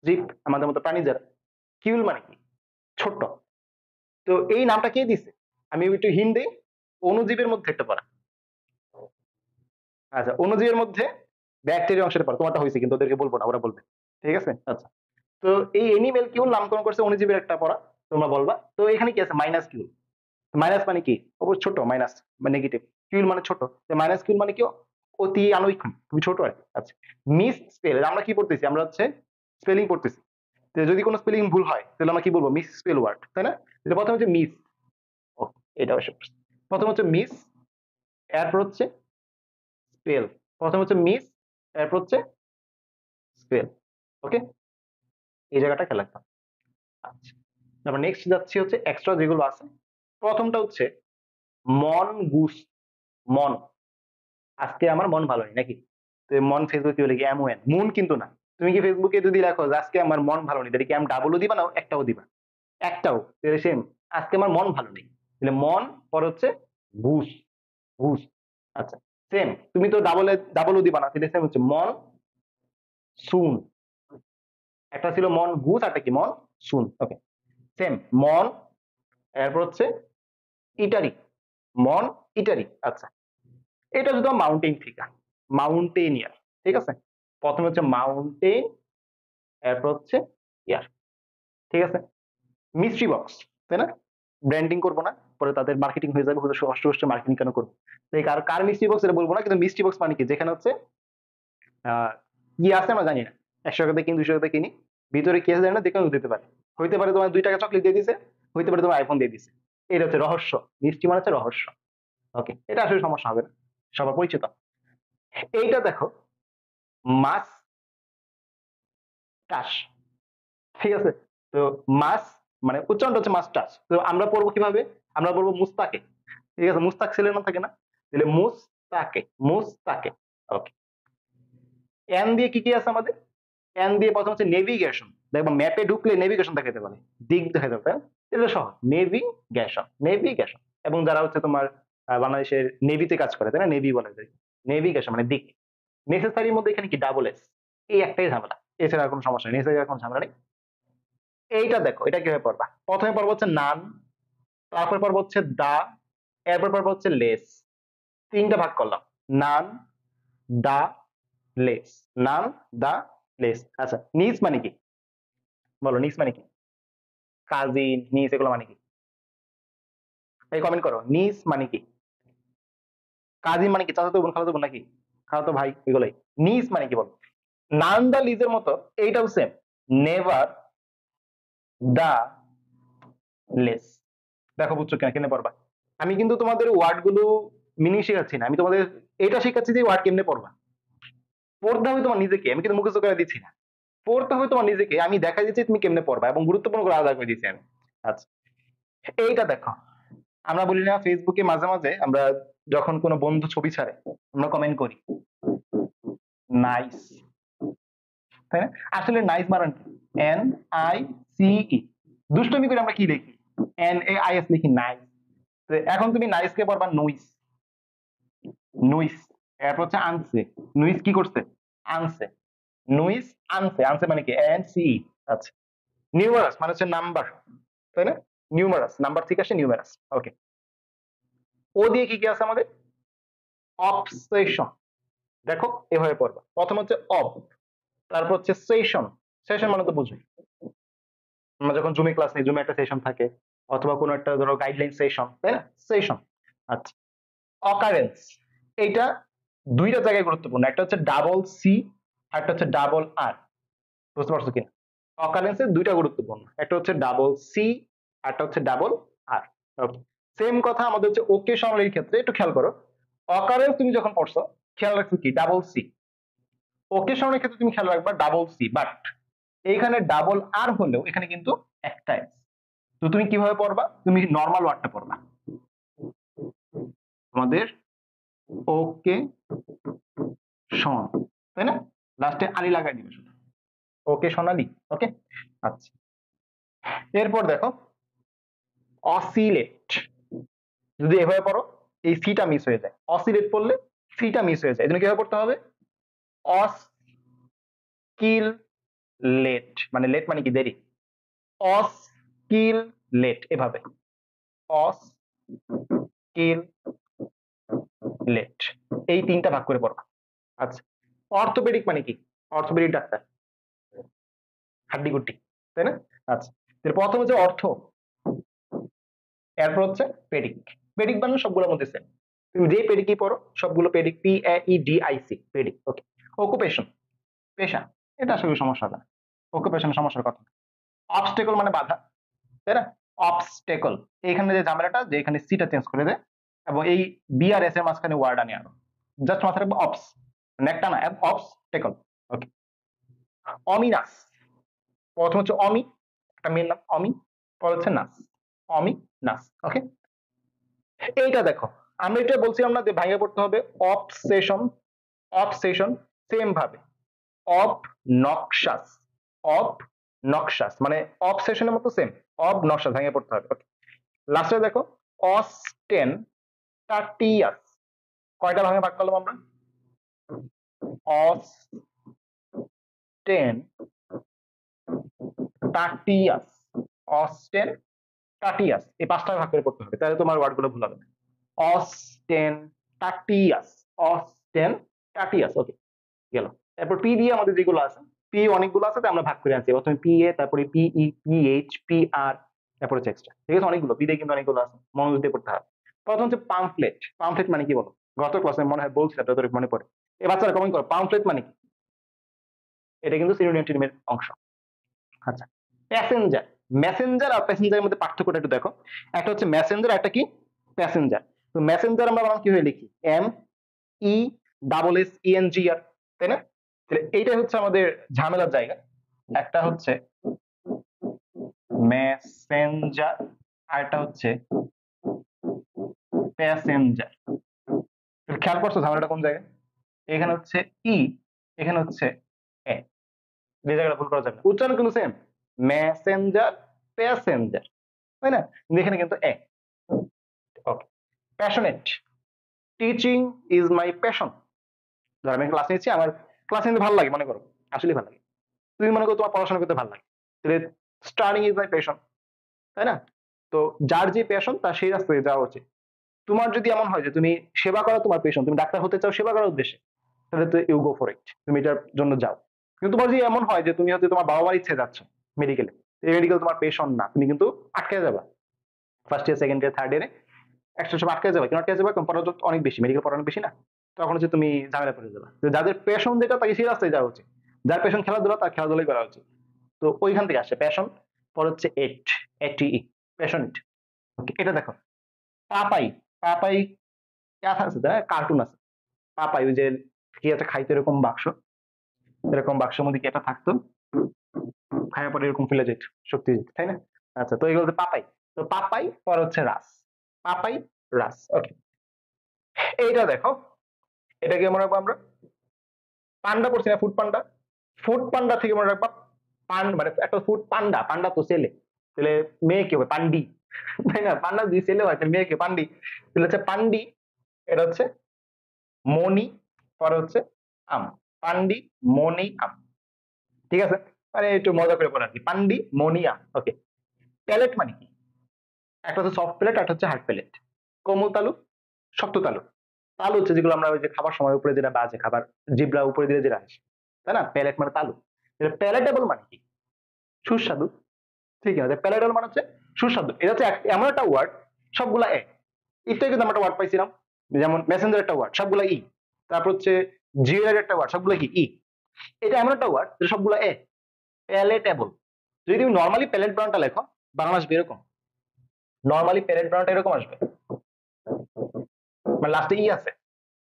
জীব, আমাদের মতো প্রাণী যারা। কিউল মানে কি? ছোট্ট। তো এই নামটা কে দিছে? আমি একটু হিন্ট দিই, অণুজীবের মধ্যে একটা পড়া। আচ্ছা, অণুজীবের মধ্যে ব্যাকটেরিয়া অংশের পড়া, তোমারটা হয়েছে কিন্তু ওদেরকে বলবো না, ওরা বলবে, ঠিক আছে। আচ্ছা, তো এই এনিমেল কিউল নামকরণ করছে অণুজীবের একটা পড়া, তোমরা বলবা। তো এখানে কি আছে? মাইনাস কিউল। মাইনাস মানে কি? অবশ্য ছোট, মাইনাস মানে নেগেটিভ, কিউল মানে ছোট, মাইনাস কিউল মানে কি? অতি আনৈক্ষণ, খুবই ছোট আর কি। আচ্ছা, মিস স্পেল, আমরা কি পড়তেছি? আমরা হচ্ছে স্পেলিং পড়তেছি। তো যদি কোনো স্পেলিং ভুল হয় তাহলে আমরা কি বলবো? মিস স্পেল ওয়ার্ড, তাই না? এটা প্রথম হচ্ছে মিস, ও, এটা অবশ্য প্রথম হচ্ছে মিস, এরপর হচ্ছে স্পেল, প্রথম হচ্ছে মিস, এরপর হচ্ছে স্পেল। ওকে, এই জায়গাটা খেয়াল রাখতাম। আচ্ছা, তারপর নেক্সট যাচ্ছি হচ্ছে এক্সট্রা যেগুলো আছে। প্রথমটা হচ্ছে মন গুস, মন, আজকে আমার মন ভালো নেই নাকি? তো মন ফেসবুকে কি বলে কি MON, মুন কিন্তু না। তুমি কি ফেসবুকে যদি লেখো যে আজকে আমার মন ভালো নেই, তাহলে কি ডাবলও দিবা না একটাও দিবা? একটাও। সেম, আজকে আমার মন ভালো নেই, তাহলে মন পর হচ্ছে ঘুষ, ঘুষ। আচ্ছা, সেম, তুমি তো ডাবলও দিবা না, তাহলে সেম হচ্ছে মন সুন। একটা ছিল মন ঘুষ, একটা কি মন সুন। ওকে, সেম মন, এরপর হচ্ছে ইটারি, মন ইটারি। আচ্ছা, এটা শুধু মাউন্টেন ফিগার, মাউন্টেনিয়ার। ঠিক আছে, প্রথমে হচ্ছে মাউন্টেন, এরপর হচ্ছে ইয়ার। ঠিক আছে, মিস্ট্রি বক্স, তাই না? ব্র্যান্ডিং করবো না, পরে তাদের মার্কেটিং হয়ে যাবে, কষ্ট কষ্ট মার্কেটিং কেন করবো? তাই কার কার মিস্ট্রি বক্স এটা বলবো না, কিন্তু মিস্ট্রি বক্স মানে কি, যেখানে হচ্ছে কি আছে আমরা জানি না, 100 টাকা কিনি 200 টাকা কিনি, ভিতরে কি আছে জানি না, দেখে দিতে পারে। হইতে পারে তোমার 2 টাকা চকলেট দিয়ে দিছে, হইতে পারে তোমার আইফোন দিয়ে দিছে। এটা হচ্ছে রহস্য, মিষ্টি মানে হচ্ছে রহস্য। ওকে, এটা আসলে সমস্যা হবে না, সবার পরিচিত। এইটা দেখো, মাছ টাস। ঠিক আছে, তো মাছ মানে উচ্চারণটা হচ্ছে মাছ টাস, তো আমরা পড়বো কিভাবে? আমরা পড়বো মুস্তাকে। ঠিক আছে, মুস্তাক ছেলের নাম থাকে না, তাহলে মুস্তাকে, মুস্তাকে। ওকে, এন দিয়ে কি কি আছে আমাদের? এন দিয়ে প্রথম হচ্ছে নেভিগেশন। দেখবো ম্যাপে ঢুকলে নেভিগেশন দেখাতে পারে, দিক দেখাতে পারে, এটা সহজ, নেভিগেশন, নেভিগেশন। এবং যারা হচ্ছে তোমার বাংলাদেশের নেভিতে কাজ করে, তাই না, নেভি বলে যায়, নেভিগেশন মানে দিক। নেসেসারির মধ্যে এখানে কি ডাবল এস, এই একটাই ঝামেলা, এছাড়া কোনো সমস্যা নেই, নেসেসারি কোনো ঝামেলা নেই। এইটা দেখো, এটা কিভাবে পড়বা? প্রথমে পড়বো হচ্ছে নান, তারপর পড়বো হচ্ছে দা, এরপর পড়বো হচ্ছে লেস। তিনটা ভাগ করলাম, নান, দা, লেস, নান, দা, লেস। আচ্ছা, নিজ মানে কি বলো, নিজ মানে কি? কাজিন, নিজ, এগুলো মানে কি? এই কমেন্ট করো, নিজ মানে কি? কাজিন মানে কি? চাচাতো বোন, খালাতো বোন নাকি খালাতো ভাই, এগুলোই। নিজ মানে কি বলো? নান দা লিজের মতো এইটাও সেম, নেভার দা লেস। দেখো বুঝছো কেন, কেন পড়বা? আমি কিন্তু তোমাদের ওয়ার্ড গুলো মিনিং শেখাচ্ছি না, আমি তোমাদের এটা শেখাচ্ছি যে ওয়ার্ড কেমনে পড়বা। পড়তে হবে তোমার নিজেকে, আমি কিন্তু মুখস্থ করে দিচ্ছি না, পড়তে হবে তোমার নিজেকে, আমি দেখা দিচ্ছি তুমি কেমনে পড়বা, এবং গুরুত্বপূর্ণ করে আলাদা করে দিচ্ছি আমি। আচ্ছা, এইটা দেখো, আমরা বলি না ফেসবুকে মাঝে মাঝে আমরা যখন কোনো বন্ধু ছবি ছাড়ে, আমরা কমেন্ট করি নাইস, তাই না? আসলে নাইস মানে NICE। দুষ্টমি করে আমরা কি লিখি? NAIS লিখি, নাইস। এখন তুমি নাইস কে পড়বা নুইস, নুইস। এরপর হচ্ছে আনসে, নুইস কি করছে? আনসে, নুইস আনসে, আনসে মানে কি? NCE। আচ্ছা, নিউমারাস মানে হচ্ছে নাম্বার, তাই না? নিউমারাস, নাম্বার থেকে আসে নিউমারাস। ওকে, ও দিয়ে কি কি আছে আমাদের? অবসেশন। দেখো এভাবে পড়বা, প্রথম হচ্ছে অব, তারপর হচ্ছে সেশন। সেশন মানে তো বুঝো, আমরা যখন জুমে ক্লাস নেই, জুমে একটা সেশন থাকে, অথবা কোনো একটা ধরো গাইডলাইন সেশন, তাই না? সেশন। আচ্ছা, অকারেন্স, এইটা দুইটা জায়গায় গুরুত্বপূর্ণ, একটা হচ্ছে ডাবল সি, আর একটা হচ্ছে ডাবল আর। বুঝতে পারছো কিনা? অকারেন্সের দুইটা গুরুত্বপূর্ণ, একটা হচ্ছে ডাবল সি, আর একটা হচ্ছে ডাবল আর। ওকে, সেম কথা আমাদের হচ্ছে ওকেশনালের ক্ষেত্রে, একটু খেয়াল করো। অকারেন্স তুমি যখন পড়ছো, খেয়াল রাখছো কি? Double C. ওকেশনের ক্ষেত্রে তুমি খেয়াল রাখবা ডাবল সি, বাট এইখানে ডাবল আর হলেও এখানে কিন্তু একটা এস। তো তুমি কিভাবে পড়বা? তুমি নর্মাল ওয়ার্ডটা পড়বা, আমাদের ওকে শোন, তাই না? লাস্টে আলি লাগাই দিবে শুধু, ওকে সোনালি। ওকে, আচ্ছা, এরপর দেখো অসিলেট। যদি এভাবে পড়ো, এই সিটা মিস হয়ে যায়, অসিলেট পড়লে সিটা মিস হয়ে যায়, এই জন্য কিভাবে পড়তে হবে? অস্কিল লেট, মানে লেট মানে কি? দেরি। অস্কিল লেট, এভাবে অস্কিল লেট, এই তিনটা ভাগ করে পড়বা। আচ্ছা, অর্থোপেডিক মানে কি? অর্থোপেডিক ডাক্তার, হাড্ডি গুড্ডি, তাই না? আচ্ছা, প্রথম হচ্ছে অর্থ, এরপর হচ্ছে পেডিক। পেডিক বানানো সবগুলোর মধ্যে সেম, তুমি যে পেডিকই পড়ো সবগুলো পেডিক, PAEDIC, পেডিক। ওকে, অকুপেশন, পেশা, এটা আসলে সমস্যা না, অকুপেশন সমস্যার কথা। অবস্টেকল মানে বাধা, তাই না? অবস্টেকল, এইখানে যে ঝামেলাটা, যে এখানে সিটা চেঞ্জ করে দেয়, এবং এই বি আর এস এর মাঝখানে ওয়ার্ড আনে আরো, জাস্ট মাথায় রাখবো অবস, একটা না, অবস্টেকল। ওকে, অমিনাস, প্রথম হচ্ছে অমি, একটা মেয়ের নাম অমি, পর হচ্ছে নাস, অমি নাস। ওকে, এইটা দেখো, আমরা এটা বলছিলাম না যে ভাইয়া পড়তে হবে অবসেশন, অবসেশন। সেম ভাবে অবনক্সাস, অবনক্সাস মানে অবসেশনের মতো সেম, অবনক্সাস ভেঙে পড়তে হবে। ওকে, লাস্টে দেখো অস্টেনটাটিয়াস, কয়টা ভাগে ভাগ করলাম আমরা? অস্টেনটাটিয়াস, অস্টেনটাটিয়াস, এই পাঁচটা ভাগ করে পড়তে হবে, তাহলে তোমার ওয়ার্ড গুলো ভুল হবে না। অস্টেনটাটিয়াস, অস্টেনটাটিয়াস। ওকে, গেল। তারপর পি দিয়ে আমাদের যেগুলো আছে, পি অনেকগুলো আছে, তাই আমরা ভাগ করে আনছি। প্রথমে পি এ, তারপরে পিই, পিএইচ, পি আর, তারপরে হচ্ছে এক্সট্রা। ঠিক আছে, অনেকগুলো পি দিয়ে কিন্তু অনেকগুলো আছে, মনোযোগ দিয়ে পড়তে হবে। প্রথম হচ্ছে পামফ্লেট। পামফ্লেট মানে কি বলো? গত ক্লাসে মনে হয় বলছিলাম, যতটুকু মনে পড়ে। এই বাচ্চারা কমেন্ট করো, পামফ্লেট মানে কি? এটা কিন্তু সিনোনিম টিনিমের অংশ। আচ্ছা, প্যাসেঞ্জার, মেসেঞ্জার আর প্যাসেঞ্জারের মধ্যে পার্থক্যটা একটু দেখো। একটা হচ্ছে মেসেঞ্জার, একটা কি প্যাসেঞ্জার। তো মেসেঞ্জার আমরা বানান কি হয়ে লিখি? M E double S E N G R, তাই না? তাহলে এইটাই হচ্ছে আমাদের ঝামেলার জায়গা। একটা হচ্ছে মেসেঞ্জার, আর একটা হচ্ছে প্যাসেঞ্জার। খেয়াল করছো ঝামেলাটা কোন জায়গায়? এখানে হচ্ছে ই, এখানে হচ্ছে এ, যে জায়গাটা ভুল করা যাবে না। উচ্চারণ কিন্তু সেম, মেসেঞ্জার, প্যাসেঞ্জার, তাই না? কিন্তু এখানে কিন্তু এ। Okay, passionate, teaching is my passion. ধর আমি ক্লাস নিচ্ছি, আমার ক্লাস নিতে ভালো লাগে, মনে করো আসলে ভালো লাগে। তুমি মনে করো তোমার পড়াশোনা করতে ভালো লাগে, তাহলে স্টাডিং ইজ মাই প্যাশন, তাই না? তো যার যে প্যাশন তার সেই রাস্তায় যাওয়া উচিত। তোমার যদি এমন হয় যে তুমি সেবা করা তোমার প্যাশন, তুমি ডাক্তার হতে চাও সেবা করার উদ্দেশ্যে, তাহলে তো ইউ গো ফর ইট, তুমি এটার জন্য যাও। কিন্তু তোমার যদি এমন হয় যে তুমি হচ্ছে তোমার বাবা মার ইচ্ছে যাচ্ছ মেডিকেলে, এই মেডিকেল তোমার পেশন না, তুমি কিন্তু আটকে যাবা first year, second year, third ইয়ারে একটা সময় আটকে যাবে। কেন আটকে যাবে? কারণ পড়া অনেক বেশি, মেডিকেল পড়া অনেক বেশি না, তখন হচ্ছে তুমি ঝামেলা পড়ে যাবে। যাদের পেশন যেটা তাকে সেই রাস্তায় যাওয়া উচিত, যার পেশন খেলাধুলা তার খেলাধুলাই করা উচিত। তো ওইখান থেকে আসে প্যাশন। পর হচ্ছে এট, এটিই, প্যাশনেট। ওকে, এটা দেখো পাপাই, পাপাই আছে তাই না? কার্টুন আছে পাপাই, ওই যে কি একটা খাইতে এরকম বাক্স, এরকম বাক্সের মধ্যে কি একটা থাকতো, খাওয়ার পরে এরকম ফেলে যেত, শক্তি যেত, তাই না? আচ্ছা, তো এগুলো পাপাই। তো পাপাই পর হচ্ছে রাস, পাপাই রাস। ওকে, এইটা দেখো, এটা কি মনে রাখবো আমরা? পান্ডা পড়ছি না, ফুড পান্ডা। ফুড পান্ডা থেকে মনে রাখবা পান মানে একটা ফুড পান্ডা, পান্ডা তো ছেলে, তাহলে মেয়ে কি হবে? পান্ডি, তাই না? পান্ডা যদি ছেলে হয় তাহলে মেয়ে কি? পান্ডি। তাহলে হচ্ছে পান্ডি, এটা হচ্ছে মণি, পরে হচ্ছে আম, পান্ডি মণি আম। ঠিক আছে, মানে একটু মজা করে বলে আর কি, পান্ডি মণি আম। ওকে, প্যালেট মানে কি? একটা হচ্ছে সফট প্লেট, একটা হচ্ছে হার্ড প্লেট। কোমল তালু, শক্ত তালু। তালু হচ্ছে যেগুলো আমরা ওই যে খাবার সময় উপরে যেটা বাজে, খাবার জিবলা উপরে দিয়ে যেটা আসে, তাই না? প্যালেট মানে তালু। প্যালেটেবল মানে কি? সুস্বাদু, ঠিক আছে? প্যালেটেবল মানে হচ্ছে সুস্বাদু। এটা হচ্ছে এমন একটা ওয়ার্ড, সবগুলা এ। একটু কিন্তু আমরা একটা ওয়ার্ড পাইছিলাম, যেমন মেসেঞ্জার একটা ওয়ার্ড, সবগুলা ই। তারপর হচ্ছে জিএর একটা ওয়ার্ড, সবগুলা কি? ই। এটা এমন একটা ওয়ার্ড যেটা সবগুলা এ, প্যালেটেবল। যদি তুমি নর্মালি প্যালেট ব্রাউনটা লেখো, বাংলা আসবে এরকম, নর্মালি প্যালেট ব্রাউনটা এরকম আসবে, মানে লাস্টে ই আছে।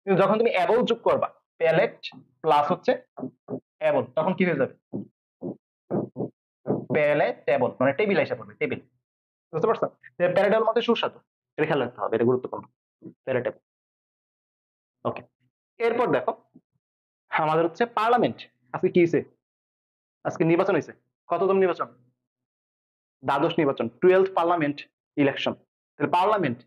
কিন্তু যখন তুমি অ্যাবল যোগ করবা, প্যালেট প্লাস হচ্ছে অ্যাবল, তখন কি হয়ে যাবে? প্যালেটেবল, মানে টেবিল এসে পড়বে, টেবিল। বুঝতে পারছো? প্যালেটেবল মানে সুস্বাদু, এটা খেয়াল রাখতে হবে, এটা গুরুত্বপূর্ণ, প্যালেটেবল। ওকে, এরপর দেখো আমাদের হচ্ছে পার্লামেন্ট। আজকে কি হয়েছে? আজকে নির্বাচন হয়েছে। কততম নির্বাচন? দ্বাদশ নির্বাচন, 12th parliament election. Parliament,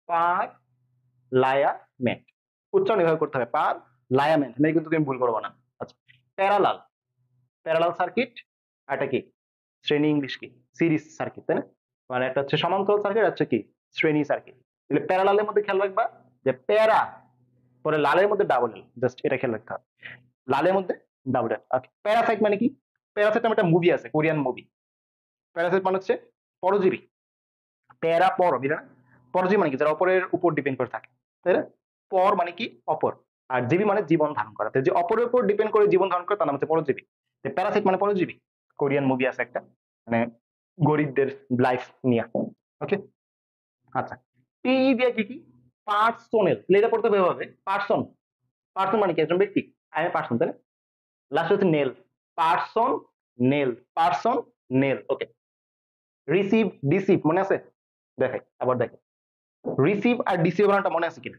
parliament, উচ্চারণ এভাবে করতে হবে, পার্লামেন্ট, না কিন্তু তুমি ভুল করবো না। আচ্ছা, প্যারালাল, প্যারালাল সার্কিট, আর এটা কি? শ্রেণী, ইংলিশ কি? সিরিজ সার্কিট, তাই না? মানে একটা হচ্ছে সমান্তরাল সার্কিট, হচ্ছে কি? শ্রেণী সার্কিট। তাহলে প্যারালালের মধ্যে খেয়াল রাখবা যে প্যারা পরে লালের মধ্যে ডাবল এল, জাস্ট এটা খেয়াল রাখতে হবে, লালের মধ্যে ডাবল এল। ওকে, প্যারাসাইট মানে কি? প্যারাসাইট নামে একটা মুভি আছে, কোরিয়ান মুভি। প্যারাসাইট মানে হচ্ছে পরজীবী, প্যারা পর, বুঝলে না? পরজীবী মানে কি? যারা অপরের উপর ডিপেন্ড করে থাকে, তাই না? পর মানে কি? অপর, আর জীবী মানে জীবন ধারণ করা। যে অপরের উপর ডিপেন্ড করে জীবন ধারণ করে তার নাম হচ্ছে পরজীবী। প্যারাসাইট মানে পরজীবী, কোরিয়ান মুভি আছে একটা, মানে গরিবদের লাইফ নিয়ে। ওকে, আচ্ছা, পি দিয়ে কি কি? পার্সোনেল, এটা পড়তে হবে এভাবে, পার্সন, পার্সন মানে কি? একজন ব্যক্তি, আই এম পার্সন, তাই না? লাস্ট হচ্ছে নেল, personnel, personnel. Okay, receive deceive মনে আছে? দেখাই, আবার দেখাই, রিসিভ আর ডিসিভ বানানটা মনে আছে কিনা?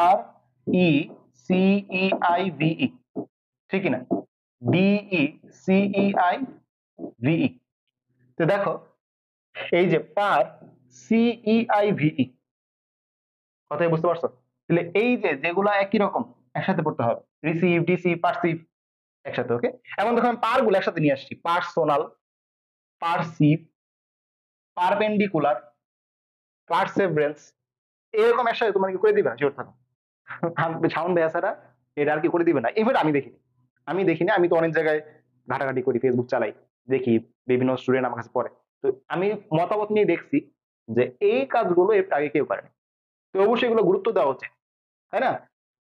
আর ই CEIVE, ঠিকই না? DECEIVE। তো দেখো এই যে পার CEIVE, কথাই বুঝতে পারছো? তাহলে এই যে যেগুলো একই রকম একসাথে পড়তে হবে, রিসিভ, ডিসিভ, পারসিভ একসাথে, ওকে? এখন দেখো আমি পার গুলো একসাথে নিয়ে আসছি, পার্সোনাল, পারসিভ, পারপেন্ডিকুলার, পারসেভারেন্স, এরকম একসাথে তোমার কি করে দিবে না? শিওর থাকো। সাউন্ড বেয়াসারা এটা আর কি করে দিবে না, এবার আমি দেখিনি, আমি তো অনেক জায়গায় ঘাটাঘাটি করি, ফেসবুক চালাই, দেখি বিভিন্ন স্টুডেন্ট আমার কাছে পড়ে, তো আমি মতামত নিয়ে দেখছি যে এই কাজগুলো এর আগে কেউ করেনি। তো অবশ্যই এগুলো গুরুত্ব দেওয়া উচিত, তাই না?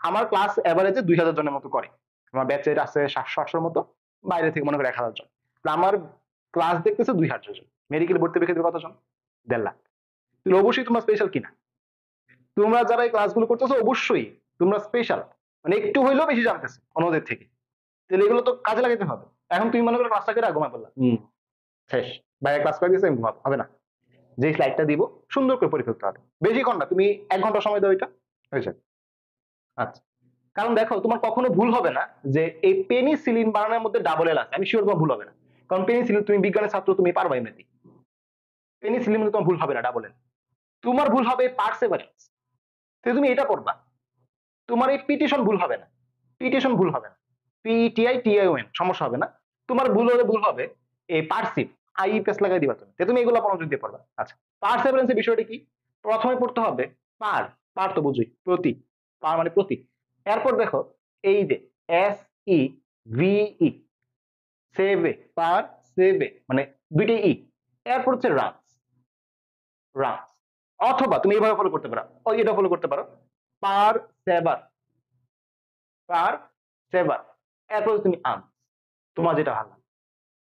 আমার ক্লাস এভারেজে 2000 জনের মতো করে, আমার ব্যাচে আছে 700-800 মতো, বাইরে থেকে মনে করে 1000 জন। তো আমার ক্লাস দেখতেছে 2000 জন, মেডিকেল ভর্তি পরীক্ষা দেবে কতজন? 1.5 লাখ। তাহলে অবশ্যই তোমরা স্পেশাল কিনা? তোমরা যারা এই ক্লাসগুলো করতেছো অবশ্যই তোমরা স্পেশাল, মানে একটু হইলেও বেশি জানতেছে অন্যদের থেকে। তাহলে এগুলো তো কাজে লাগাতে হবে। এখন তুমি মনে করো ক্লাসটা করে ঘুমায় পড়লা, শেষ, ভাইয়া ক্লাস করে দিয়েছে, আমি ঘুমাবো, হবে না। যে স্লাইডটা দিব সুন্দর করে পড়ে ফেলতে হবে, বেশিক্ষণ না, তুমি 1 ঘন্টা সময় দাও, এটা হয়ে যাবে। আচ্ছা, কারণ দেখো তোমার কখনো ভুল হবে না যে এই পেনিসিলিন বানানোর মধ্যে ডাবল এল আছে, আমি শিওর তোমার ভুল হবে না, কারণ পেনিসিলিন তুমি বিজ্ঞানের ছাত্র, তুমি পারবা এমনিতে, পেনিসিলিন মধ্যে তোমার ভুল হবে না ডাবল এল। তোমার ভুল হবে পার্সেভারেন্স, তুমি এটা পড়বা। তোমার এই পিটিশন ভুল হবে না, পিটিশন ভুল হবে না, PTITION সমস্যা হবে না। তোমার ভুল হবে এই পার্সিভ, IEPS লাগাই দিবা তুমি, তুমি এগুলো মনোযোগ দিয়ে পড়বা। আচ্ছা, পার্সেভারেন্সের বিষয়টা কি? প্রথমে পড়তে হবে পার, পার তো বুঝুই, প্রতি, পার মানে প্রতি। এরপর দেখো এই যে SEVE, সেভে, পার সেভে মানে দুইটাই ই। এরপর হচ্ছে রানস, রানস, অথবা তুমি এইভাবে ফলো করতে পারো, এটা ফলো করতে পারো, পার সেভার, পার সেভার। এরপর তুমি আর্মস, তোমার যেটা ভালো লাগে,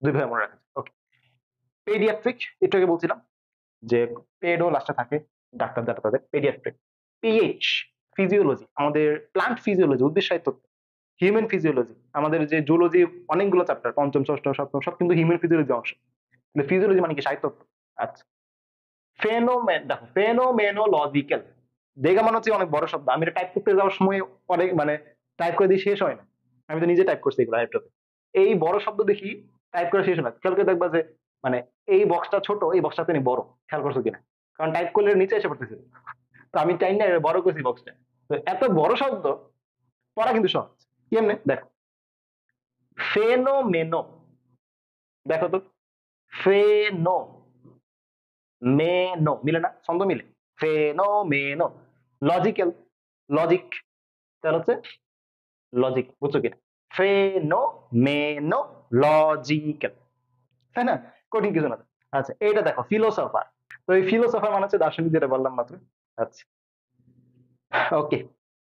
দুই ভাবে মনে রাখা। ওকে, পেডিয়াট্রিক, একটু আগে বলছিলাম যে পেডও লাস্টে থাকে, ডাক্তার যারা তাদের পেডিয়াট্রিক। PH ফিজিওলজি, আমাদের প্লান্ট ফিজিওলজি, উদ্ভিদ সাহিত্য, হিউম্যান ফিজিওলজি, আমাদের যে জুলজি অনেকগুলো চ্যাপ্টার, পঞ্চম, ষষ্ঠ, সপ্তম, সব কিন্তু হিউম্যান ফিজিওলজি অংশ। ফিজিওলজি মানে কি? সাহিত্য। আচ্ছা, ফেনোমেন, দেখো ফেনোমেনোলজিক্যাল, দেখা মনে হচ্ছে অনেক বড় শব্দ, আমি টাইপ করতে যাওয়ার সময় অনেক মানে টাইপ করে দিয়ে শেষ হয় না, আমি তো নিজে টাইপ করছি এগুলো ল্যাপটপে, এই বড় শব্দ দেখি টাইপ করে শেষ হয় না। খেয়াল করে দেখবা যে মানে এই বক্সটা ছোট, এই বক্সটা তিনি বড়, খেয়াল করছো কিনা? কারণ টাইপ করলে নিচে এসে পড়তেছিল, তো আমি চাই না বড় করছি বক্সটা। তো এত বড় শব্দ পড়া কিন্তু সহজ, কেমনে দেখো, ফেনোমেনো, দেখো তো, ফেনো মেনো, মিলে না? ছন্দ মিলে, ফেনোমেনো। লজিক্যাল, লজিক, তাহলে হচ্ছে লজিক, বুঝছো কিনা? ফেনোমেনো লজিক্যাল, তাই না? কঠিন কিছু না। আচ্ছা, এটা দেখো ফিলোসফার, তো এই ফিলোসফার মানে হচ্ছে দার্শনিক, যেটা বললাম মাত্র। আচ্ছা, ওকে,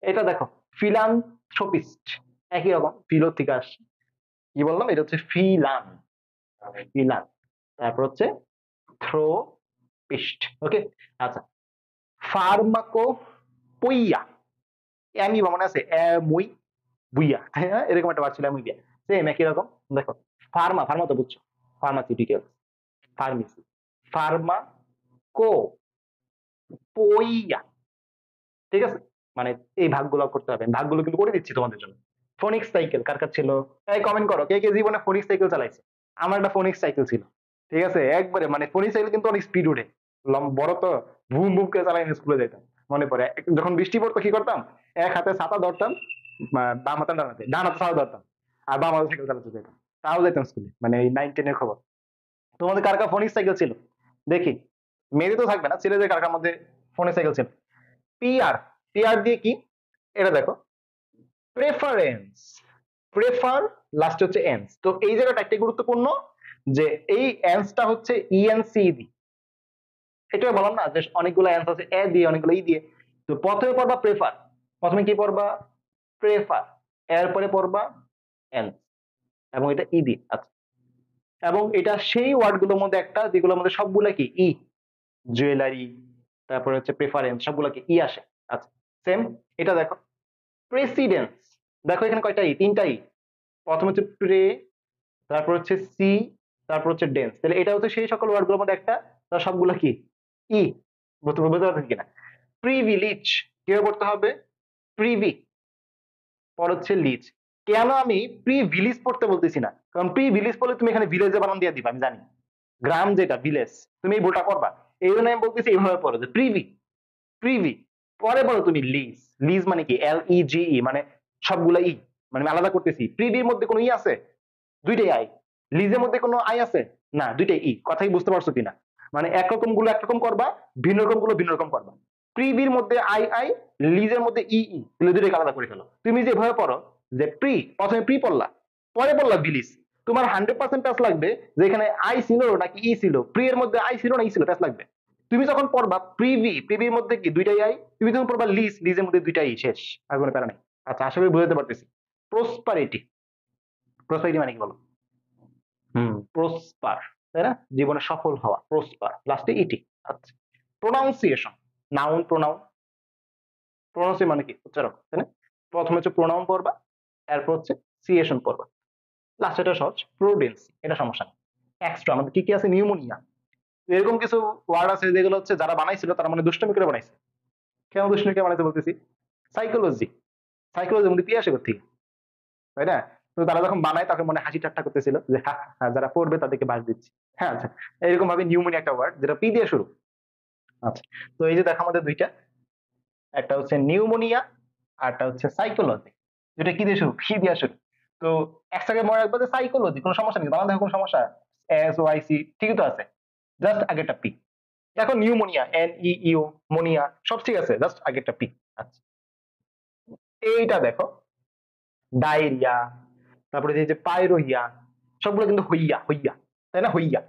এটা দেখো ফিলান্থ্রোপিস্ট, একই রকম, ফিলো থেকে আসছে, কি বললাম, এটা হচ্ছে ফিলান, ফিলান, তারপর হচ্ছে থ্রোপিস্ট, ওকে। আচ্ছা, ফার্মাকো পইয়া, এমি বা মনে আছে, এমুই বুইয়া, তাই না? এরকম একটা বার ছিল, এমুই বুইয়া, সেম একই রকম। দেখো ফার্মা, ফার্মা তো বুঝছো, ফার্মাসিউটিক্যাল, ফার্মেসি, ফার্মা কো পইয়া, ঠিক আছে? মানে এই ভাগগুলো করতে হবে, ভাগগুলো কিন্তু করে দিচ্ছি তোমাদের জন্য। ফোনিক্স সাইকেল কার কার ছিল? এই কমেন্ট করো, কে কে জীবনে ফোনিক্স সাইকেল চালাইছে? আমার একটা ফোনিক্স সাইকেল ছিল, ঠিক আছে, একবারে মানে ফোনিক্স সাইকেল কিন্তু অনেক স্পিড উঠে, বড় তো, বুম বুম করে চালাই স্কুলে যেতাম। মনে পড়ে যখন বৃষ্টি পড়তো কি করতাম, এক হাতে ছাতা ধরতাম, বাম হাতে ডান হাতে, ডান হাতে ছাতা ধরতাম, আর বাম হাতে সাইকেল চালাতে যেতাম, তাও যেতাম স্কুলে, মানে এই 9-10 এর খবর। তোমাদের কার কার ফোনিক্স সাইকেল ছিল দেখি? মেয়েদের তো থাকবে না, ছেলেদের কার কার মধ্যে ফোনিক্স সাইকেল ছিল? পিআর, পিআর দিয়ে কি? এটা দেখো, প্রেফারেন্স, প্রেফার লাস্ট হচ্ছে এন্স, তো এই জায়গাটা একটাই গুরুত্বপূর্ণ যে এই এন্সটা হচ্ছে ইএনসি, এটা বললাম না যে অনেকগুলো এন্স আছে এ দিয়ে, অনেকগুলো ই দিয়ে। তো প্রথমে পড়বা প্রেফার, প্রথমে কি পড়বা? প্রেফার, এরপরে পড়বা এন্স, এবং এটা ই দিয়ে। আচ্ছা, এবং এটা সেই ওয়ার্ড গুলোর মধ্যে একটা যেগুলোর মধ্যে সবগুলা কি ই, জুয়েলারি, তারপরে হচ্ছে প্রেফারেন্স, সবগুলা কি ই আসে। আচ্ছা, সেম এটা দেখো, প্রেসিডেন্স, দেখো এখানে কয়টা ই? 3টা ই, প্রথম হচ্ছে প্রে, তারপর হচ্ছে সি, তারপর হচ্ছে ডেন্স, তাহলে এটা হচ্ছে সেই সকল ওয়ার্ড গুলোর মধ্যে একটা, তার সবগুলো কি ই, বুঝতে পারছেন কিনা? প্রিভিলেজ, কিভাবে পড়তে হবে? প্রিভি, পর হচ্ছে লিজ। কেন আমি প্রি ভিলেজ পড়তে বলতেছি না, কারণ প্রি ভিলেজ পড়লে তুমি এখানে ভিলেজে বানান দিয়ে দিবা, আমি জানি গ্রাম যেটা ভিলেজ তুমি এই ভুলটা করবা। এই জন্য আমি বলতেছি এইভাবে পড়ো যে প্রিভি, প্রিভি, পরে বলো তুমি লিজ। লিজ মানে কি? LEGE, মানে সবগুলা ই, মানে আমি আলাদা করতেছি। প্রিভির মধ্যে কোনো ই আছে? দুইটাই আই। লিজের মধ্যে কোনো আই আছে? না, দুইটাই ই। কথাই বুঝতে পারছো কিনা? মানে একরকম গুলো একরকম করবা, ভিন্ন রকম গুলো ভিন্ন রকম করবা। প্রিভির মধ্যে আই আই, লিজের মধ্যে ই ই, তাহলে দুইটাকে আলাদা করে ফেলো। তুমি যেভাবে পড়ো যে প্রি, প্রথমে প্রি পড়লা, পরে পড়লা বিলিজ, তোমার 100% প্যাস লাগবে যে এখানে আই ছিল নাকি ই ছিল, প্রি এর মধ্যে আই ছিল না ই ছিল, প্যাস লাগবে। তুমি যখন পড়বা প্রিভি, প্রিভির মধ্যে কি দুইটাই আই, তুমি যখন পড়বা লিজ, লিজের মধ্যে দুইটাই শেষ, আর কোনো প্যারা নেই। আচ্ছা, আশা করি বুঝতে পারতেছি। প্রসপারিটি, প্রসপারিটি মানে কি বলো? প্রসপার, তাই না? জীবনে সফল হওয়া, প্রসপার, লাস্টে ইটি। আচ্ছা, প্রোনাউন্সিয়েশন, নাউন প্রোনাউন। প্রোনাউন্সিয়েশন মানে কি? উচ্চারণ, তাই না? প্রথমে হচ্ছে প্রোনাউন পড়বা, এরপর হচ্ছে সিয়েশন পড়বা, লাস্ট এটা সহজ, প্রুডেন্সি, এটা সমস্যা নেই। এক্সট্রা আমাদের কি কি আছে? নিউমোনিয়া, এরকম কিছু ওয়ার্ড আছে যেগুলো হচ্ছে যারা বানাইছিল তারা মানে দুষ্টমি করে বানাইছে। কেন দুষ্টমি করে বানাইতে বলতেছি? সাইকোলজি, সাইকোলজির মধ্যে কি আসে করতে, তাই না? তো তারা যখন বানায় তখন মনে হাসি ঠাট্টা করতেছিল যে হ্যাঁ হ্যাঁ, যারা পড়বে তাদেরকে বাস দিচ্ছি। হ্যাঁ, আচ্ছা, এরকম ভাবে নিউমোনিয়া একটা ওয়ার্ড যেটা পি দিয়ে শুরু। আচ্ছা, তো এই যে দেখো আমাদের দুইটা, একটা হচ্ছে নিউমোনিয়া আর একটা হচ্ছে সাইকোলজি। যেটা কি দিয়ে শুরু? পি দিয়ে শুরু। তো একসাথে মনে রাখবো যে সাইকোলজি, কোনো সমস্যা নেই, বাংলা দেখো কোনো সমস্যা? SOIC ঠিকই তো আছে, জাস্ট আগেরটা পি। এখন নিউমোনিয়া, NEIO, মোনিয়া, সব ঠিক আছে, জাস্ট আগেরটা পি। আচ্ছা, এইটা দেখো, ডায়রিয়া, তারপরে যে পাইরোহিয়া, সবগুলো কিন্তু হইয়া, হইয়া, তাই না? হইয়া,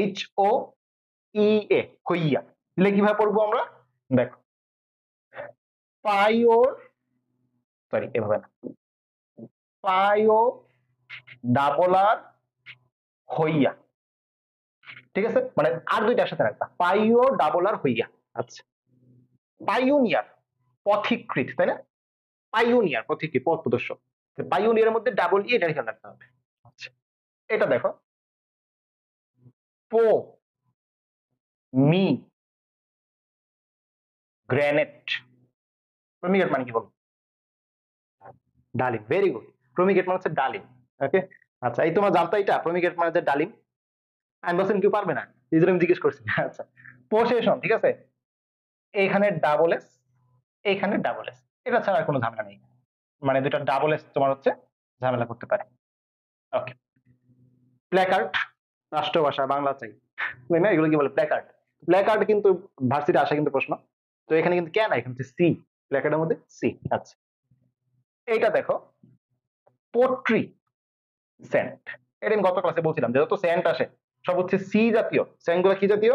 HOEA, হইয়া। দিলে কিভাবে পড়বো আমরা? দেখো, পাইও, সরি এভাবে না, পাইও ডাবল আর হইয়া, ঠিক আছে? মানে আর দুইটা একসাথে রাখবা, পাইও ডাবল আর হইয়া। আচ্ছা, পাইওনিয়ার, পথিকৃৎ, তাই না? পাইওনিয়ার, পথিকৃৎ, পথ প্রদর্শক। পাইওনিয়ারের মধ্যে ডাবল ই, এটা খেয়াল রাখতে হবে। আচ্ছা, এটা দেখো, পো মি গ্রেনেট, প্রমিগেট মানে কি বল? ডালিম, ভেরি গুড। প্রমিগেট মানে হচ্ছে ডালিম। ওকে, আচ্ছা, এই তোমার জানতো এটা প্রমিগেট মানে হচ্ছে ডালিম? আমি বলছেন কেউ পারবে না, এই জন্য আমি জিজ্ঞেস করছি। আচ্ছা, পোসেশন, ঠিক আছে, এইখানে ডাবল এস, এইখানে ডাবল এস, এটা ছাড়া আর কোনো ঝামেলা নেই। মানে দুটা ডাবল এস তোমার হচ্ছে ঝামেলা করতে পারে। ওকে, প্ল্যাকার্ড, রাষ্ট্রভাষা বাংলা চাই, তাই না? এগুলো কি বলে? প্ল্যাকার্ড। প্ল্যাকার্ড কিন্তু ভার্সিটি আসে কিন্তু প্রশ্ন, তো এখানে কিন্তু কেন, এখানে হচ্ছে সি, প্ল্যাকার্ডের মধ্যে সি। আচ্ছা, এইটা দেখো, পোট্রি সেন্ট, এটা আমি গত ক্লাসে বলছিলাম যে যত সেন্ট আসে সব হচ্ছে সি জাতীয়। সেন্ট গুলো কি জাতীয়?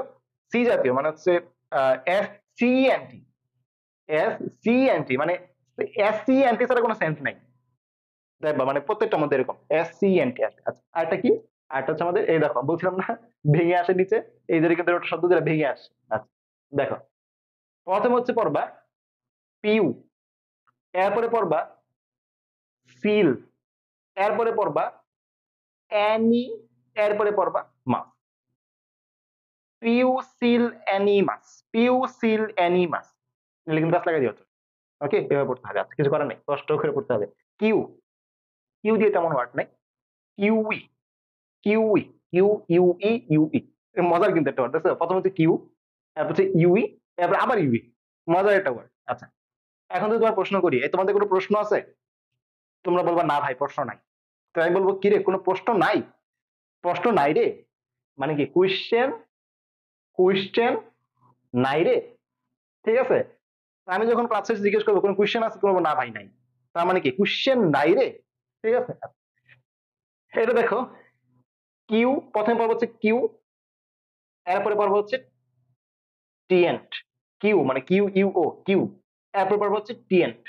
সি জাতীয়, মানে হচ্ছে SCENT, SCENT, মানে SCENT ছাড়া কোনো সেন্ট নাই, দেখবা মানে প্রত্যেকটার মধ্যে এরকম SCENT আসবে। আচ্ছা, আরেকটা কি? আরেকটা হচ্ছে আমাদের, এই দেখো বলছিলাম না ভেঙে আসে নিচে, এই যে কিন্তু একটা শব্দ যেটা ভেঙে আসে। আচ্ছা, দেখো, প্রথমে হচ্ছে পড়বা পিউ, এরপরে পড়বা সিল, এরপরে পড়বা অ্যানি, এরপরে পড়বা মাস। পিউসিল অ্যানিমাস, পিউসিল অ্যানিমাস, এগুলো কিন্তু গাছ লাগাই দিও। ওকে, এভাবে পড়তে হবে। আচ্ছা, কিছু করার নেই, কষ্ট করে পড়তে হবে। কিউ, কিউ দিয়ে তেমন ওয়ার্ড নাই। কিউই, কিউই, ইউই, মজার কিন্তু একটা ওয়ার্ড আছে। প্রথম হচ্ছে কিউ, তারপর হচ্ছে ইউই, তারপর আবার ইউই, মজার একটা ওয়ার্ড। আচ্ছা, এখন যদি তোমার প্রশ্ন করি, এই তোমাদের কোনো প্রশ্ন আছে? তোমরা বলবা না ভাই প্রশ্ন নাই। তো আমি বলবো কি রে, কোনো প্রশ্ন নাই? প্রশ্ন নাই রে মানে কি? কোয়েশ্চেন, কোয়েশ্চেন নাই রে, ঠিক আছে? আমি যখন ক্লাসে জিজ্ঞেস করবো কোনো কোয়েশ্চেন আছে, বলবো না ভাই নাই, তার মানে কি? কোয়েশ্চেন নাই রে, ঠিক আছে? এটা দেখো, কিউ, প্রথমে পর্ব হচ্ছে কিউ, এরপরে পর্ব হচ্ছে টিএন্ট, কিউ মানে QUO, কিউ, এরপর পর্ব হচ্ছে টিএন্ট,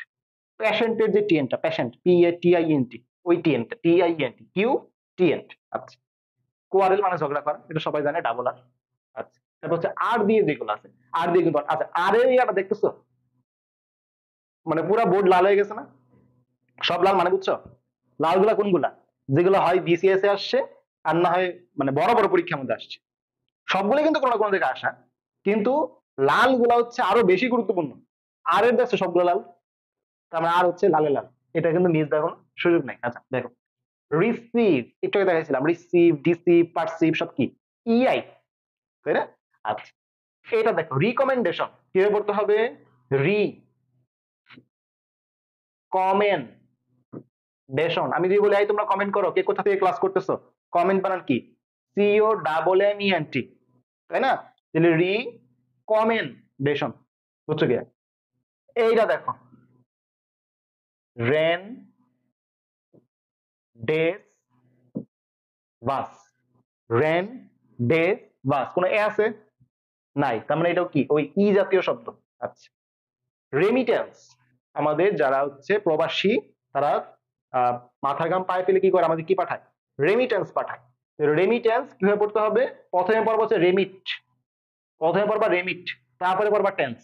প্যাশেন্টের যে টিএনটা, প্যাশেন্ট, PATINT, ওই টিএনটা, TINT, কিউ টিএন্ট। আচ্ছা, কোয়ারেল মানে ঝগড়া করা, এটা সবাই জানে, ডাবল আর। আচ্ছা, তারপর হচ্ছে আর দিয়ে যেগুলো আছে, আর দিয়ে কিন্তু, আচ্ছা, আর এর ইয়াটা দেখতেছো? মানে পুরো বোর্ড লাল হয়ে গেছে না? সব লাল মানে বুঝছো? লাল গুলা কোনগুলা? যেগুলো হয় BCS এ আসছে, আর না হয় মানে বড় বড় পরীক্ষার মধ্যে আসছে। সবগুলো কিন্তু কোনো না কোনো দিকে আসা, কিন্তু লাল গুলা হচ্ছে আরো বেশি গুরুত্বপূর্ণ। আর এর দেখছো সবগুলো লাল, তার মানে আর হচ্ছে লালে লাল। এটা কিন্তু মিস দেওয়ার কোনো সুযোগ নাই। আচ্ছা দেখো, রিসিভ একটু আগে দেখাইছিলাম, রিসিভ, ডিসিভ, পারসিভ সব কি ইআই, তাই না? আচ্ছা এটা দেখো, রিকমেন্ডেশন কিভাবে পড়তে হবে? রি কমেন্ডেশন। আমি যদি বলি এই তোমরা কমেন্ট করো, কে কোথা থেকে ক্লাস করতেছো? কমেন্ট বানান কি? C O double M E N T, তাই না? তাহলে রিকমেন্ডেশন, বুঝছো কি? এইটা দেখো, rendezvous, rendezvous, কোনো এ আছে? নাই, তার মানে এটাও কি ওই ই জাতীয় শব্দ। আচ্ছা রেমিটেন্স, আমাদের যারা হচ্ছে প্রবাসী তারা মাথার ঘাম পায়ে ফেলে কি করে, আমাদের কি পাঠায়? রেমিটেন্স পাঠায়। রেমিটেন্স কিভাবে পড়তে হবে? প্রথমে পড়বা হচ্ছে রেমিট, প্রথমে পড়বা রেমিট, তারপরে পড়বা টেন্স,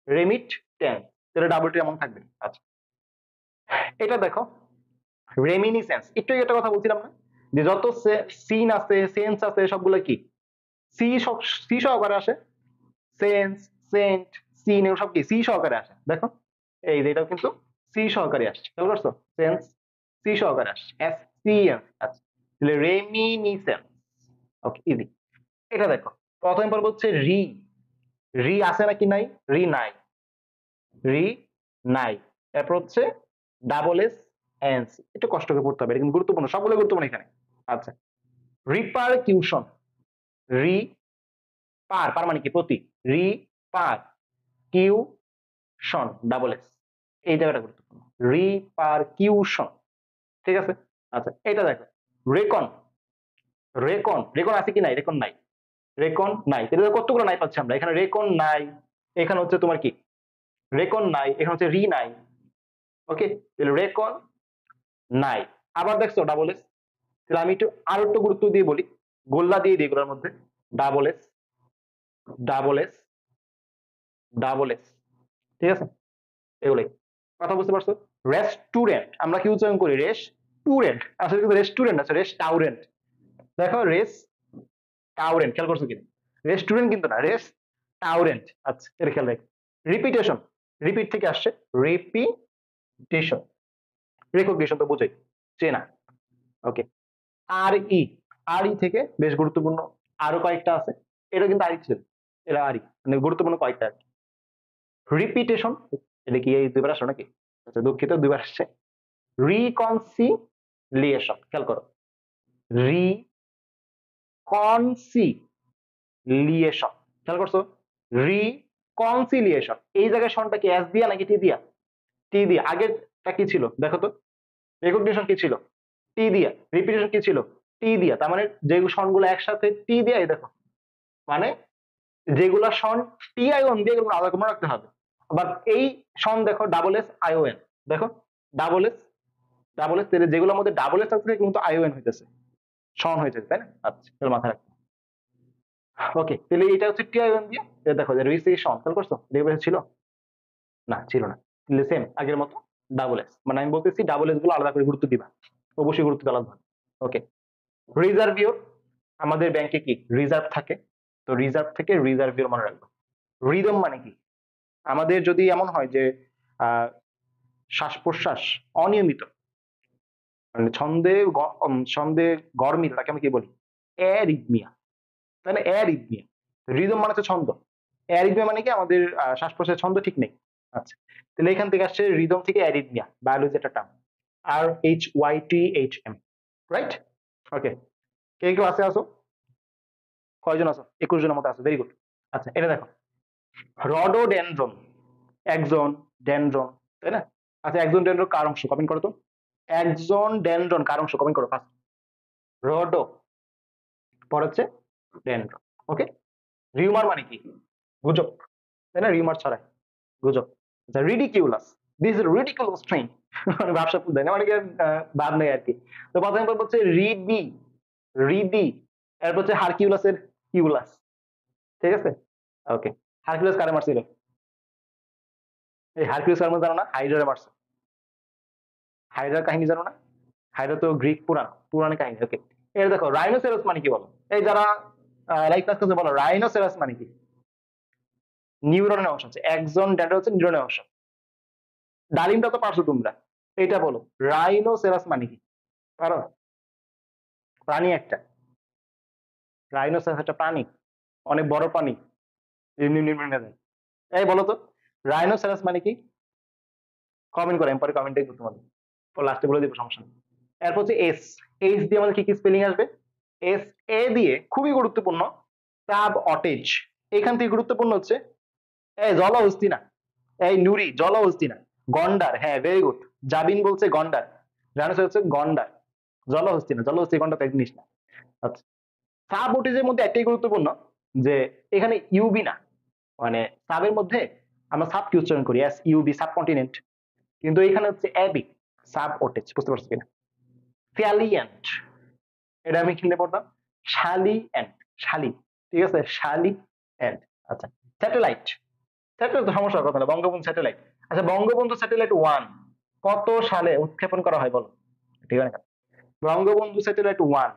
রেমিট টেন্স, তাহলে ডাবল টি এমন থাকবে। আচ্ছা এটা দেখো, রেমিনিসেন্স, একটু একটা কথা বলছিলাম না যে যত সিন আছে, সেন্স আছে, সবগুলো কি সি, সব সি সহকারে আসে। সেন্স, সেন্ট, সিন এগুলো সব কি সি সহকারে আসে। দেখো এই যে এটাও কিন্তু সি সহকারে আসছে, খেয়াল করছো? সেন্স সি সহকারে আসছে, এস সি এন। আচ্ছা তাহলে রেমিনিসেন্স, ওকে ইজি। এটা দেখো, প্রথম পর্ব হচ্ছে রি, রি আছে নাকি নাই? রি নাই, রি নাই। এরপর হচ্ছে ডাবল এস এন সি, একটু কষ্ট করে পড়তে হবে, এটা কিন্তু গুরুত্বপূর্ণ, সবগুলো গুরুত্বপূর্ণ এখানে। আচ্ছা রিপারকিউশন, রি পার, পার মানে কি প্রতি, রি পার কিউ শন, ডাবল এস, এই জায়গাটা গুরুত্বপূর্ণ, রিপারকিউশন, ঠিক আছে? আচ্ছা এটা দেখো, রেকন, রেকন, রেকন আছে কি নাই? রেকন নাই, রেকন নাই, তাহলে কতগুলো নাই পাচ্ছি আমরা এখানে? রেকন নাই, এখানে হচ্ছে তোমার কি রেকন নাই, এখানে হচ্ছে রি নাই, ওকে তাহলে রেকন নাই। আবার দেখছো ডাবল এস, তাহলে আমি একটু আরো একটু গুরুত্ব দিয়ে বলি, গোল্লা দিয়ে দিই এগুলোর মধ্যে, double S, double S, double S, ঠিক আছে? এগুলোই, কথা বুঝতে পারছো? রেস্টুরেন্ট আমরা কি উচ্চারণ করি? রেস্টুরেন্ট, আসলে কিন্তু রেস্টুরেন্ট আছে, রেস্টাউরেন্ট। দেখো রেস টাউরেন্ট, খেয়াল করছো কিনা? রেস্টুরেন্ট কিন্তু না, রেস্টাউরেন্ট। আচ্ছা এটা খেয়াল রাখো। রিপিটেশন, রিপিট থেকে আসছে, রিপিটেশন, রেকগনিশন তো বোঝাই, চেনা, ওকে। আর ই, আর ই থেকে বেশ গুরুত্বপূর্ণ আরো কয়েকটা আছে, এটা কিন্তু আরই ছিল, এরা আরই মানে গুরুত্বপূর্ণ কয়েকটা আর কি। রিপিটেশন, এটা কি এই দুইবার আসলো নাকি? আচ্ছা দুঃখিত, দুইবার আসছে। রিকনসিলিয়েশন, খেয়াল করো, রিকনসিলিয়েশন, খেয়াল করছো? রিকনসিলিয়েশন, এই জায়গায় শনটা কি এস দিয়া নাকি টি দিয়া? টি দিয়া। আগেরটা কি ছিল দেখো তো? রেকগনিশন কি ছিল? টি দিয়া। রিপিটেশন কি ছিল? টি দিয়া। তার মানে যে শনগুলো একসাথে টি দিয়া, এই দেখো, মানে যেগুলা শন টি আইওন দিয়ে, এগুলো আলাদা করে রাখতে হবে। আবার এই শন দেখো ডাবল এস আইওএন, দেখো ডাবল এস, ডাবল এস, যেগুলোর মধ্যে ডাবল এস আছে কিন্তু আইওএন হইতেছে, শন হয়েছে, তাই না? আচ্ছা তাহলে মাথায় রাখো, ওকে। তাহলে এটা হচ্ছে টি আইওএন দিয়ে, দেখো যে রিসিশন, খেয়াল করছো? দেখবে ছিল না, ছিল না, তাহলে সেম আগের মতো ডাবল এস, মানে আমি বলতেছি ডাবল এস গুলো আলাদা করে গুরুত্ব দিবা, অবশ্যই গুরুত্ব দেওয়া লাগবে, ওকে। রিজার্ভিও, আমাদের ব্যাংকে কি রিজার্ভ থাকে, তো রিজার্ভ থেকে রিজার্ভিও মনে রাখবো। রিদম মানে কি? আমাদের যদি এমন হয় যে শ্বাস প্রশ্বাস অনিয়মিত, মানে ছন্দে গরমিল, তাকে আমি কি বলি? অ্যারিথমিয়া, তাই না? অ্যারিথমিয়া। রিদম মানে হচ্ছে ছন্দ, অ্যারিথমিয়া মানে কি আমাদের শ্বাস প্রশ্বাসের ছন্দ ঠিক নেই। আচ্ছা তাহলে এখান থেকে আসছে রিদম থেকে অ্যারিথমিয়া, বায়োলজি একটা টার্ম, RHYTHM, রাইট? ওকে, কে ক্লাসে আসো? কয়জন আছো? 21 জনের মতো আছো, ভেরি গুড। আচ্ছা এটা দেখো, রডোডেনড্রন, একজন ডেনড্রন, তাই না? আচ্ছা একজন ডেনড্রন কার অংশ? কমেন্ট করো তো, একজন ডেনড্রন কার অংশ? কমেন্ট করো ফার্স্ট। রডো, পর হচ্ছে ডেনড্রন, ওকে। রিউমার মানে কি? গুজব, তাই না? রিউমার ছড়ায়, গুজব। আচ্ছা ridiculous, this is ridiculous thing, মানে ব্যবসা দেয় না, অনেকে ভাব নেই আর কি। তো প্রথমে হচ্ছে রিডি, রিডি, এরপর হচ্ছে হারকিউলাসের কিউলাস, ঠিক আছে? ওকে, হারকিউলাস কারে মারছিল? এই হারকিউলাস কার মধ্যে জানো না? হাইড্রারে মারছে। হাইড্রার কাহিনী জানো না? হাইড্রা তো গ্রিক পুরাণ, পুরাণের কাহিনী, ওকে। এর দেখো রাইনোসেরাস মানে কি বলো? এই যারা লাইক কাজ করছে বলো, রাইনোসেরাস মানে কি? নিউরনের অংশ হচ্ছে, একজন ড্যান্ড্রন হচ্ছে নিউরনের অংশ। ডালিমটা তো পারছো তোমরা, এটা বলো, রাইনোসেরাস মানে কি? পারো? প্রাণী একটা, রাইনোসেরাস একটা প্রাণী, অনেক বড় প্রাণী। এই বলো তো, রাইনোসেরাস মানে কি? কমেন্ট করো, আমি পরে কমেন্ট দেখবো তোমাদের, লাস্টে বলে দিব, সমস্যা নেই। এরপর হচ্ছে এস, এইচ দিয়ে আমাদের কি কি স্পেলিং আসবে? এস এ দিয়ে খুবই গুরুত্বপূর্ণ, সাব অটেজ। এখান থেকে গুরুত্বপূর্ণ হচ্ছে এই জলহস্তি না, এই নুরি জলহস্তি না, গন্ডার। হ্যাঁ, ভেরি গুড। জাবিন বলছে গন্ডার, রাইনোসেরাস হচ্ছে গন্ডার, জলহস্তি না। জলহস্তি গন্ডার তো এক জিনিস না। আচ্ছা, সাব অটেজের মধ্যে একটাই গুরুত্বপূর্ণ, যে এখানে ইউবি না, মানে সাবের মধ্যে আমরা সাব কি উচ্চারণ করি, এস ইউবি, সাবকন্টিনেন্ট, কিন্তু এখানে হচ্ছে অ্যাবি, সাব ওটেজ। বুঝতে পারছো কিনা? ফ্যালিয়েন্ট, এটা আমি কিনলে পড়তাম শালি অ্যান্ড, শালি, ঠিক আছে, শালি অ্যান্ড। আচ্ছা, স্যাটেলাইট, স্যাটেলাইট তো সমস্যার কথা না, বঙ্গবন্ধু স্যাটেলাইট। আচ্ছা, বঙ্গবন্ধু স্যাটেলাইট 1 কত সালে উৎক্ষেপণ করা হয় বলো? ঠিক আছে, বঙ্গবন্ধু স্যাটেলাইট 1,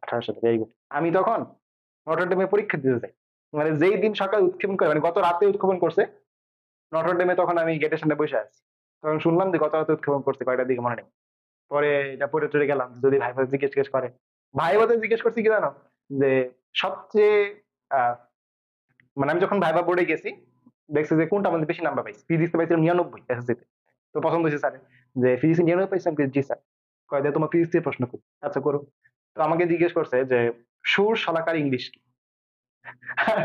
18 সালে, ভেরি গুড। আমি তখন নটরডেমে পরীক্ষা দিতে যাই, মানে যেই দিন সকালে উৎক্ষেপণ করে, মানে গত রাতে উৎক্ষেপণ করছে নটরডেমে, তখন আমি গেটের সামনে বসে আছি, তখন শুনলাম যে গত রাতে উৎক্ষেপণ করছে, কয়টার দিকে মনে নেই। পরে এটা পড়ে চলে গেলাম, যদি ভাই ভাই জিজ্ঞেস করে, ভাই ভাই জিজ্ঞেস করছি কি জানো, যে সবচেয়ে আহ, মানে আমি যখন ভাইবা বোর্ডে গেছি, দেখছি যে কোনটা আমাদের বেশি নাম্বার পাইছি, ফিজিক্সে পাইছিলাম 99 এসএসসি তে। তো পছন্দ হয়েছে স্যার, যে ফিজিক্সে 99 পাইছিলাম, জি স্যার। কয় দিয়ে তোমার ফিজিক্স দিয়ে প্রশ্ন করি, আচ্ছা করো। তো আমাকে জিজ্ঞেস করছে যে সুর শলাকার ইংলিশ কি?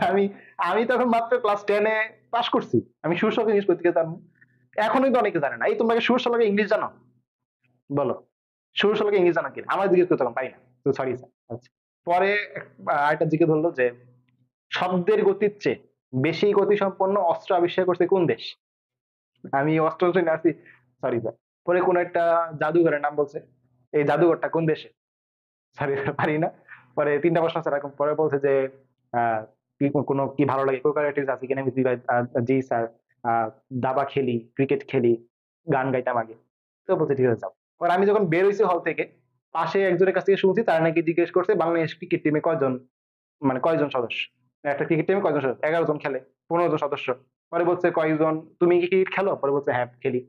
আমি আমি তখন মাত্র ক্লাস 10-এ পাস করছি, আমি সুর শলাকার ইংলিশ করতে জানবো? এখনোই তো অনেকে জানে না। এই তোমরা কি সুর শলাকার ইংলিশ জানো? বলো, সুর শলাকার ইংলিশ জানো কিনা? আমার জিজ্ঞেস করতে তখন পাই না, তো সরি স্যার। আচ্ছা, পরে আরেকটা জিজ্ঞেস ধরলো যে শব্দের গতির চেয়ে বেশি গতি সম্পন্ন অস্ত্র আবিষ্কার করছে কোন দেশ? আমি অস্ত্র শ্রেণী আছি, সরি স্যার। পরে কোন একটা জাদুঘরের নাম বলছে, এই জাদুঘরটা কোন দেশে? সরি স্যার, পারি না। পরে 3টা প্রশ্ন স্যার, এরকম পরে বলছে যে কি কোনো কি ভালো লাগে, কোকারেটিস আছে কিনা? আমি জি স্যার, দাবা খেলি, ক্রিকেট খেলি, গান গাইতাম আগে। তো বলছে ঠিক আছে যাও। পরে আমি যখন বের হয়েছি হল থেকে, পাশে একজনের কাছ থেকে শুনছি, তারা নাকি জিজ্ঞেস করছে বাংলাদেশ ক্রিকেট টিমে কয়জন, মানে কয়জন সদস্য, একটা ক্রিকেট টিমে কয়জন সদস্য? 11 জন খেলে, 15 জন সদস্য। পরে বলছে কয়জন, তুমি কি ক্রিকেট খেলো? পরে বলছে হ্যাঁ খেলি।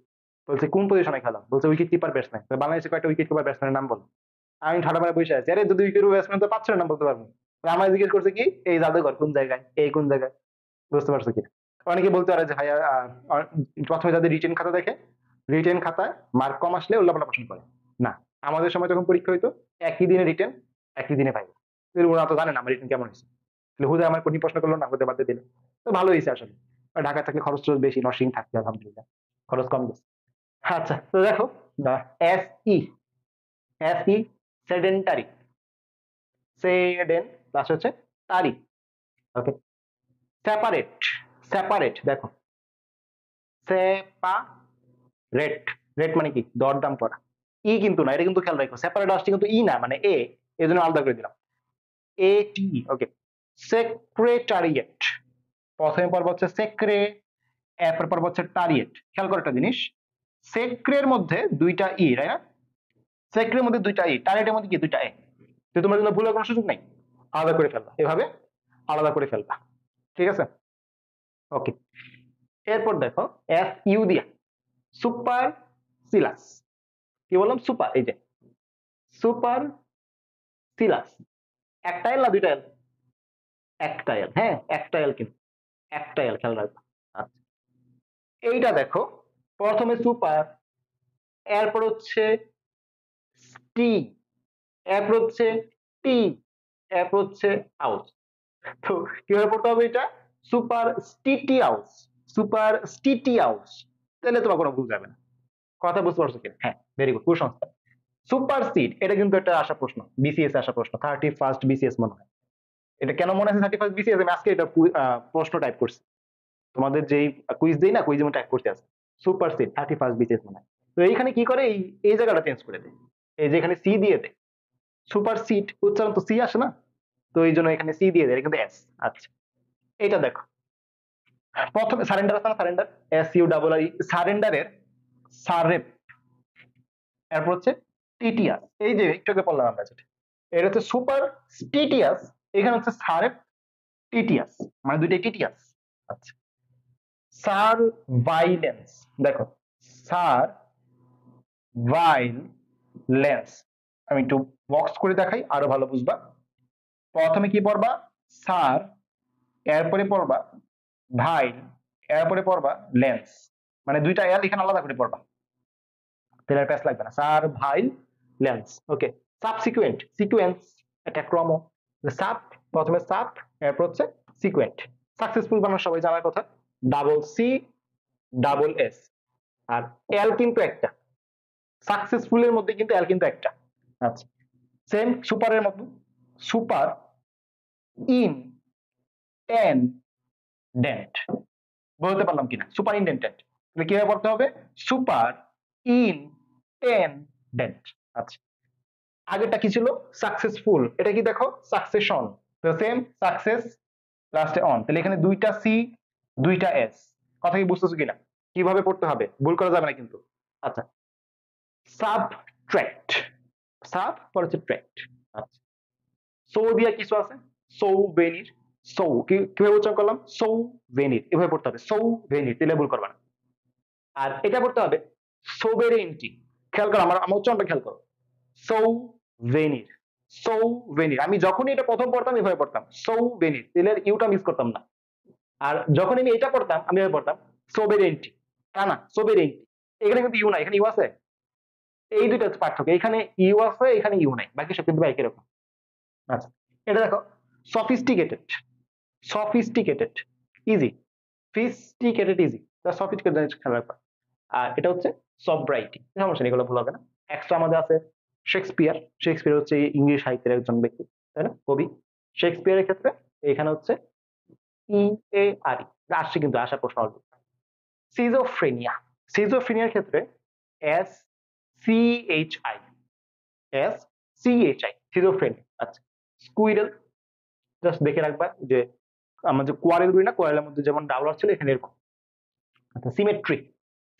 বলছে কোন পজিশনে খেলো? বলছে উইকেট কিপার ব্যাটসম্যান। বাংলাদেশে কয়টা উইকেট কিপার ব্যাটসম্যানের নাম বল? আমি ঠাডা মারা বসে আছি, আরে যদি উইকেট ব্যাটসম্যান তো 5-6 নাম বলতে পারবো। আমার জিজ্ঞেস করছে কি এই জাদুঘর কোন জায়গায়, এই কোন জায়গায়? বুঝতে পারছো কি? অনেকে বলতে পারে যে ভাইয়া প্রথমে যাদের রিটেন খাতা দেখে, রিটেন খাতায় মার্ক কম আসলে উল্লাপাল্লা প্রশ্ন করে না। আমাদের সময় যখন পরীক্ষা হইতো, একই দিনে রিটেন, একই দিনে ভাই, ওরা তো জানে না আমার রিটেন কেমন হয়েছে, তাহলে হুদে আমার কঠিন প্রশ্ন করলো না, হুদে বাদ দিয়ে দিল। তো ভালো হয়েছে আসলে। আর ঢাকা থাকলে খরচ টরচ বেশি, নরসিং থাকতে আলহামদুলিল্লাহ খরচ কম গেছে। আচ্ছা, তো দেখো S E, S E sedentary, সেডেন plus হচ্ছে টারি। ওকে, সেপারেট, সেপারেট দেখো, সেপারেট, রেট মানে কি? দরদাম করা। ই কিন্তু না, এটা কিন্তু খেয়াল রাখো, সেপারেট আসছে কিন্তু ই না, মানে এ, এই জন্য আলাদা করে দিলাম, এ টি। ওকে, সেক্রেটারিয়েট, প্রথমে পর্ব হচ্ছে সেক্রে, এরপর পর্ব হচ্ছে টারিয়েট। খেয়াল করো একটা জিনিস, সেক্রের মধ্যে দুইটা ই, তাই না? সেক্রের মধ্যে দুইটা ই, টারিয়েটের মধ্যে কি দুইটা এ। তো তোমার জন্য ভুলের কোনো সুযোগ নাই, আলাদা করে ফেলবা, এভাবে আলাদা করে ফেলবা, ঠিক আছে? ওকে, এরপর দেখো এস ইউ দিয়া, সুপার সিলাস। কি বললাম? সুপার, এই যে সুপার সিলাস। একটা এল না দুইটা এল? একটা এল, হ্যাঁ একটা এল, কিন্তু একটা এল, খেয়াল রাখবা। আচ্ছা, এইটা দেখো, প্রথমে সুপার, এরপর হচ্ছে টি, এরপর হচ্ছে টি, এরপর হচ্ছে আউস। তো কিভাবে পড়তে হবে এটা? Superstitious, superstitious. তাহলে তোমার কোনো ভুল যাবে না। কথা বুঝতে পারছো কিনা? হ্যাঁ, ভেরি গুড, কুসংস্কার। সুপার সিড, এটা কিন্তু একটা আসা প্রশ্ন, বিসিএস আসা প্রশ্ন, 31st বিসিএস মনে হয়। এটা কেন মনে আছে 31st বিসিএস? আমি আজকে এটা প্রশ্ন টাইপ করছি, তোমাদের যেই কুইজ দেই না, কুইজ আমি টাইপ করতে আছে, সুপার সিড 31st বিসিএস মনে হয়। তো এইখানে কি করে, এই এই জায়গাটা চেঞ্জ করে দেয়, এই যে এখানে সি দিয়ে দেয়, সুপার সিড উচ্চারণ তো সি আসে না, তো এই জন্য এখানে সি দিয়ে দেয়, কিন্তু এস। আচ্ছা, এটা দেখো, প্রথমে সারেন্ডার আছে না, সারেন্ডার, এস ইউ ডাবল আর ই, সারেন্ডারের সারেপ, এরপর হচ্ছে টিটিআস, এই যে একটু আগে বললাম আমরা যেটা, এটা হচ্ছে সুপার স্টিটিয়াস, এখানে হচ্ছে সারেপ টিটিআস, মানে দুইটাই টিটিআস। আচ্ছা, সারভাইলেন্স দেখো, সারভাইলেন্স। আমি একটু বক্স করে দেখাই আরো ভালো বুঝবা। প্রথমে কি পড়বা? সার, এরপরে পড়বা ভাইল, এরপরে পড়বা লেন্স, মানে দুইটা এল এখানে আলাদা করে পড়বা, তাহলে আর প্যাচ লাগবে না। সার ভাইল লেন্স। ওকে। সাবসিকুয়েন্ট, সিকুয়েন্স, একটা ক্রম। সাব, প্রথমে সাব, এরপর হচ্ছে সিকুয়েন্ট। সাকসেসফুল বানানো সবাই জানার কথা, ডাবল সি ডাবল এস। আর এল কিন্তু একটা, সাকসেসফুলের মধ্যে কিন্তু এল কিন্তু একটা। আচ্ছা, সেম সুপারের মতো, সুপার ইন টেন ডেন্ট। বলতে পারলাম কিনা? সুপার ইনডেন্টেড, তাহলে কিভাবে পড়তে হবে? Superintendent. আচ্ছা, আগেরটা কি ছিল? সাকসেসফুল। এটা কি দেখো? সাকসেশন। তো সেম, সাকসেস লাস্টে অন, তাহলে এখানে দুইটা সি দুইটা এস। কথা কি বুঝতেছো কিনা? কিভাবে পড়তে হবে, ভুল করা যাবে না কিন্তু। আচ্ছা, সাবট্রাক্ট, সাব পর হচ্ছে ট্র্যাক্ট। আচ্ছা, সো দিয়া কিছু আছে, সৌ ভেনির, সৌ কিভাবে উচ্চারণ করলাম? সৌ ভেনির, এভাবে পড়তে হবে, সৌ ভেনির, তাহলে ভুল করবা না। আর এটা পড়তে হবে সোবেরেইনটি। খেয়াল করো, আমার উচ্চারণটা খেয়াল করো, সৌ ভেনির, সৌ ভেনির। আমি যখনই এটা প্রথম পড়তাম এভাবে পড়তাম, সৌ ভেনির, তাহলে ইউটা মিস করতাম না। আর যখন আমি এটা পড়তাম আমি এভাবে পড়তাম, সোবেরেইনটি। তা না, সোবেরেইনটি। এখানে কিন্তু ইউ নাই, এখানে ইউ আছে। এই দুইটা হচ্ছে পার্থক্য, এখানে ইউ আছে, এখানে ইউ নাই, বাকি সব কিন্তু একই রকম। আচ্ছা, এটা দেখো, সফিস্টিকেটেড, সফিস্টিকেটেড ইজি, ফিস্টিকেটেড ইজি, সফিস্টিকেটেড খেয়াল রাখবা। আর এটা হচ্ছে সবরাইটি, সমস্যা নেই, এগুলো ভুল হবে না। এক্সট্রা আমাদের আছে শেক্সপিয়ার। শেক্সপিয়ার হচ্ছে ইংলিশ সাহিত্যের একজন ব্যক্তি, তাই না, কবি। শেক্সপিয়ারের ক্ষেত্রে এখানে হচ্ছে ই এ আর ই, আসছে কিন্তু, আসার প্রশ্ন আসবে। সিজোফ্রেনিয়া, সিজোফ্রেনিয়ার ক্ষেত্রে S C H I, S C H I, schizophrenia. আচ্ছা, স্কুইরেল, জাস্ট দেখে রাখবা যে আমরা যে কোয়ারেল বলি না, কোয়ারেলের মধ্যে যেমন ডাবল ছিল এখানে এরকম। আচ্ছা, সিমেট্রি,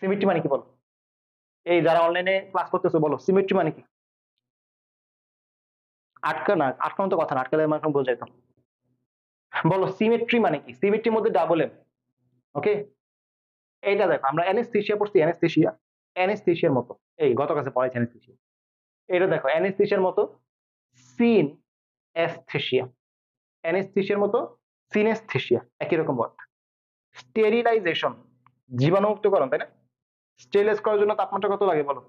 সিমেট্রি মানে কি বলো? এই যারা অনলাইনে ক্লাস করতেছো বলো, সিমেট্রি মানে কি? আটকা না, আটকানো তো কথা না, আটকালে আমার এখন বোঝা যেত। বলো সিমেট্রি মানে কি? সিমেট্রির মধ্যে ডাবল এম। ওকে, এইটা দেখো, আমরা অ্যানেস্থেসিয়া পড়ছি, অ্যানেস্থেসিয়া, অ্যানেস্থেসিয়ার মতো। এই গত কাছে পড়াইছি অ্যানেস্থেসিয়া। এটা দেখো অ্যানেস্থেসিয়ার মতো, সিন অ্যাস্থেসিয়া, অ্যানেস্থেসিয়ার মতো সিনেস্থেসিয়া, একই রকম ওয়ার্ড। স্টেরিলাইজেশন, জীবাণুমুক্তকরণ, তাই না? স্টেরিলাইজ করার জন্য তাপমাত্রা কত লাগে বলো?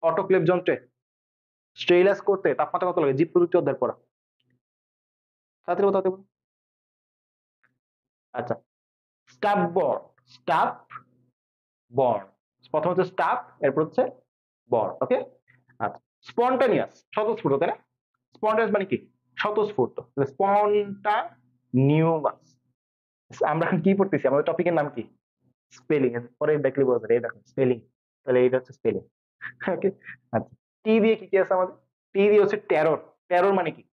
অটোক্লেভ যন্ত্রে স্টেরিলাইজ করতে তাপমাত্রা কত লাগে? জীব প্রযুক্তি অধ্যায় পড়া, তাড়াতাড়ি বলো, তাড়াতাড়ি বলো। আচ্ছা, স্টাফ বর্ন, স্টাফ বর্ন, প্রথম হচ্ছে স্টাফ, এরপর হচ্ছে বর্ন। ওকে। আচ্ছা, স্পন্টানিয়াস, স্বতঃস্ফূর্ত, তাই না? স্পন্টানিয়াস মানে কি? স্বতঃস্ফূর্ত। স্পন্টানিয়াস। আমরা এখন কি পড়তেছি? আমাদের টপিকের নাম কি? স্পেলিং। পরে দেখলে বোঝা যাবে, এই দেখো স্পেলিং, তাহলে এটা হচ্ছে স্পেলিং। ওকে। আচ্ছা, টি দিয়ে কি কি আছে আমাদের? টি দিয়ে হচ্ছে টেরর। টেরর মানে কি?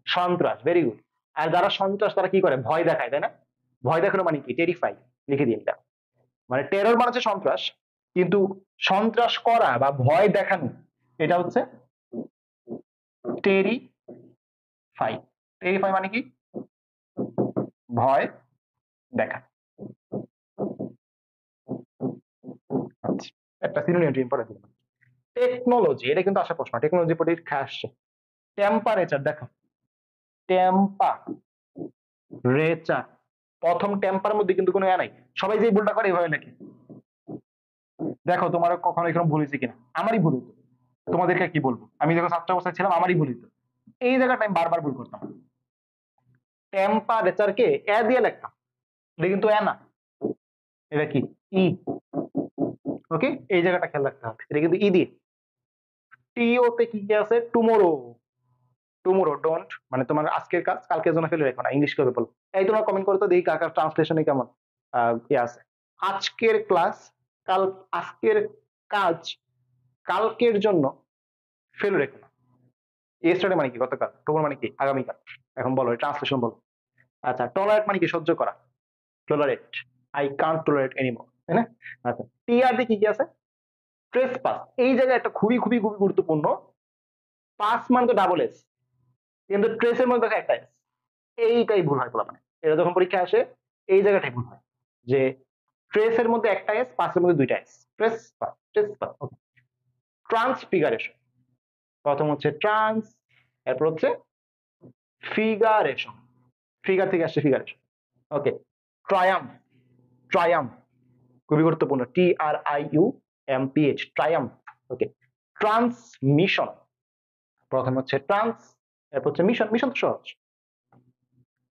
সন্ত্রাস। Very good. আর যারা সন্ত্রাস তারা কি করে? ভয় দেখায়, তাই না? ভয় দেখানো মানে কি? টেরিফাই। লিখে দিই এটা, মানে টেরর মানে হচ্ছে সন্ত্রাস, কিন্তু সন্ত্রাস করা বা ভয় দেখানো এটা হচ্ছে টেরিফাই। টেরিফাই মানে কি? ভয় দেখা। আচ্ছা, একটা সিনোনিম ইম্পর্টেন্ট। টেকনোলজি, এটা কিন্তু আসা প্রশ্ন, টেকনোলজি পরীক্ষা আসছে। টেম্পারেচার দেখো, টেম্পারেচার, প্রথম টেম্পার মধ্যে কিন্তু কোনো নাই। সবাই যে ভুলটা করে এইভাবে নাকি, দেখো তোমার কখনো এরকম ভুল হয়েছে কিনা? আমারই ভুল হতো, তোমাদেরকে কি বলবো, আমি যখন ছাত্র অবস্থায় ছিলাম আমারই ভুল হতো। এই জায়গাটা আমি বারবার ভুল করতাম, টেম্পারেচার কে এ দিয়ে লিখতাম, এটা কিন্তু এ না, এটা কি? ই। ওকে, এই জায়গাটা খেয়াল রাখতে হবে, এটা কিন্তু ই দিয়ে। টিও তে কি কি আছে? টুমোরো, টুমোরো ডোন্ট, মানে তোমার আজকের কাজ কালকের জন্য ফেলে রেখো না, ইংলিশ করে বলো। এই তোমরা কমেন্ট করো তো দেখি কাকার ট্রান্সলেশনে কেমন ইয়ে আছে। আজকের ক্লাস কাল, আজকের কাজ কালকের জন্য ফেলে রেখো না। ইয়েস্টারডে মানে কি? গতকাল। টুমোরো মানে কি? আগামীকাল। এখন বলো ট্রান্সলেশন বলো। আচ্ছা, টলারেট মানে কি? সহ্য করা। Tolerate, I can't tolerate anymore, তাই না? আচ্ছা, টিআর দিয়ে কি কি আছে? ট্রেসপাস। এই জায়গায় একটা খুবই খুবই খুবই গুরুত্বপূর্ণ, পাস মানে তো ডাবল এস, কিন্তু ট্রেসের মধ্যে দেখো একটা এস। এইটাই ভুল হয় বলা, মানে এটা যখন পরীক্ষা আসে এই জায়গাটাই ভুল হয়, যে ট্রেসের মধ্যে একটা এস, পাসের মধ্যে দুইটা এস, ট্রেস। ওকে। ট্রান্সফিগারেশন, প্রথম হচ্ছে ট্রান্স, এরপর হচ্ছে ফিগারেশন, ফিগার থেকে আসছে ফিগারেশন। ওকে। ট্রায়াম্ফ, ট্রায়াম্ফ খুবই গুরুত্বপূর্ণ, TRIUMPH, ট্রায়াম্ফ। ওকে। ট্রান্সমিশন, প্রথম হচ্ছে ট্রান্স, এরপর হচ্ছে মিশন, মিশন তো সহজ।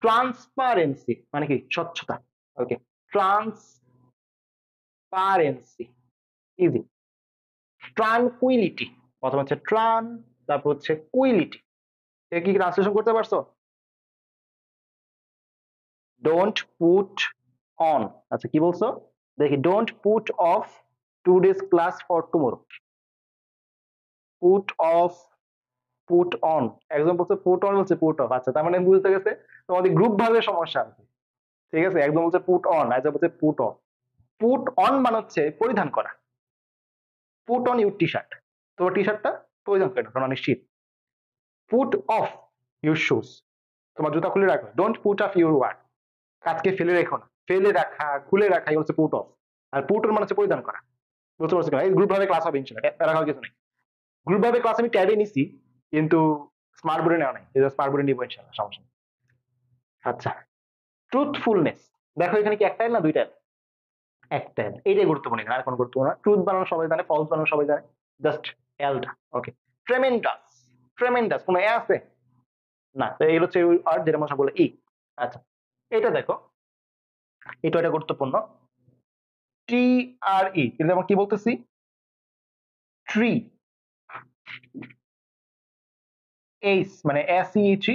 ট্রান্সপারেন্সি মানে কি, স্বচ্ছতা। ওকে। Transparency, easy. ট্রানকুইলিটি, প্রথম হচ্ছে ট্রান, তারপর হচ্ছে কুইলিটি। এ কি ট্রান্সলেশন করতে পারছো? ডোন্ট পুট অন, আচ্ছা কি বলছো দেখি, don't put off today's class for tomorrow. Put off, put on, একজন বলছে পুট অন, বলছে পুট অফ। আচ্ছা তার মানে বুঝতে গেছে তোমাদের গ্রুপ ভাবে সমস্যা আছে, ঠিক আছে। একদম বলছে পুট অন, একজন বলছে পুট অফ। পুট অন মানে হচ্ছে পরিধান করা, put on your T shirt, তোমার টি শার্টটা পরিধান করে না, কারণ অনেক শীত। পুট অফ ইউর শুজ, তোমার জুতা খুলে রাখো। Don't put off your work, কাজকে ফেলে রেখো না, ফেলে রাখা, খুলে রাখা, এগুলো হচ্ছে পুট অফ। আর পুট অন মানে হচ্ছে পরিধান করা। বুঝতে পারছো কিনা? এই গ্রুপ ভাবে ক্লাস হবে ইনশাল্লাহ, রাখার কিছু নেই। গ্রুপ ভাবে ক্লাস আমি ট্যাবে নিছি, কিন্তু স্মার্ট বোর্ডে নেওয়া নাই, স্মার্ট বোর্ডে নিবো ইনশাল্লাহ, সমস্যা নেই। আচ্ছা, ট্রুথফুলনেস, দেখো এখানে কি একটা না দুইটা? একটা, এইটাই গুরুত্বপূর্ণ, এখানে আর কোনো গুরুত্বপূর্ণ না। ট্রুথ বানানো সবাই জানে, ফলস বানানো সবাই জানে, জাস্ট এলটা। ওকে। ট্রেমেন্ডাস, ট্রেমেন্ডাস কোনো এ আছে না, তো এই হচ্ছে আর যেটা মশা বলে ই। আচ্ছা, এটা দেখো, এটা গুরুত্বপূর্ণ। TRE, কিন্তু আমরা কি বলতেছি? ট্রি। এইচ মানে SEH,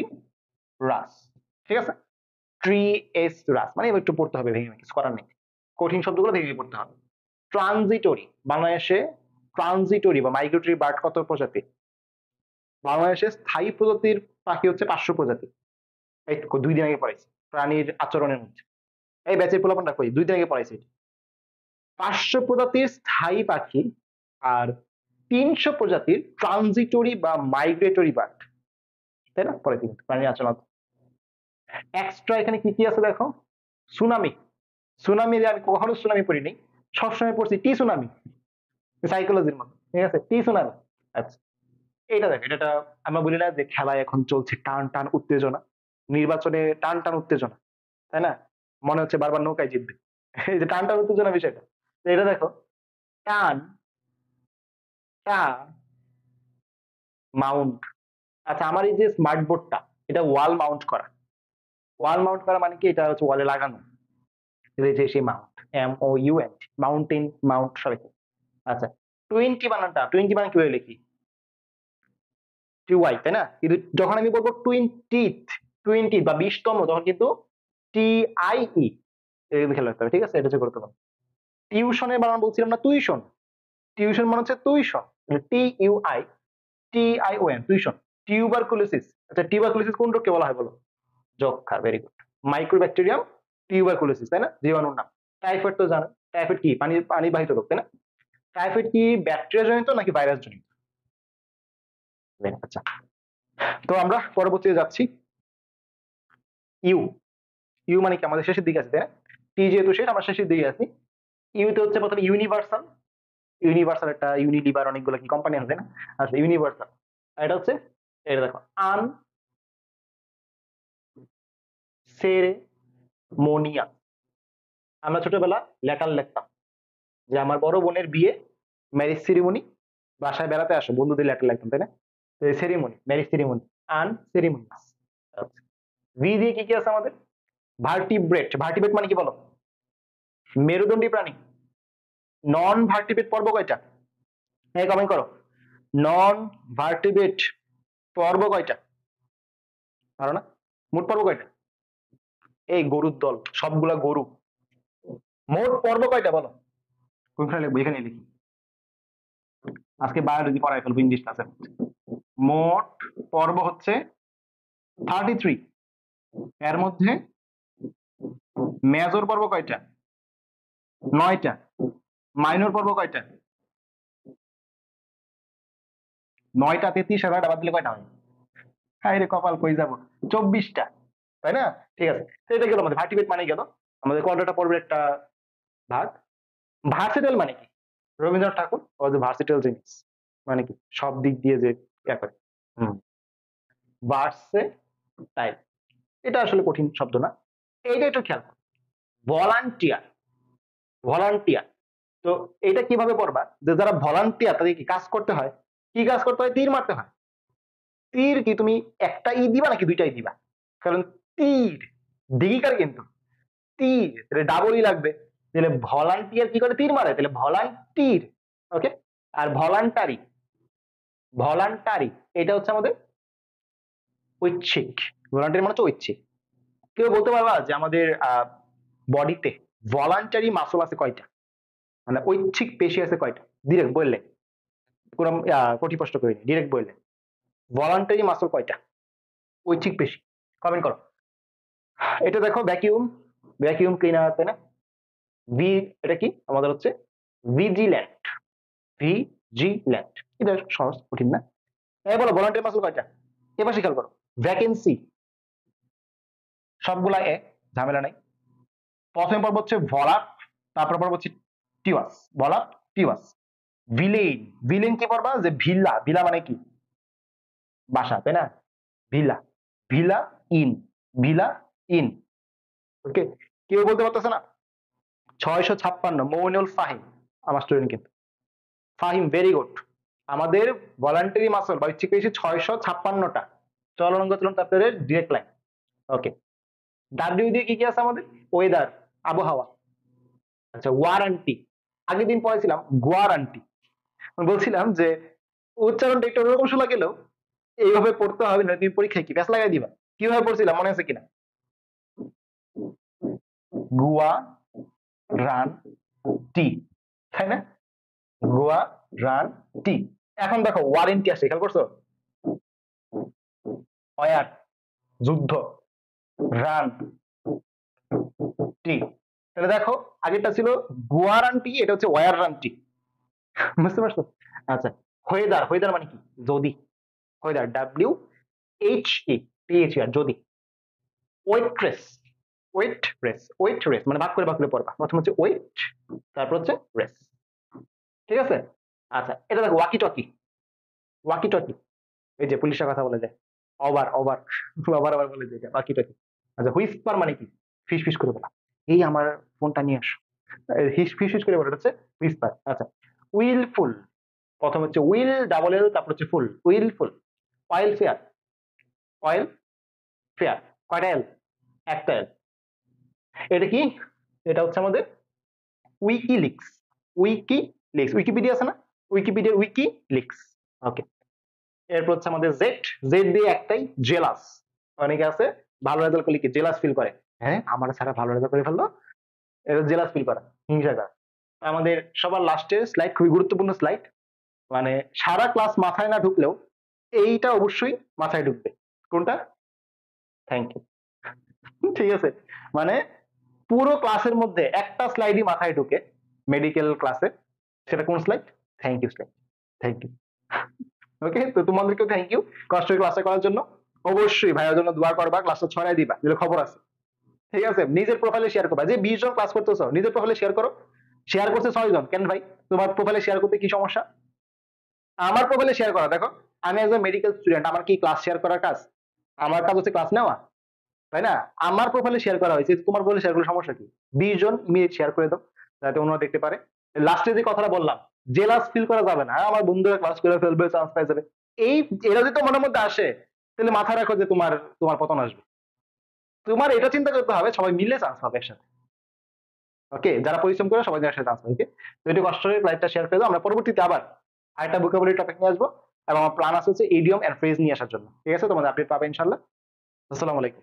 রাস, ঠিক আছে। ট্রি এস রাস, মানে একটু পড়তে হবে ভেঙে, কিছু করার নেই, কঠিন শব্দগুলো ভেঙে পড়তে হবে। ট্রানজিটরি, বাংলাদেশে ট্রানজিটরি বা মাইগ্রেটরি বার্ড কত প্রজাতি? বাংলাদেশে স্থায়ী প্রজাতির পাখি হচ্ছে 500 প্রজাতি। এই তো 2 দিন আগে পড়াইছি, প্রাণীর আচরণের মধ্যে। এই ব্যাচের পোলাপানটা কই, 2 দিন আগে পড়াইছি। 500 প্রজাতির স্থায়ী পাখি আর 300 প্রজাতির ট্রানজিটরি বা মাইগ্রেটরি বার্ড, তাই না? পরে কিন্তু প্রাণীর আচরণ। এক্সট্রা এখানে কি কি আছে দেখো, সুনামি, সুনামি আমি কখনো সুনামি পড়িনি, সবসময় পড়ছি টি সুনামি, সাইকোলজির মতো, ঠিক আছে, টি সুনামি। আচ্ছা, এটা দেখো, এটা আমরা বলি না যে খেলায় এখন চলছে টান টান উত্তেজনা, নির্বাচনে টান টান উত্তেজনা, তাই না? মনে হচ্ছে বারবার নৌকায় জিতবে, এই যে টান টান উত্তেজনা বিষয়টা। তো এটা দেখো, টান, টা, মাউন্ট। আচ্ছা, আমার এই যে স্মার্ট বোর্ডটা, এটা ওয়াল মাউন্ট করা। ওয়াল মাউন্ট করা মানে কি, এটা হচ্ছে ওয়ালে লাগানো, এই যে সেই মাউন্ট, MOUNT, মাউন্টেন, মাউন্ট সবাই। আচ্ছা, 20 বানানটা, 20 বানান কিভাবে লিখি? TY, তাই না? কিন্তু যখন আমি বলবো 20th, 20 বা 20তম, তখন কিন্তু TIE, খেয়াল রাখতে হবে, ঠিক আছে? এটা হচ্ছে গুরুত্বপূর্ণ। টিউশনের বানান বলছিলাম না, তুইশন, টিউশন মানে হচ্ছে তুইশন, TUITION, তুইশন। টিউবারকুলোসিস, আচ্ছা টিউবারকুলোসিস কোন রোগকে বলা হয় বলো? যক্ষা, ভেরি গুড। মাইক্রোব্যাকটেরিয়াম টিউবারকুলোসিস, তাই না? জীবাণুর নাম। টাইফয়েড তো জানো, টাইফয়েড কি পানিবাহিত রোগ, তাই না? টাইফয়েড কি ব্যাকটেরিয়া জনিত নাকি ভাইরাস জনিত? আচ্ছা, তো আমরা পরবর্তীতে যাচ্ছি। ইউ, ইউ মানে কি, আমাদের শেষের দিকে আছে, তাই না? টি যেহেতু শেষ, আমরা শেষের দিকে আছি। ইউতে হচ্ছে প্রথমে ইউনিভার্সাল, ইউনিভার্সাল একটা ইউনিলিভার অনেকগুলো কি কোম্পানি আছে না? আচ্ছা, ইউনিভার্সাল। এটা হচ্ছে, এটা দেখো, আন সেরেমোনিয়া। আমরা ছোটবেলা লেটার লিখতাম যে আমার বড় বোনের বিয়ে, ম্যারেজ সেরিমনি, বাসায় বেড়াতে আসো, বন্ধুদের লেটার লিখতাম, তাই না? সেরিমনি, ম্যারেজ সেরিমনি, আন সেরিমনিয়াস। ভি দিয়ে কি কি আছে আমাদের? ভার্টিব্রেট, ভার্টিব্রেট মানে কি বলো? মেরুদণ্ডী প্রাণী। নন ভার্টিব্রেট পর্ব কয়টা? হ্যাঁ, কমেন্ট করো, নন ভার্টিব্রেট পর্ব কয়টা? পারো না? মোট পর্ব কয়টা? এই গরুর দল, সবগুলা গরু। মোট পর্ব কয়টা বলো? কোনখানে লিখবো? এখানে লিখি, আজকে বায়োলজি পড়াই ফেলবো ইংলিশ ক্লাসে। মোট পর্ব হচ্ছে 33, এর মধ্যে মেজর পর্ব কয়টা? 9টা। মাইনর পর্ব কয়টা? 9টা। 33 আর 9টা বাদ দিলে কয়টা হয়? হায় রে কপাল, কই যাবো, 24টা, তাই না? ঠিক আছে, তো এটা গেল আমাদের ভার্টিব্রেট মানে গেল আমাদের কোয়াড্রাটা পর্বের একটা ভাগ। ভার্সেটাইল মানে কি? রবীন্দ্রনাথ ঠাকুর ও যে ভার্সেটাইল জিনিস মানে কি সব দিক দিয়ে যে ইয়া করে। হুম, ভার্সেটাইল এটা আসলে কঠিন শব্দ না, এইটা একটু খেয়াল করো। ভলান্টিয়ার, ভলান্টিয়ার, তো এটা কিভাবে পড়বা যে যারা ভলান্টিয়ার তাদের কি কাজ করতে হয়, কি কাজ করতে হয়, তীর মারতে হয়। তীর কি তুমি একটা ই দিবা নাকি দুইটাই দিবা? কারণ তীর দিঘিকার কিন্তু তীর তাহলে ডাবলই লাগবে। তাহলে ভলান্টিয়ার কি করে তীর মারে, তাহলে ভলান্টির। ওকে, আর ভলান্টারি, ভলান্টারি এটা হচ্ছে আমাদের ঐচ্ছিক। ভলান্টারি মানে হচ্ছে ঐচ্ছিক। কেউ বলতে পারবা যে আমাদের বডিতে ভলান্টারি মাসল আছে কয়টা, মানে ঐচ্ছিক পেশি আছে কয়টা? ডিরেক্ট বললে, কোনো কঠিন প্রশ্ন করিনি, ডিরেক্ট বললে ভলান্টারি মাসল কয়টা, ঐচ্ছিক পেশি, কমেন্ট করো। এটা দেখো ভ্যাকিউম, ভ্যাকিউম ক্লিনার, তাই না? ভি, এটা কি আমাদের হচ্ছে ভিজিল্যান্ট, ভিজিল্যান্ট। এটা সহজ, কঠিন না। এই বলো ভলান্টারি মাসল কয়টা, এবার খেয়াল করো। ভ্যাকেন্সি সবগুলা ঝামেলা নাই। প্রথম পর্ব হচ্ছে ভলাট, তারপর পর্ব হচ্ছে টিওয়াস, ভলাট টিওয়াস। ভিলেন, ভিলেন কি পড়বা যে ভিলা, ভিলা মানে কি বাসা, তাই না? Villa, villain, villain. Okay, কেউ বলতে পারতেছে না? 656 মৌনুল ফাহিম আমার স্টুডেন্ট কিন্তু। Fahim very good. আমাদের ভলান্টারি মাসল বা ঐচ্ছিক পেশি 656টা। চলন গঠন তারপরে ডিরেক্ট লাইন। ওকে, ডাব্লিউ দিয়ে কি কি আছে আমাদের? ওয়েদার, আবহাওয়া। আচ্ছা, ওয়ারান্টি, আগের দিন পড়েছিলাম গোয়ারান্টি। বলছিলাম যে উচ্চারণটা একটু অন্যরকম শোনা গেলেও এইভাবে পড়তে হবে না, তুমি পরীক্ষায় কি প্যাস লাগাই দিবা। কিভাবে পড়ছিলাম মনে আছে কিনা? গুয়া রান টি, তাই না? গোয়া রান টি। এখন দেখো ওয়ারেন্টি আসছে, খেয়াল করছো? ওয়ার যুদ্ধ, রান টি। তাহলে দেখো আগেরটা ছিল গুয়ারান্টি, এটা হচ্ছে ওয়ার রান্টি। বুঝতে পারছো? আচ্ছা, ওয়েদার, ওয়েদার মানে কি যদি, weather W H E T H R যদি। Waitress, waitress, waitress মানে ভাগ করে ভাগ করে পড়বা। প্রথম হচ্ছে ওয়েট, তারপর হচ্ছে রেস, ঠিক আছে? আচ্ছা, এটা দেখো ওয়াকি টকি, ওয়াকি টকি এই যে পুলিশের কথা বলে যায়, ওভার ওভার আবার আবার বলে যায় ওয়াকি টকি। আচ্ছা, হুইস্পার মানে কি ফিস ফিস করে বলা, এই আমার ফোনটা নিয়ে আসো, হিস ফিস ফিস করে বলা, এটা হচ্ছে হুইস্পার। আচ্ছা, উইলফুল, প্রথম হচ্ছে উইল ডাবল এল, তারপর হচ্ছে full, wilful. Welfare, welfare কয়টা এল? একটা এল। এটা কি? এটা হচ্ছে আমাদের উইকিলিক্স, উইকিলিক্স, উইকিপিডিয়া আছে না, উইকিপিডিয়ার উইকিলিক্স। ওকে, এরপর হচ্ছে আমাদের জেড, জেড দিয়ে একটাই জেলাস। অনেকে আছে ভালো রেজাল্ট করলে কি জেলাস ফিল করে, হ্যাঁ আমার ছাড়া ভালো রেজাল্ট করে ফেললো, এটা জেলাস ফিল করা, হিংসা করা। আমাদের সবার লাস্টের স্লাইড খুবই গুরুত্বপূর্ণ স্লাইড, মানে সারা ক্লাস মাথায় না ঢুকলেও এইটা অবশ্যই মাথায় ঢুকবে। কোনটা? Thank you. ঠিক আছে, মানে পুরো ক্লাসের মধ্যে একটা স্লাইডই মাথায় ঢুকে মেডিকেল ক্লাসে, সেটা কোন slide? Thank you slide. Thank you. Okay, তো তোমাদেরকেও থ্যাংক ইউ কষ্ট করে ক্লাসে করার জন্য। অবশ্যই ভাইয়ের জন্য দোয়া করবা, ক্লাসটা ছড়াই দিবা, দিলে খবর আছে। ঠিক আছে, নিজের প্রোফাইলে শেয়ার করবা, যে 20 জন ক্লাস করতেছ নিজের প্রোফাইলে শেয়ার করো। শেয়ার করছে 6 জন, কেন ভাই তোমার প্রোফাইলে শেয়ার করতে কি সমস্যা? আমার প্রোফাইলে শেয়ার করা, দেখো আমি একজন মেডিকেল স্টুডেন্ট, আমার কি ক্লাস শেয়ার করার কাজ? আমার কাজ হচ্ছে ক্লাস নেওয়া, তাই না? আমার প্রোফাইলে শেয়ার করা হয়েছে, তোমার প্রোফাইলে শেয়ার করলে সমস্যা কি? 20 জন ইমিডিয়েট শেয়ার করে দাও, যাতে অন্যরা দেখতে পারে। লাস্টে যে কথাটা বললাম, জেলাস ফিল করা যাবে না, আমার বন্ধুরা ক্লাস করে ফেলবে, চান্স পাই যাবে, এই এরা যদি মনের মধ্যে আসে, তাহলে মাথায় রাখো যে তোমার তোমার পতন আসবে। তোমার এটা চিন্তা করতে হবে সবাই মিলে চান্স পাবে একসাথে। ওকে, যারা পরিশ্রম করে সবাই একসাথে চান্স পাবে। ওকে, তো একটু কষ্ট করে লাইভটা শেয়ার করে দাও, আমরা পরবর্তীতে আবার আরেকটা ভোকাবুলারি টপিক নিয়ে আসবো, এবং আমার প্ল্যান আছে হচ্ছে ইডিয়ম এন্ড ফ্রেজ নিয়ে আসার জন্য। ঠিক আছে, তোমাদের আপডেট পাবে ইনশাল্লাহ। আসসালামু আলাইকুম।